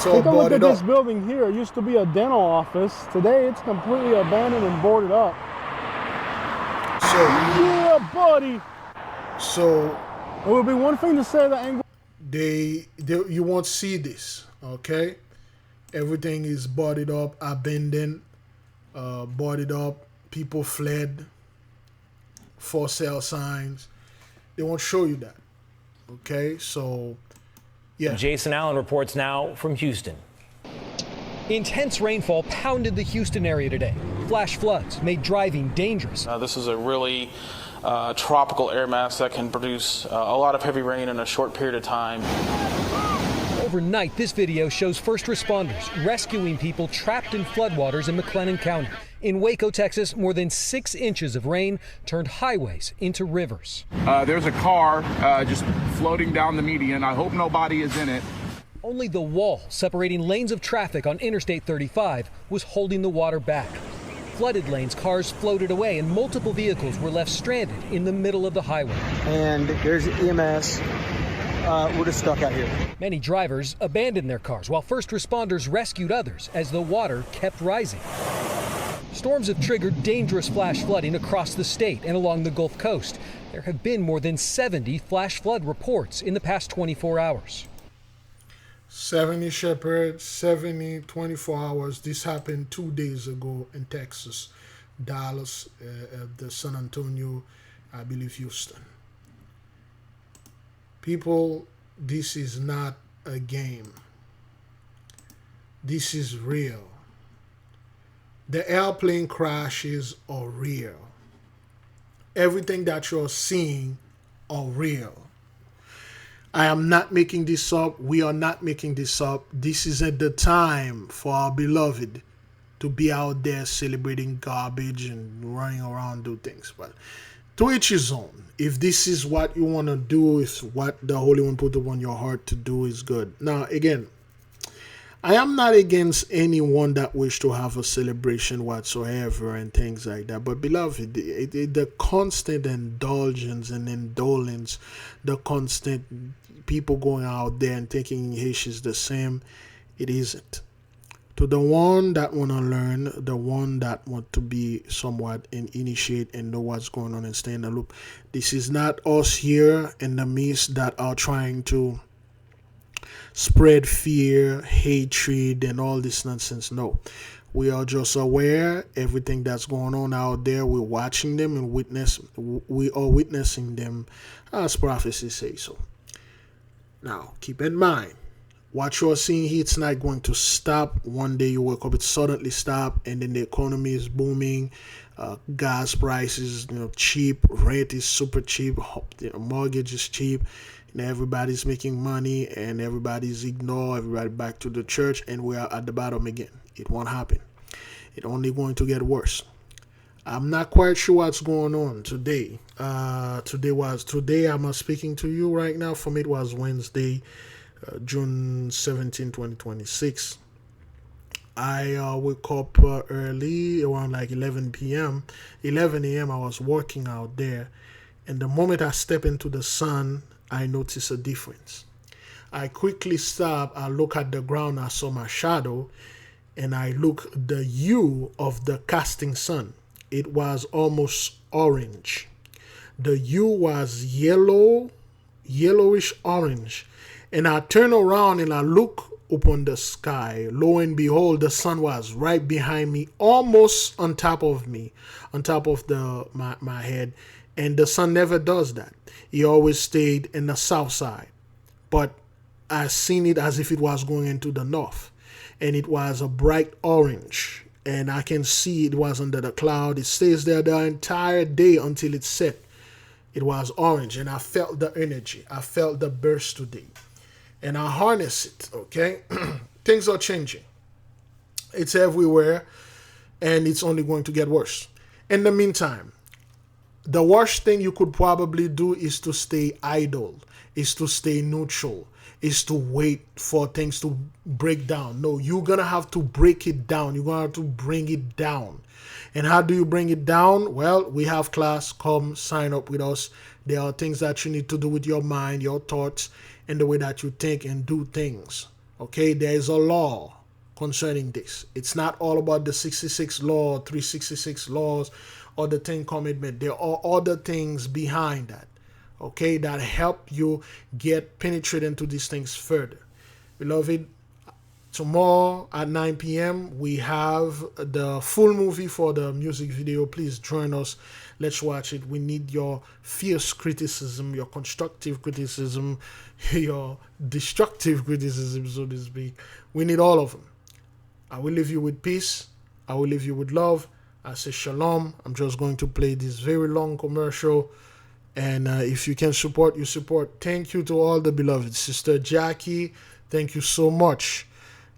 take a look at this building here. It used to be a dental office. Today it's completely abandoned and boarded up. So, yeah, buddy. So it would be one thing to say that you won't see this, okay? Everything is boarded up, abandoned, boarded up. People fled. For sale signs. They won't show you that. Okay, so yeah. Jason Allen reports now from Houston. Intense rainfall pounded the Houston area today. Flash floods made driving dangerous. This is a really tropical air mass that can produce a lot of heavy rain in a short period of time. Overnight, this video shows first responders rescuing people trapped in floodwaters in McLennan County. In Waco, Texas, more than 6 inches of rain turned highways into rivers. There's a car just floating down the median. I hope nobody is in it. Only the wall separating lanes of traffic on Interstate 35 was holding the water back. Flooded lanes, cars floated away, and multiple vehicles were left stranded in the middle of the highway. And there's EMS. We're just stuck out here. Many drivers abandoned their cars while first responders rescued others as the water kept rising. Storms have triggered dangerous flash flooding across the state and along the Gulf Coast. There have been more than 70 flash flood reports in the past 24 hours. 70 shepherds, 70, 24 hours. This happened 2 days ago in Texas, Dallas, the San Antonio, I believe Houston. People, this is not a game. This is real. The airplane crashes are real. Everything that you're seeing are real. I am not making this up. We are not making this up. This isn't the time for our beloved to be out there celebrating garbage and running around do things. But to each his own. If this is what you want to do, if what the Holy One put upon your heart to do is good. Now, again, I am not against anyone that wish to have a celebration whatsoever and things like that. But beloved, the constant indulgence and indolence, the constant people going out there and thinking English is the same, it isn't. To the one that want to learn, the one that want to be somewhat and initiate and know what's going on and stay in the loop, this is not us here in the midst that are trying to spread fear, hatred, and all this nonsense. No, we are just aware everything that's going on out there. We're watching them and we are witnessing them as prophecy say so. Now, keep in mind, what you're seeing here, it's not going to stop. One day you wake up, it suddenly stop, and then the economy is booming. Gas prices, cheap. Rent is super cheap. Mortgage is cheap. Everybody's making money and everybody's ignored, everybody back to the church, and we are at the bottom again. It won't happen. It's only going to get worse. I'm not quite sure what's going on today. Today I'm speaking to you right now. For me, it was Wednesday, June 17, 2026. I woke up early, around like 11 a.m. I was working out there, and the moment I step into the sun, I notice a difference. I quickly stop, I look at the ground, I saw my shadow, and I look the hue of the casting sun. It was almost orange. The hue was yellowish orange. And I turn around and I look upon the sky. Lo and behold, the sun was right behind me, almost on top of me, on top of my head. And the sun never does that. He always stayed in the south side. But I seen it as if it was going into the north. And it was a bright orange. And I can see it was under the cloud. It stays there the entire day until it set. It was orange. And I felt the energy. I felt the burst today. And I harness it, okay? Things are changing. It's everywhere. And it's only going to get worse. In the meantime, The worst thing you could probably do is to stay idle, is to stay neutral, is to wait for things to break down. No, you're going to have to break it down. You're going to have to bring it down. And how do you bring it down? Well, we have class. Come sign up with us. There are things that you need to do with your mind, your thoughts, and the way that you think and do things. Okay, there is a law concerning this. It's not all about the 66 law, 366 laws, or the 10 commandments. There are other things behind that, okay, that help you get penetrated into these things further. Beloved, tomorrow at 9 p.m. we have the full movie for the music video. Please join us. Let's watch it. We need your fierce criticism, your constructive criticism, your destructive criticism, so to speak. We need all of them. I will leave you with peace. I will leave you with love. I say shalom. I'm just going to play this very long commercial. And if you can support, you support. Thank you to all the beloved. Sister Jackie, thank you so much.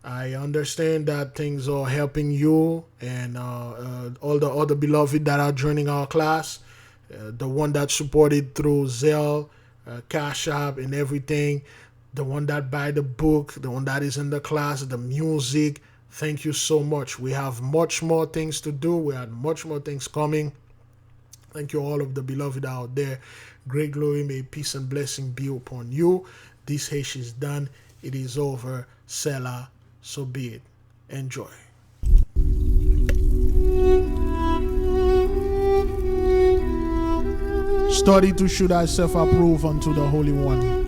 I understand that things are helping you and all the other beloved that are joining our class. The one that supported through Zelle, CashApp and everything. The one that buy the book. The one that is in the class, the music. Thank you so much. We have much more things to do. We have much more things coming. Thank you all of the beloved out there. Great glory, may peace and blessing be upon you. This Hesh is done. It is over. Selah, so be it. Enjoy. Study to show thyself approved unto the Holy One.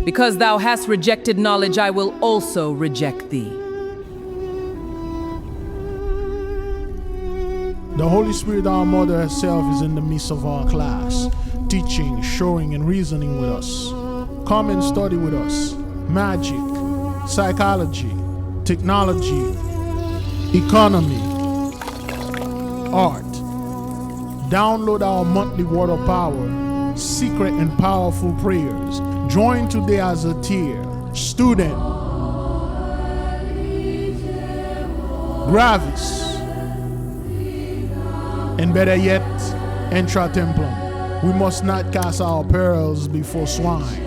Because thou hast rejected knowledge, I will also reject thee. The Holy Spirit, our Mother herself, is in the midst of our class, teaching, showing, and reasoning with us. Come and study with us. Magic, psychology, technology, economy, art. Download our monthly Word of Power, secret and powerful prayers. Join today as a tier. Student, Gravis, and better yet, Intra Templum. We must not cast our pearls before swine.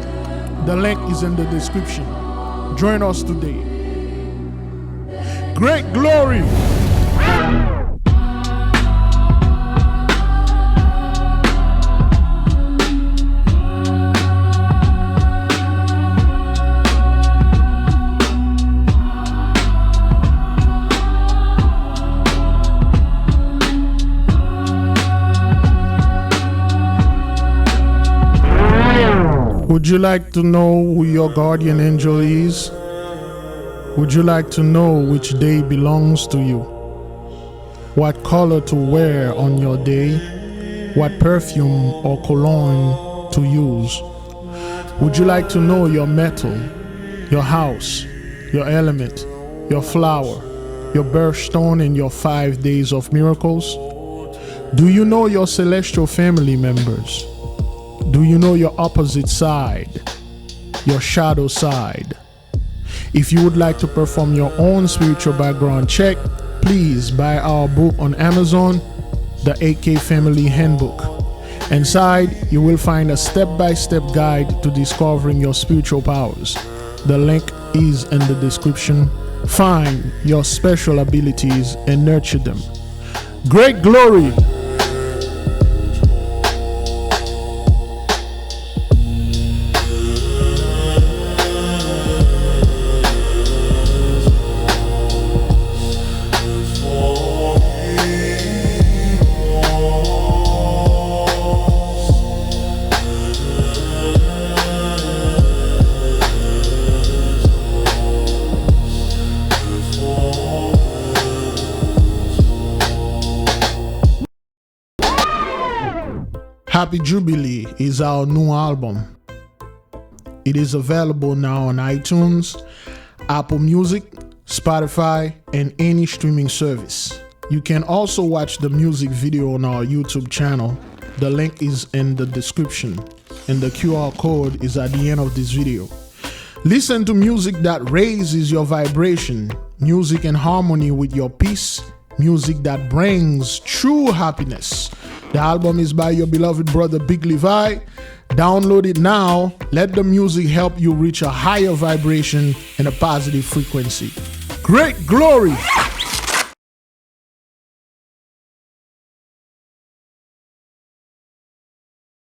The link is in the description. Join us today. Great glory! Would you like to know who your guardian angel is? Would you like to know which day belongs to you? What color to wear on your day? What perfume or cologne to use? Would you like to know your metal, your house, your element, your flower, your birthstone, and your 5 days of miracles? Do you know your celestial family members? Do you know your opposite side, your shadow side? If you would like to perform your own spiritual background check, please buy our book on Amazon, the 8K Family Handbook. Inside, you will find a step-by-step guide to discovering your spiritual powers. The link is in the description. Find your special abilities and nurture them. Great glory! Happy Jubilee is our new album. It is available now on iTunes, Apple Music, Spotify, and any streaming service. You can also watch the music video on our YouTube channel. The link is in the description, and the QR code is at the end of this video. Listen to music that raises your vibration, music in harmony with your peace, music that brings true happiness. The album is by your beloved brother Big Levi. Download it now. Let the music help you reach a higher vibration and a positive frequency. Great glory!